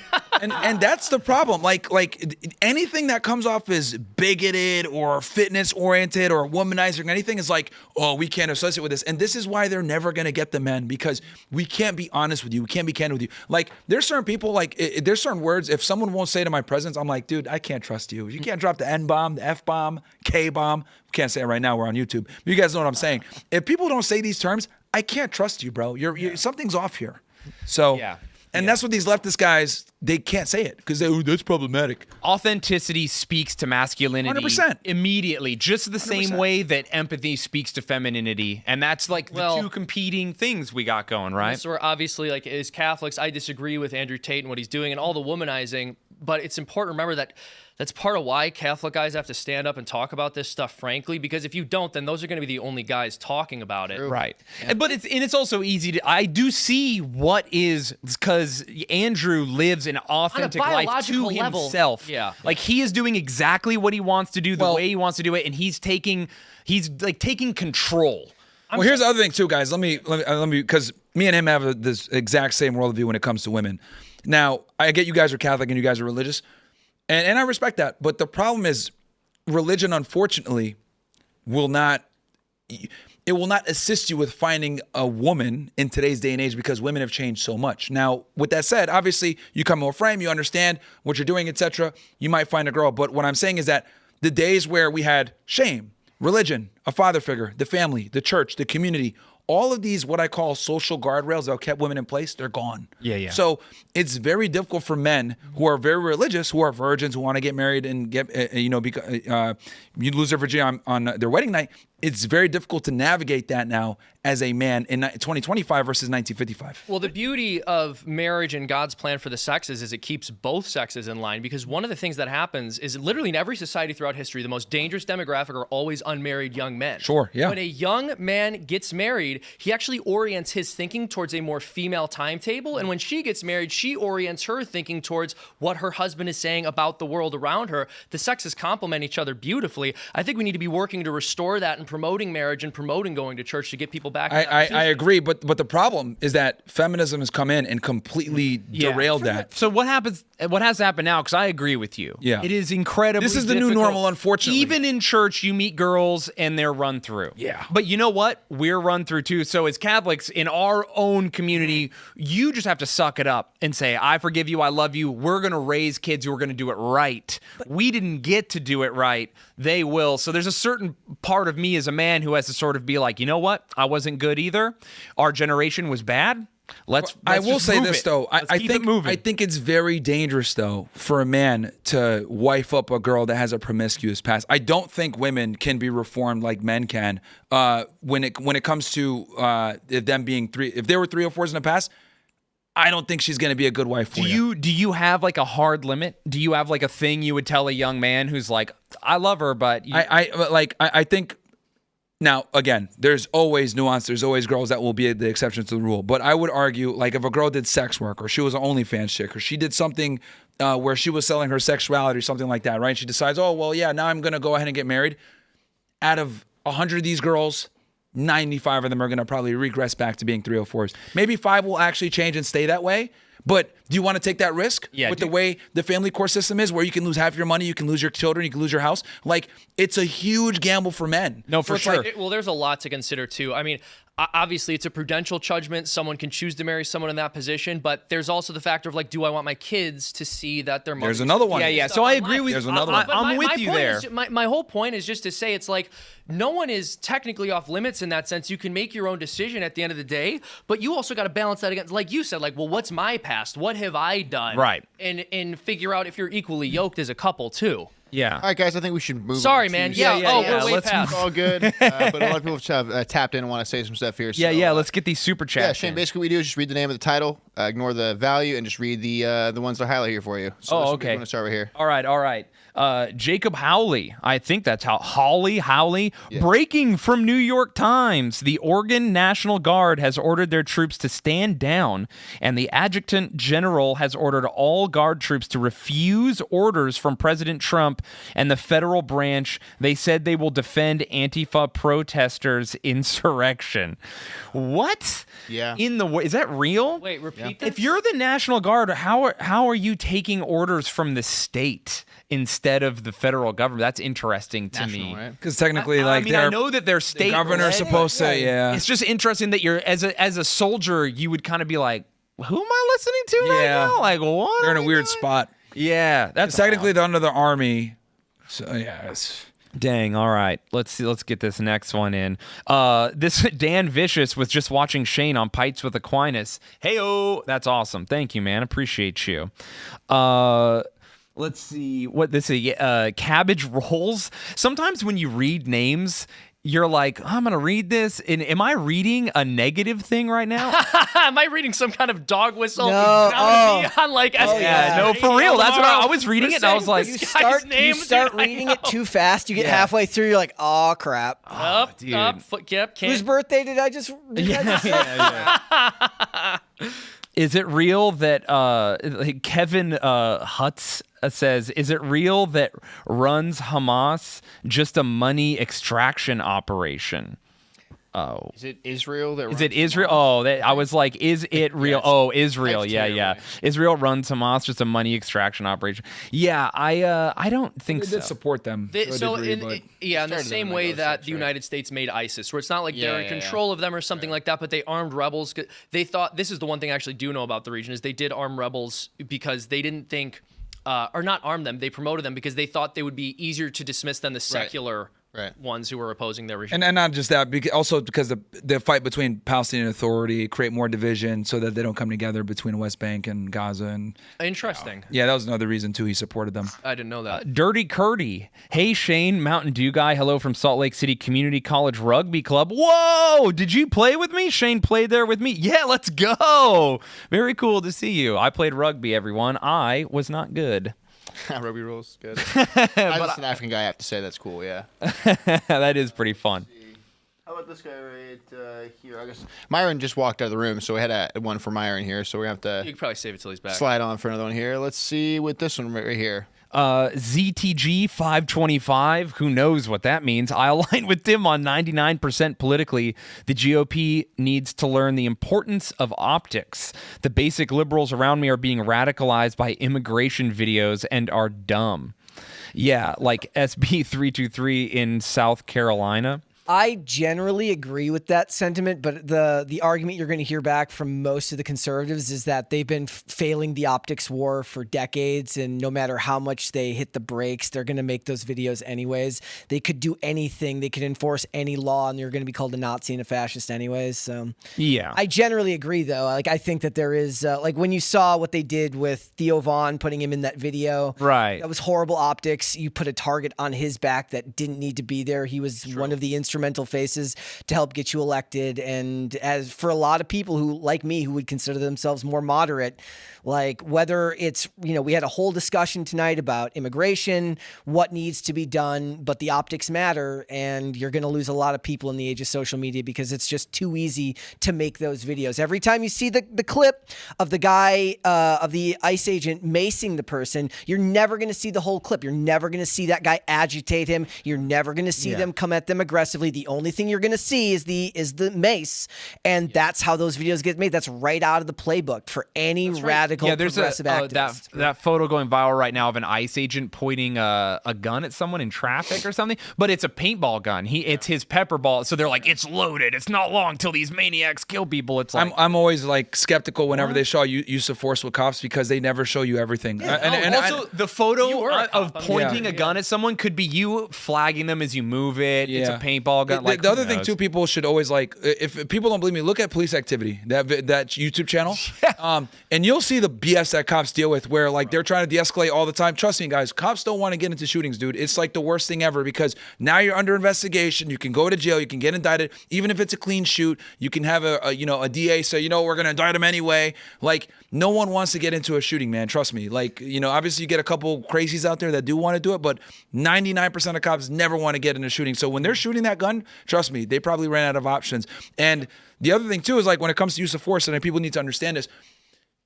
[SPEAKER 4] and that's the problem. Like anything that comes off as bigoted or fitness oriented or womanizing or anything is like, oh, we can't associate with this. And this is why they're never gonna get the men, because we can't be honest with you. We can't be candid with you. Like there's certain people, like there's certain words. If someone won't say to my presence, I'm like, dude, I can't trust you. You can't drop the N-bomb, the F-bomb, K-bomb. We can't say it right now. We're on YouTube. But you guys know what I'm saying. If people don't say these terms, I can't trust you, bro. You're something's off here. So
[SPEAKER 1] Yeah.
[SPEAKER 4] And that's what these leftist guys, they can't say it because that's problematic.
[SPEAKER 1] Authenticity speaks to masculinity
[SPEAKER 4] 100%.
[SPEAKER 1] immediately, just the same
[SPEAKER 4] 100%.
[SPEAKER 1] way that empathy speaks to femininity. And that's like the
[SPEAKER 3] Well-
[SPEAKER 1] two competing things we got going, right?
[SPEAKER 3] So we're obviously, like, as Catholics, I disagree with Andrew Tate and what he's doing and all the womanizing, but it's important to remember that that's part of why Catholic guys have to stand up and talk about this stuff, frankly, because if you don't, then those are going to be the only guys talking about it.
[SPEAKER 1] Right. But it's also easy to, I do see what is, because Andrew lives an authentic life to
[SPEAKER 3] biological level,
[SPEAKER 1] himself.
[SPEAKER 3] yeah.
[SPEAKER 1] Like he is doing exactly what he wants to do, the way he wants to do it, and he's like taking control.
[SPEAKER 4] Well, here's the other thing too, guys. Let me, because me and him have this exact same worldview when it comes to women. Now, I get you guys are Catholic and you guys are religious, and I respect that. But the problem is, religion, unfortunately, will not assist you with finding a woman in today's day and age because women have changed so much. Now, with that said, obviously, you come to a frame, you understand what you're doing, etc. You might find a girl. But what I'm saying is that the days where we had shame, religion, a father figure, the family, the church, the community, all of these what I call social guardrails that kept women in place, they're gone.
[SPEAKER 1] Yeah.
[SPEAKER 4] So it's very difficult for men who are very religious, who are virgins, who want to get married and get, you lose their virginity on their wedding night. It's very difficult to navigate that now as a man in 2025 versus 1955.
[SPEAKER 3] Well, the beauty of marriage and God's plan for the sexes is it keeps both sexes in line, because one of the things that happens is literally in every society throughout history, the most dangerous demographic are always unmarried young men.
[SPEAKER 4] Sure, yeah.
[SPEAKER 3] When a young man gets married, he actually orients his thinking towards a more female timetable. And when she gets married, she orients her thinking towards what her husband is saying about the world around her. The sexes complement each other beautifully. I think we need to be working to restore that and promoting marriage and promoting going to church to get people back.
[SPEAKER 4] I agree, but the problem is that feminism has come in and completely derailed that.
[SPEAKER 1] So what happens? What has to happen now? Because I agree with you.
[SPEAKER 4] Yeah.
[SPEAKER 1] It is incredibly.
[SPEAKER 4] This is the new
[SPEAKER 1] difficult.
[SPEAKER 4] normal, unfortunately.
[SPEAKER 1] Even in church, you meet girls and they're run through.
[SPEAKER 4] Yeah.
[SPEAKER 1] But you know what? We're run through too. So as Catholics in our own community, you just have to suck it up and say, "I forgive you. I love you. We're going to raise kids who are going to do it right. We didn't get to do it right. They will." So there's a certain part of me as a man who has to sort of be like, you know what? I wasn't good either. Our generation was bad.
[SPEAKER 4] I will say this though. I
[SPEAKER 1] think
[SPEAKER 4] think it's very dangerous though for a man to wife up a girl that has a promiscuous past. I don't think women can be reformed like men can. When it comes to them being if they were 304s in the past, I don't think she's going to be a good wife for you.
[SPEAKER 1] Do you have like a hard limit? Do you have like a thing you would tell a young man who's like, I love her, but
[SPEAKER 4] I think. Now, again, there's always nuance. There's always girls that will be the exception to the rule. But I would argue, like, if a girl did sex work or she was an OnlyFans chick or she did something where she was selling her sexuality or something like that, right? She decides, oh, well, yeah, now I'm going to go ahead and get married. Out of 100 of these girls, 95 of them are going to probably regress back to being 304s. Maybe 5 will actually change and stay that way. But do you want to take that risk with the way the family court system is, where you can lose half your money, you can lose your children, you can lose your house? Like, it's a huge gamble for men.
[SPEAKER 1] No, for sure.
[SPEAKER 3] Well, there's a lot to consider too. I mean, obviously it's a prudential judgment. Someone can choose to marry someone in that position, but there's also the factor of like, do I want my kids to see that their mother?
[SPEAKER 4] There's another one.
[SPEAKER 1] Yeah. So I agree with.
[SPEAKER 4] There's another one.
[SPEAKER 1] I'm with you there.
[SPEAKER 3] My whole point is just to say it's like no one is technically off limits in that sense. You can make your own decision at the end of the day, but you also got to balance that against, like you said, like, well, what's my past? What have I done?
[SPEAKER 1] Right.
[SPEAKER 3] And figure out if you're equally yoked as a couple too.
[SPEAKER 1] Yeah.
[SPEAKER 6] All right, guys, I think we should move
[SPEAKER 3] Sorry,
[SPEAKER 6] on.
[SPEAKER 3] man.
[SPEAKER 6] To
[SPEAKER 3] We're way past.
[SPEAKER 6] It's all good. But a lot of people have tapped in and want to say some stuff here. So,
[SPEAKER 1] Let's get these super chats.
[SPEAKER 6] Yeah, Shane, basically what we do is just read the name of the title, ignore the value, and just read the ones that highlight here for you. So
[SPEAKER 1] okay.
[SPEAKER 6] I'm going to start right here.
[SPEAKER 1] All right. Jacob Howley, I think that's how Howley. Yeah. Breaking from New York Times, the Oregon National Guard has ordered their troops to stand down, and the adjutant general has ordered all Guard troops to refuse orders from President Trump and the federal branch. They said they will defend Antifa protesters' insurrection. What?
[SPEAKER 6] Yeah.
[SPEAKER 1] Is that real?
[SPEAKER 3] Wait, repeat that.
[SPEAKER 1] If you're the National Guard, how are you taking orders from the state instead of the federal government? That's interesting to me.
[SPEAKER 4] Because technically,
[SPEAKER 1] I know that they're state.
[SPEAKER 4] The governor's supposed to. Yeah.
[SPEAKER 1] It's just interesting that you're as a soldier, you would kind of be like, who am I listening to right now? Like, what?
[SPEAKER 4] They're in a weird spot.
[SPEAKER 1] Yeah, that's
[SPEAKER 4] technically they're under the army. So yeah.
[SPEAKER 1] Dang. All right. Let's see. Let's get this next one in. This Dan Vicious was just watching Shane on Pints with Aquinas. Hey-o. That's awesome. Thank you, man. Appreciate you. Let's see what this is. Cabbage rolls. Sometimes when you read names, you're like, I'm gonna read this, and am I reading a negative thing right now?
[SPEAKER 3] Am I reading some kind of dog whistle?
[SPEAKER 5] No.
[SPEAKER 1] No, for real. That's what I was reading it, and I was like,
[SPEAKER 5] you start reading it too fast. You get halfway through, you're like, oh crap.
[SPEAKER 3] Up, can't.
[SPEAKER 5] Whose birthday did I just?
[SPEAKER 1] Is it real that Kevin Hutz says, is it real that runs Hamas just a money extraction operation? Oh.
[SPEAKER 6] Is it Israel that runs
[SPEAKER 1] Is it Israel? Oh, I was like, is it real? Oh, Israel. Yeah. Israel runs Hamas just a money extraction operation. Yeah, I don't think so.
[SPEAKER 4] They did support them.
[SPEAKER 3] In the same way that the United States made ISIS, where it's not like they're in control of them or something like that, but they armed rebels. They thought, this is the one thing I actually do know about the region, is they did arm rebels because they didn't think, or not arm them, they promoted them because they thought they would be easier to dismiss than the secular ones who were opposing their regime.
[SPEAKER 4] And not just that, also because the fight between Palestinian Authority create more division so that they don't come together between West Bank and Gaza. And
[SPEAKER 3] Interesting.
[SPEAKER 4] yeah, that was another reason too he supported them.
[SPEAKER 3] I didn't know that.
[SPEAKER 1] Dirty Curdy. Hey, Shane, Mountain Dew guy. Hello from Salt Lake City Community College Rugby Club. Whoa! Did you play with me? Shane played there with me. Yeah, let's go. Very cool to see you. I played rugby, everyone. I was not good.
[SPEAKER 6] Rugby rules, good. I'm just an African guy, I have to say. That's cool, yeah.
[SPEAKER 1] That is pretty fun.
[SPEAKER 6] How about this guy right here? I guess Myron just walked out of the room, so we had one for Myron here, so we're going to have
[SPEAKER 3] You
[SPEAKER 6] to
[SPEAKER 3] could probably save it till he's back.
[SPEAKER 6] slide on for another one here. Let's see with this one right here.
[SPEAKER 1] ZTG 525. Who knows what that means? I align with Tim on 99% politically. The GOP needs to learn the importance of optics. The basic liberals around me are being radicalized by immigration videos and are dumb. Yeah, like SB 323 in South Carolina.
[SPEAKER 5] I generally agree with that sentiment, but the argument you're going to hear back from most of the conservatives is that they've been failing the optics war for decades, and no matter how much they hit the brakes, they're going to make those videos anyways. They could do anything. They could enforce any law, and you're going to be called a Nazi and a fascist anyways. So
[SPEAKER 1] yeah,
[SPEAKER 5] I generally agree, though. Like, I think that there is, like, when you saw what they did with Theo Vaughn, putting him in that video,
[SPEAKER 1] right?
[SPEAKER 5] That was horrible optics. You put a target on his back that didn't need to be there. He was one of the instrumental faces to help get you elected. And as for a lot of people who, like me, who would consider themselves more moderate, like whether it's, we had a whole discussion tonight about immigration, what needs to be done, but the optics matter. And you're going to lose a lot of people in the age of social media because it's just too easy to make those videos. Every time you see the clip of the guy, of the ICE agent macing the person, you're never going to see the whole clip. You're never going to see that guy agitate him. You're never going to see them come at them aggressively. The only thing you're going to see is the mace, and that's how those videos get made. That's right out of the playbook for any radical progressive activist.
[SPEAKER 1] That photo going viral right now of an ICE agent pointing a gun at someone in traffic or something, but it's a paintball gun. It's his pepper ball, so they're like, it's loaded. It's not long till these maniacs kill people. It's like
[SPEAKER 4] I'm always like skeptical whenever they show use of force with cops because they never show you everything.
[SPEAKER 1] And also, the photo of pointing a gun at someone could be you flagging them as you move it. Yeah. It's a paintball gun.
[SPEAKER 4] The other thing too, people should always if people don't believe me, look at Police Activity, that YouTube channel, and you'll see the BS that cops deal with, where like they're trying to de-escalate all the time. Trust me, guys, cops don't want to get into shootings, dude. It's like the worst thing ever because now you're under investigation. You can go to jail. You can get indicted, even if it's a clean shoot. You can have a DA say, we're gonna indict him anyway. Like no one wants to get into a shooting, man. Trust me. Like obviously you get a couple crazies out there that do want to do it, but 99% of cops never want to get in a shooting. So when they're shooting that gun, trust me, they probably ran out of options. And the other thing too is like when it comes to use of force, and people need to understand this,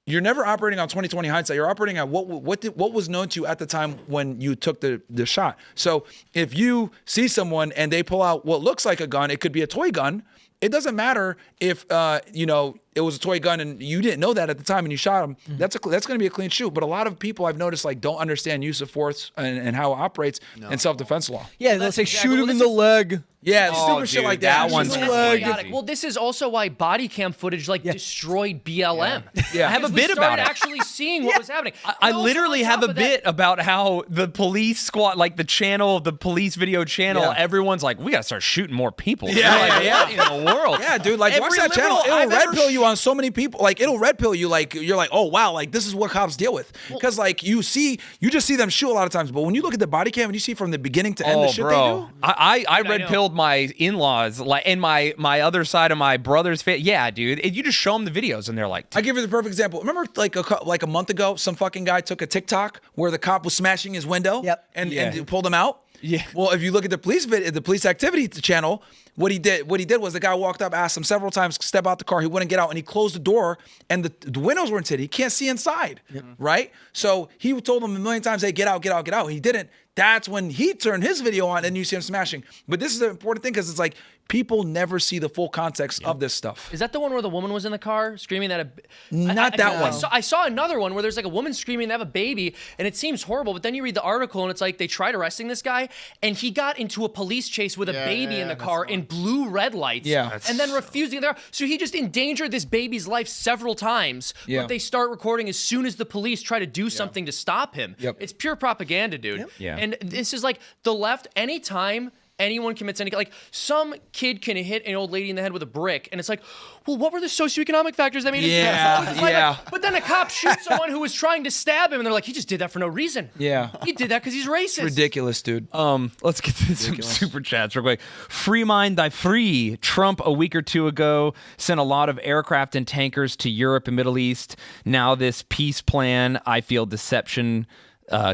[SPEAKER 4] you're never operating on 20/20 hindsight. You're operating on what was known to you at the time when you took the shot. So if you see someone and they pull out what looks like a gun, it could be a toy gun. It doesn't matter if it was a toy gun and you didn't know that at the time and you shot him. Mm-hmm. That's going to be a clean shoot. But a lot of people I've noticed don't understand use of force and how it operates in self-defense law.
[SPEAKER 5] Yeah, they'll say shoot him in the leg.
[SPEAKER 4] Yeah, stupid shit like that.
[SPEAKER 1] That one's crazy.
[SPEAKER 3] Well, this is also why body cam footage destroyed BLM.
[SPEAKER 1] Yeah. I have a bit about it.
[SPEAKER 3] Actually seeing what was happening.
[SPEAKER 1] I literally have a bit about how the police squad, like the channel, the police video channel, everyone's like, we got to start shooting more people.
[SPEAKER 4] Yeah.
[SPEAKER 1] What in the world?
[SPEAKER 4] Yeah, dude, like watch that channel. It'll red pill you on so many people. Like it'll red pill you. Like you're like, oh wow, like this is what cops deal with. Because like you just see them shoot a lot of times, but when you look at the body cam and you see from the beginning to end the shit they do.
[SPEAKER 1] I red pilled my in-laws and my other side of my brother's face. Yeah, dude, you just show them the videos and they're like,
[SPEAKER 4] I give you the perfect example. Remember like a month ago, some fucking guy took a TikTok where the cop was smashing his window and pulled him out.
[SPEAKER 1] Yeah.
[SPEAKER 4] Well, if you look at the police activity channel, what he did was the guy walked up, asked him several times to step out the car. He wouldn't get out, and he closed the door, and the windows weren't tinted. He can't see inside, right? So he told him a million times, "Hey, get out, get out, get out." He didn't. That's when he turned his video on, and you see him smashing. But this is an important thing because it's like people never see the full context of this stuff.
[SPEAKER 3] Is that the one where the woman was in the car screaming that?
[SPEAKER 4] Not that one.
[SPEAKER 3] I saw another one where there's like a woman screaming they have a baby, and it seems horrible. But then you read the article, and it's like they tried arresting this guy, and he got into a police chase with a baby in the car in blue red lights, and then refusing there. So he just endangered this baby's life several times. But they start recording as soon as the police try to do something to stop him. It's pure propaganda, dude. And this is like the left. Anytime anyone commits any, like some kid can hit an old lady in the head with a brick, and it's like, well, what were the socioeconomic factors that made it?
[SPEAKER 4] Yeah.
[SPEAKER 3] But then a cop shoots someone who was trying to stab him, and they're like, he just did that for no reason.
[SPEAKER 4] Yeah.
[SPEAKER 3] He did that because he's racist.
[SPEAKER 4] Ridiculous, dude.
[SPEAKER 1] Let's get to some super chats real quick. Free mind thy free. Trump a week or two ago sent a lot of aircraft and tankers to Europe and Middle East. Now this peace plan, I feel deception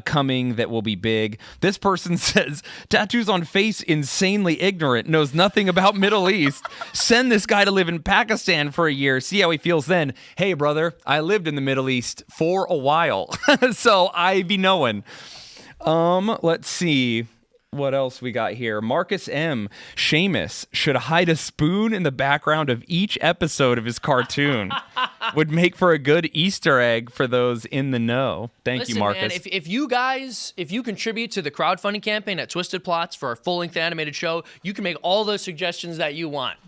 [SPEAKER 1] coming that will be big. This person says, tattoos on face, insanely ignorant, knows nothing about Middle East. Send this guy to live in Pakistan for a year. See how he feels then. Hey, brother, I lived in the Middle East for a while, so I be knowing. Let's see. What else we got here? Marcus M. Seamus should hide a spoon in the background of each episode of his cartoon. Would make for a good Easter egg for those in the know. Thank you, Marcus.
[SPEAKER 3] Man, if you contribute to the crowdfunding campaign at Twisted Plots for our full-length animated show, you can make all those suggestions that you want.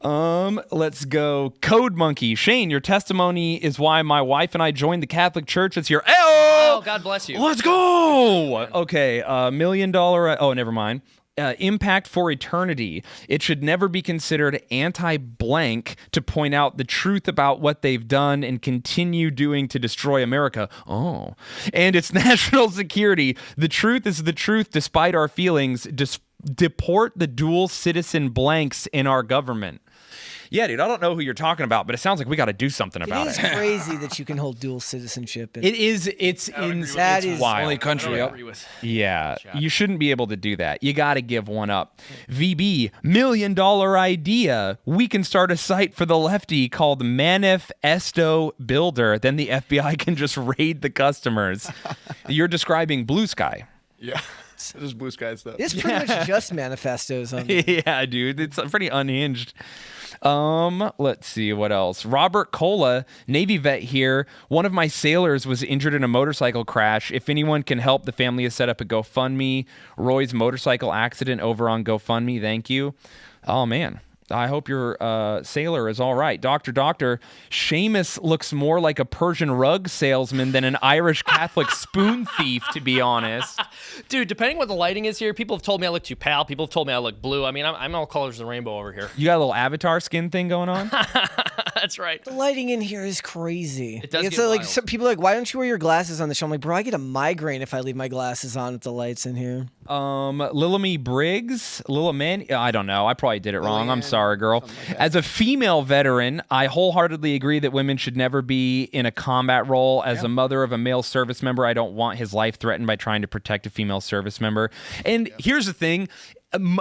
[SPEAKER 1] Let's go. Code Monkey. Shane, your testimony is why my wife and I joined the Catholic Church this year.
[SPEAKER 3] Oh, God bless you.
[SPEAKER 1] Let's go. Okay. $1 million. Oh, never mind. Impact for eternity. It should never be considered anti-blank to point out the truth about what they've done and continue doing to destroy America. Oh. And it's national security. The truth is the truth despite our feelings. Deport the dual citizen blanks in our government. Yeah, dude, I don't know who you're talking about, but it sounds like we got to do something about it.
[SPEAKER 5] It is crazy that you can hold dual citizenship.
[SPEAKER 1] It is. It's
[SPEAKER 5] That is
[SPEAKER 1] wild.
[SPEAKER 4] Only country. Yep.
[SPEAKER 1] Yeah, you shouldn't be able to do that. You got to give one up. VB, $1 million idea. We can start a site for the lefty called Manifesto Builder. Then the FBI can just raid the customers. You're describing Blue Sky.
[SPEAKER 6] Yeah. It is blue sky stuff.
[SPEAKER 5] It's pretty much just manifestos on
[SPEAKER 1] Yeah, dude, it's pretty unhinged. Let's see what else. Robert Cola, Navy vet here. One of my sailors was injured in a motorcycle crash. If anyone can help, the family has set up a GoFundMe. Roy's motorcycle accident over on GoFundMe. Thank you. Oh man, I hope your sailor is all right. Doctor, Seamus looks more like a Persian rug salesman than an Irish Catholic spoon thief, to be honest.
[SPEAKER 3] Dude, depending what the lighting is here, people have told me I look too pale. People have told me I look blue. I mean, I'm all colors of the rainbow over here.
[SPEAKER 1] You got a little avatar skin thing going on?
[SPEAKER 3] That's right.
[SPEAKER 5] The lighting in here is crazy.
[SPEAKER 3] It does
[SPEAKER 5] It's
[SPEAKER 3] get
[SPEAKER 5] like
[SPEAKER 3] wild.
[SPEAKER 5] some people are like, why don't you wear your glasses on the show? I'm like, bro, I get a migraine if I leave my glasses on with the lights in here.
[SPEAKER 1] Lilamy Briggs, I don't know. I probably did it wrong. I'm sorry, girl. As a female veteran, I wholeheartedly agree that women should never be in a combat role. As a mother of a male service member, I don't want his life threatened by trying to protect a female service member. And here's the thing.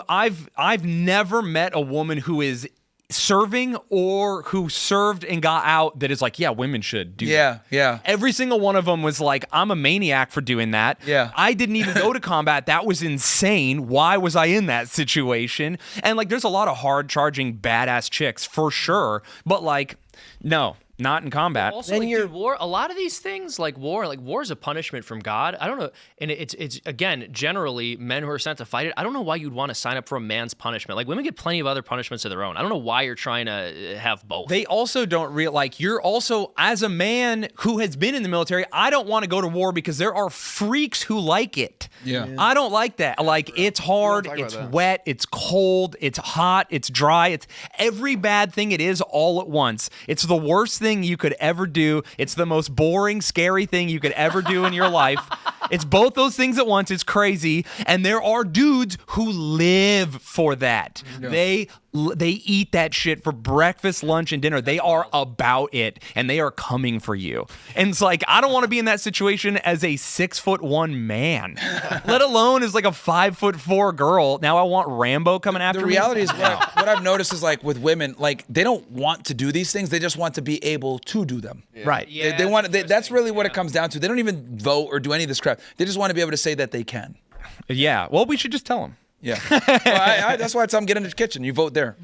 [SPEAKER 1] I've never met a woman who is serving or who served and got out that is like, yeah, women should do that.
[SPEAKER 4] Yeah.
[SPEAKER 1] Every single one of them was like, I'm a maniac for doing that.
[SPEAKER 4] Yeah.
[SPEAKER 1] I didn't even go to combat. That was insane. Why was I in that situation? And like, there's a lot of hard charging badass chicks for sure. But like, no, not in combat.
[SPEAKER 3] Also, like, dude, war. A lot of these things, like war is a punishment from God. I don't know, and it's again generally men who are sent to fight it. I don't know why you'd want to sign up for a man's punishment. Like women get plenty of other punishments of their own. I don't know why you're trying to have both.
[SPEAKER 1] They also don't you're also, as a man who has been in the military, I don't want to go to war because there are freaks who like it.
[SPEAKER 4] Yeah.
[SPEAKER 1] I don't like that. Like, it's hard, it's wet, it's cold, it's hot, it's dry, it's every bad thing it is all at once. It's the worst thing you could ever do. It's the most boring, scary thing you could ever do in your life. It's both those things at once. It's crazy. And there are dudes who live for that. Yeah. They eat that shit for breakfast, lunch, and dinner. They are about it, and they are coming for you. And it's like, I don't want to be in that situation as a 6'1" man, let alone as like a 5'4" girl. Now I want Rambo coming after me.
[SPEAKER 4] The reality is what I've noticed is like with women, like they don't want to do these things. They just want to be able to do them.
[SPEAKER 1] Yeah. Right.
[SPEAKER 4] Yeah, they want. That's really what it comes down to. They don't even vote or do any of this crap. They just want to be able to say that they can.
[SPEAKER 1] Yeah. Well, we should just tell them.
[SPEAKER 4] Yeah. That's why I'm getting in the kitchen. You vote there.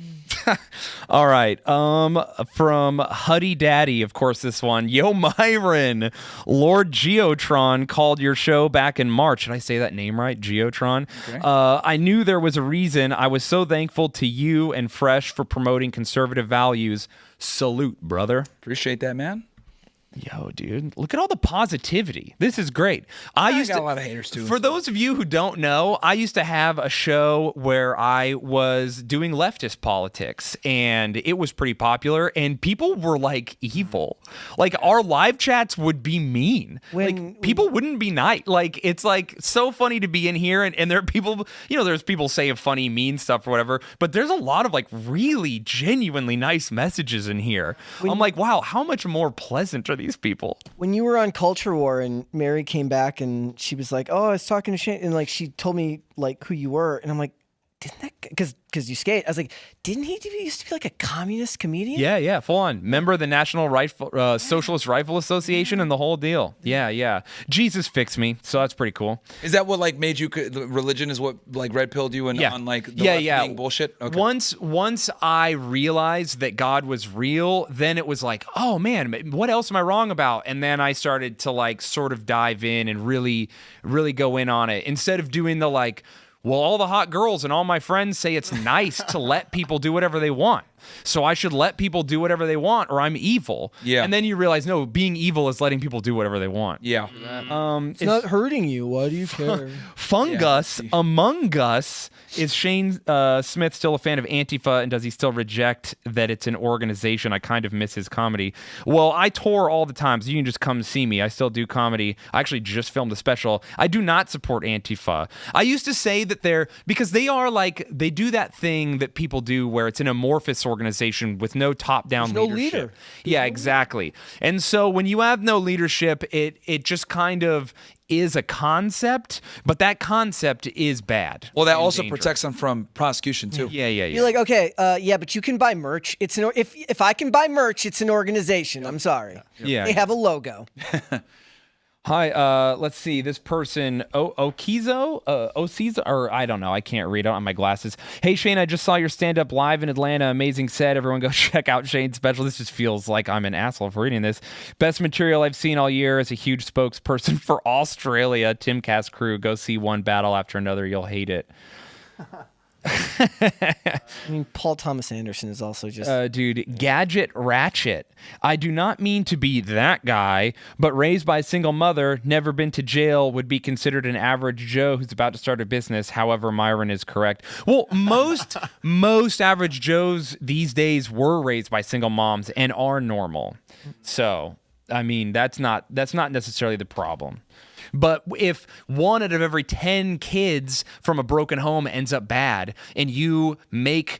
[SPEAKER 1] All right. From Huddy Daddy, of course, this one. Yo, Myron. Lord Geotron called your show back in March. Did I say that name right? Geotron. Okay. I knew there was a reason. I was so thankful to you and Fresh for promoting conservative values. Salute, brother.
[SPEAKER 4] Appreciate that, man.
[SPEAKER 1] Yo, dude, look at all the positivity. This is great. I used
[SPEAKER 4] got
[SPEAKER 1] to,
[SPEAKER 4] a lot of haters, too.
[SPEAKER 1] For those of you who don't know, I used to have a show where I was doing leftist politics, and it was pretty popular, and people were like evil. Like our live chats would be mean. Like people wouldn't be nice. Like it's like so funny to be in here, and there are people, there's people saying funny, mean stuff or whatever, but there's a lot of like really genuinely nice messages in here. I'm like, wow, how much more pleasant are these people?
[SPEAKER 5] When you were on Culture War and Mary came back and she was like, "Oh, I was talking to Shane," and like she told me like who you were, and I'm like, "Didn't that?" Because you skate. I was like, "Didn't he used to be like a communist comedian?"
[SPEAKER 1] Yeah, full on member of the National Socialist Rifle Association and the whole deal. Yeah. Jesus fixed me, so that's pretty cool.
[SPEAKER 4] Is that what like made you? Religion is what like red pilled you and on like the left-wing bullshit. Okay.
[SPEAKER 1] Once I realized that God was real, then it was like, oh man, what else am I wrong about? And then I started to like sort of dive in and really go in on it instead of doing the like, well, all the hot girls and all my friends say it's nice to let people do whatever they want. So I should let people do whatever they want or I'm evil. Yeah. And then you realize, no, being evil is letting people do whatever they want.
[SPEAKER 4] Yeah.
[SPEAKER 5] It's not hurting you. Why do you care?
[SPEAKER 1] Fungus Among Us. Is Shane Smith still a fan of Antifa, and does he still reject that it's an organization? I kind of miss his comedy. Well, I tour all the time, so you can just come see me. I still do comedy. I actually just filmed a special. I do not support Antifa. I used to say that because they are like, they do that thing that people do where it's an amorphous organization with no top-down leadership.
[SPEAKER 5] No leader.
[SPEAKER 1] Yeah, exactly. And so when you have no leadership, it just kind of is a concept, but that concept is bad.
[SPEAKER 4] Well, that also protects them from prosecution too.
[SPEAKER 1] Yeah.
[SPEAKER 5] You're like, okay, but you can buy merch. It's if I can buy merch, it's an organization. I'm sorry.
[SPEAKER 1] Yeah.
[SPEAKER 5] They have a logo.
[SPEAKER 1] Hi, let's see. This person, Okizo, or I don't know. I can't read it on my glasses. Hey, Shane, I just saw your stand-up live in Atlanta. Amazing set. Everyone go check out Shane's special. This just feels like I'm an asshole for reading this. Best material I've seen all year. As a huge spokesperson for Australia, Timcast crew. Go see one battle after another. You'll hate it.
[SPEAKER 5] I mean, Paul Thomas Anderson is also just...
[SPEAKER 1] dude, Gadget Ratchet. I do not mean to be that guy, but raised by a single mother, never been to jail, would be considered an average Joe who's about to start a business. However, Myron is correct. Well, most average Joes these days were raised by single moms and are normal. So, I mean, that's not necessarily the problem. But if 1 out of every 10 kids from a broken home ends up bad, and you make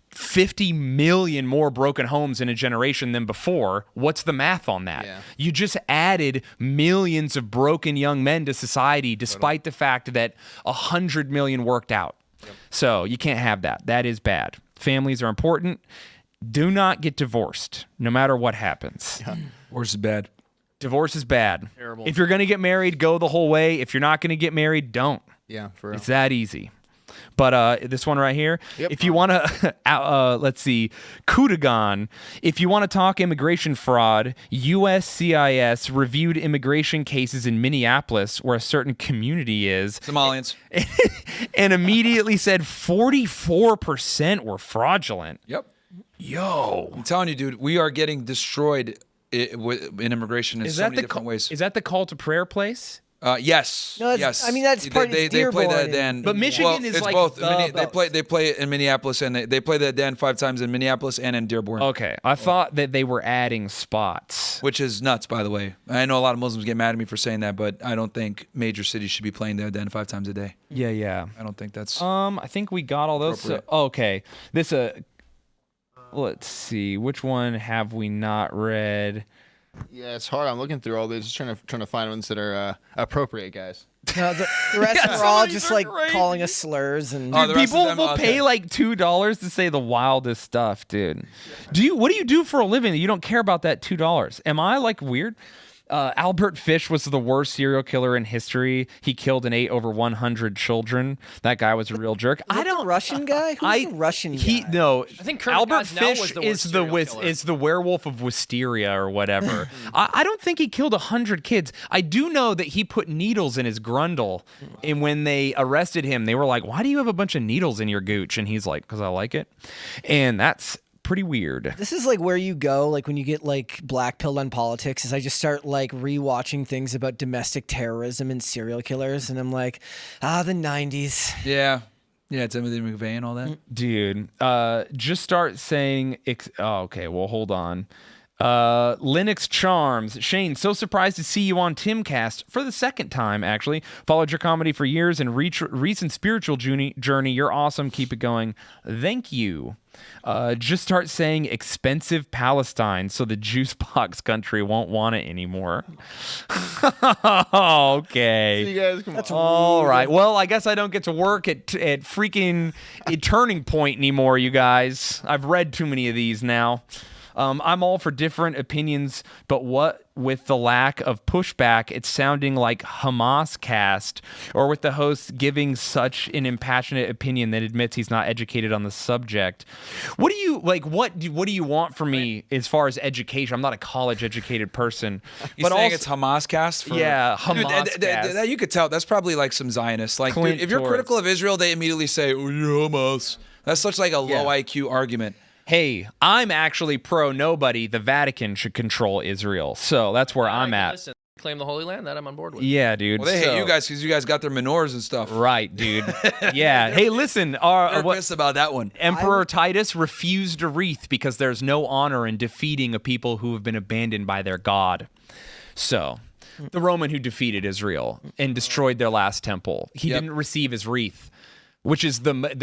[SPEAKER 1] 50 million more broken homes in a generation than before, what's the math on that? Yeah. You just added millions of broken young men to society, despite the fact that 100 million worked out. Yep. So you can't have that. That is bad. Families are important. Do not get divorced, no matter what happens.
[SPEAKER 4] Yeah. Divorce is bad.
[SPEAKER 1] Divorce is bad.
[SPEAKER 3] Terrible.
[SPEAKER 1] If you're going to get married, go the whole way. If you're not going to get married, don't.
[SPEAKER 6] Yeah, for real.
[SPEAKER 1] It's that easy. But this one right here, if you want to, let's see, Kudagon, if you want to talk immigration fraud, USCIS reviewed immigration cases in Minneapolis, where a certain community is.
[SPEAKER 4] Somalians.
[SPEAKER 1] And immediately said 44% were fraudulent.
[SPEAKER 4] Yep.
[SPEAKER 1] Yo.
[SPEAKER 4] I'm telling you, dude, we are getting destroyed in immigration in so many different ways.
[SPEAKER 1] Is that the call to prayer place?
[SPEAKER 4] Yes.
[SPEAKER 5] No,
[SPEAKER 4] yes.
[SPEAKER 5] I mean, that's part of
[SPEAKER 4] they play that Den.
[SPEAKER 1] But Michigan is
[SPEAKER 4] it's
[SPEAKER 1] like
[SPEAKER 4] both.
[SPEAKER 1] both.
[SPEAKER 4] They play it in Minneapolis, and they play that Den 5 times in Minneapolis and in Dearborn.
[SPEAKER 1] Okay, I thought that they were adding spots,
[SPEAKER 4] which is nuts, by the way. I know a lot of Muslims get mad at me for saying that, but I don't think major cities should be playing their Den 5 times a day.
[SPEAKER 1] Yeah.
[SPEAKER 4] I don't think that's.
[SPEAKER 1] I think we got all those. Okay, this let's see, which one have we not read?
[SPEAKER 6] Yeah, it's hard. I'm looking through all these, just trying to find ones that are appropriate, guys.
[SPEAKER 5] No, the rest are all just like calling us slurs and
[SPEAKER 1] people will pay like $2 to say the wildest stuff, dude. What do you do for a living that you don't care about that $2? Am I like weird? Albert Fish was the worst serial killer in history. He killed and ate over 100 children. That guy was a real jerk.
[SPEAKER 5] The Russian guy? Who's the Russian guy?
[SPEAKER 1] No,
[SPEAKER 3] I think Kermit
[SPEAKER 1] Albert
[SPEAKER 3] Gosnell
[SPEAKER 1] Fish
[SPEAKER 3] was the worst
[SPEAKER 1] is the werewolf of Wisteria or whatever. I don't think he killed 100 kids. I do know that he put needles in his grundle, and when they arrested him, they were like, "Why do you have a bunch of needles in your gooch?" And he's like, "Because I like it," and that's pretty weird.
[SPEAKER 5] This is like where you go, like when you get like blackpilled on politics, is I just start like rewatching things about domestic terrorism and serial killers, and I'm like, the 90s.
[SPEAKER 4] Yeah. Yeah, Timothy McVeigh and all that.
[SPEAKER 1] Dude, just start saying, okay, well, hold on. Linux Charms. Shane, so surprised to see you on Timcast for the second time, actually. Followed your comedy for years and recent spiritual journey. You're awesome. Keep it going. Thank you. Just start saying expensive Palestine so the juice box country won't want it anymore. Okay.
[SPEAKER 6] See you guys. Come on.
[SPEAKER 1] All right. Well, I guess I don't get to work at freaking a Turning Point anymore, you guys. I've read too many of these now. I'm all for different opinions, but what with the lack of pushback, it's sounding like Hamas cast, or with the host giving such an impassionate opinion that admits he's not educated on the subject. What do you like? What do you want from me as far as education? I'm not a college educated person.
[SPEAKER 4] You're saying it's Hamas cast? For,
[SPEAKER 1] yeah, Hamas cast.
[SPEAKER 4] That you could tell. That's probably like some Zionists. Like,
[SPEAKER 1] Clint
[SPEAKER 4] dude, if you're
[SPEAKER 1] Torres.
[SPEAKER 4] critical of Israel, they immediately say, "Oh, you're Hamas." That's such like a low IQ argument.
[SPEAKER 1] Hey, I'm actually pro nobody. The Vatican should control Israel. So that's where I'm at.
[SPEAKER 3] Listen, claim the Holy Land. That I'm on board with.
[SPEAKER 1] Yeah, dude.
[SPEAKER 4] Well, they hate you guys because you guys got their menorahs and stuff.
[SPEAKER 1] Right, dude. Yeah. Hey, listen.
[SPEAKER 4] They're pissed about that one.
[SPEAKER 1] Emperor Titus refused a wreath because there's no honor in defeating a people who have been abandoned by their God. So, the Roman who defeated Israel and destroyed their last temple, he didn't receive his wreath, which is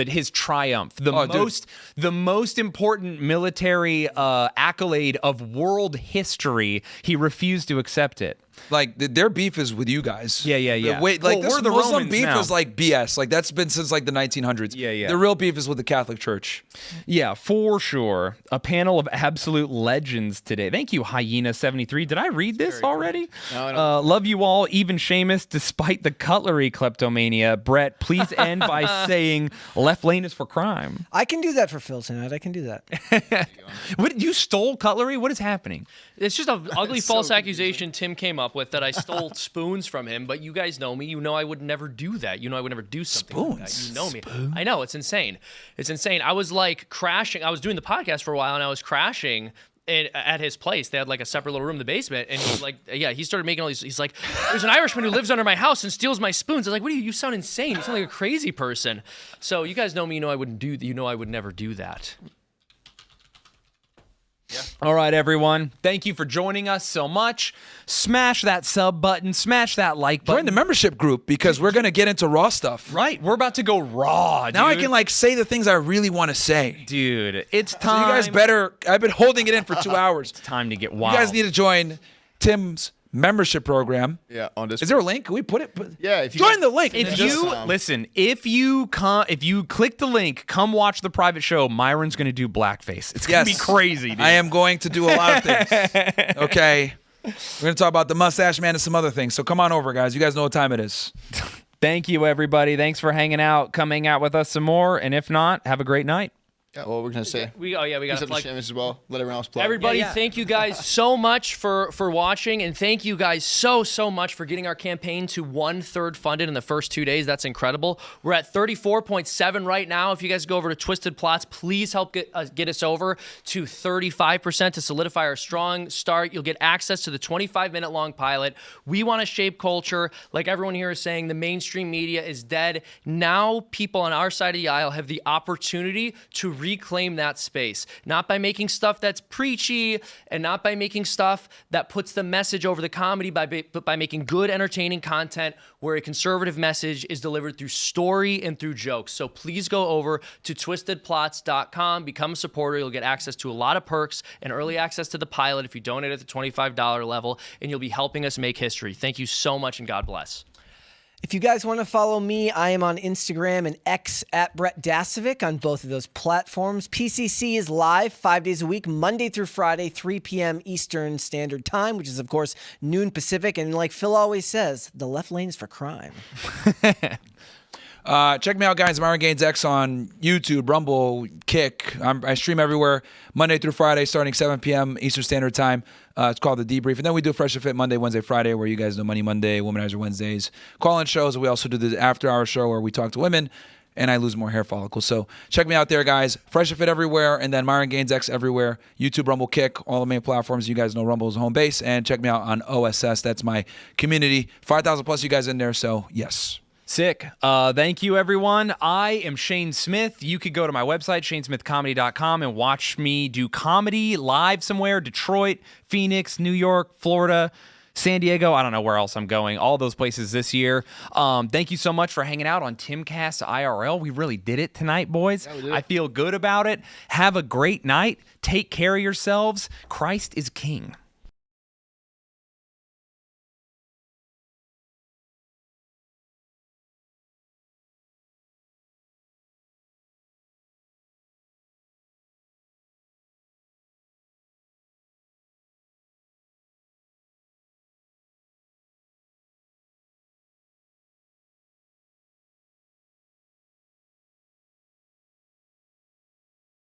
[SPEAKER 1] his triumph, the most important military accolade of world history. He refused to accept it.
[SPEAKER 4] Like their beef is with you guys.
[SPEAKER 1] Yeah.
[SPEAKER 4] Wait,
[SPEAKER 1] Well,
[SPEAKER 4] this
[SPEAKER 1] we're the
[SPEAKER 4] Muslim
[SPEAKER 1] Romans
[SPEAKER 4] beef
[SPEAKER 1] now.
[SPEAKER 4] is like BS. Like that's been since like the 1900s.
[SPEAKER 1] Yeah.
[SPEAKER 4] The real beef is with the Catholic Church.
[SPEAKER 1] Yeah, for sure. A panel of absolute legends today. Thank you, Hyena73. Did I read this already?
[SPEAKER 6] No, I don't.
[SPEAKER 1] Love you all, even Seamus, despite the cutlery kleptomania. Brett, please end by saying left lane is for crime.
[SPEAKER 5] I can do that for Phil tonight. I can do that.
[SPEAKER 1] What, you stole cutlery? What is happening?
[SPEAKER 3] It's just an ugly false accusation Tim came up with that I stole spoons from him, but you guys know me. You know I would never do that. You know I would never do something like that. You know me. I know, it's insane. It's insane. I was like crashing. I was doing the podcast for a while, and I was crashing at his place. They had like a separate little room in the basement, and he's like, he started making all these. He's like, there's an Irishman who lives under my house and steals my spoons. I was like, what do you sound insane. You sound like a crazy person. So you guys know me. You know I wouldn't do. You know I would never do that.
[SPEAKER 1] Yeah. All right, everyone. Thank you for joining us so much. Smash that sub button. Smash that like button.
[SPEAKER 4] Join the membership group because we're gonna get into raw stuff.
[SPEAKER 1] Right. We're about to go raw, dude.
[SPEAKER 4] Now I can like say the things I really want to say.
[SPEAKER 1] Dude, it's
[SPEAKER 4] So
[SPEAKER 1] time.
[SPEAKER 4] you guys better. I've been holding it in for 2 hours.
[SPEAKER 1] It's time to get wild.
[SPEAKER 4] You guys need to join Tim's membership program.
[SPEAKER 6] Yeah, on Discord.
[SPEAKER 4] Is there a link? Can we put it?
[SPEAKER 6] Yeah, if you
[SPEAKER 4] join the link.
[SPEAKER 1] If
[SPEAKER 6] just,
[SPEAKER 1] you listen, if you click the link, come watch the private show. Myron's going to do blackface. It's going to be crazy, dude.
[SPEAKER 4] I am going to do a lot of things. Okay. We're going to talk about the mustache man and some other things. So come on over, guys. You guys know what time it is.
[SPEAKER 1] Thank you, everybody. Thanks for hanging out, coming out with us some more. And if not, have a great night.
[SPEAKER 6] Yeah, what we're gonna say.
[SPEAKER 3] We got to plug.
[SPEAKER 6] Seamus as well. Let everyone else plug.
[SPEAKER 3] Everybody, thank you guys so much for watching, and thank you guys so much for getting our campaign to 1/3 funded in the first 2 days. That's incredible. We're at 34.7 right now. If you guys go over to Twisted Plots, please help get us over to 35% to solidify our strong start. You'll get access to the 25-minute long pilot. We want to shape culture. Like everyone here is saying, the mainstream media is dead. Now people on our side of the aisle have the opportunity to reclaim that space, not by making stuff that's preachy and not by making stuff that puts the message over the comedy, but by making good, entertaining content where a conservative message is delivered through story and through jokes. So please go over to twistedplots.com, become a supporter. You'll get access to a lot of perks and early access to the pilot if you donate at the $25 level, and you'll be helping us make history. Thank you so much, and God bless.
[SPEAKER 5] If you guys want to follow me, I am on Instagram and X at Brett Dasovic on both of those platforms. PCC is live 5 days a week, Monday through Friday, 3 p.m. Eastern Standard Time, which is, of course, noon Pacific. And like Phil always says, the left lane is for crime.
[SPEAKER 4] Check me out, guys. Myron Gaines X on YouTube, Rumble, Kick. I stream everywhere, Monday through Friday, starting 7 p.m. Eastern Standard Time. It's called The Debrief. And then we do Fresh and Fit Monday, Wednesday, Friday, where you guys know Money Monday, Womanizer Wednesdays. Call-in shows. We also do the after-hour show where we talk to women and I lose more hair follicles. So check me out there, guys. Fresh and Fit everywhere, and then Myron Gaines X everywhere. YouTube, Rumble, Kick, all the main platforms. You guys know Rumble is home base. And check me out on OSS. That's my community. 5,000 plus you guys in there, so yes.
[SPEAKER 1] Sick. Thank you, everyone. I am Shane Smith. You could go to my website, shanesmithcomedy.com, and watch me do comedy live somewhere. Detroit, Phoenix, New York, Florida, San Diego. I don't know where else I'm going. All those places this year. Thank you so much for hanging out on Timcast IRL. We really did it tonight, boys. I feel good about it. Have a great night. Take care of yourselves. Christ is King.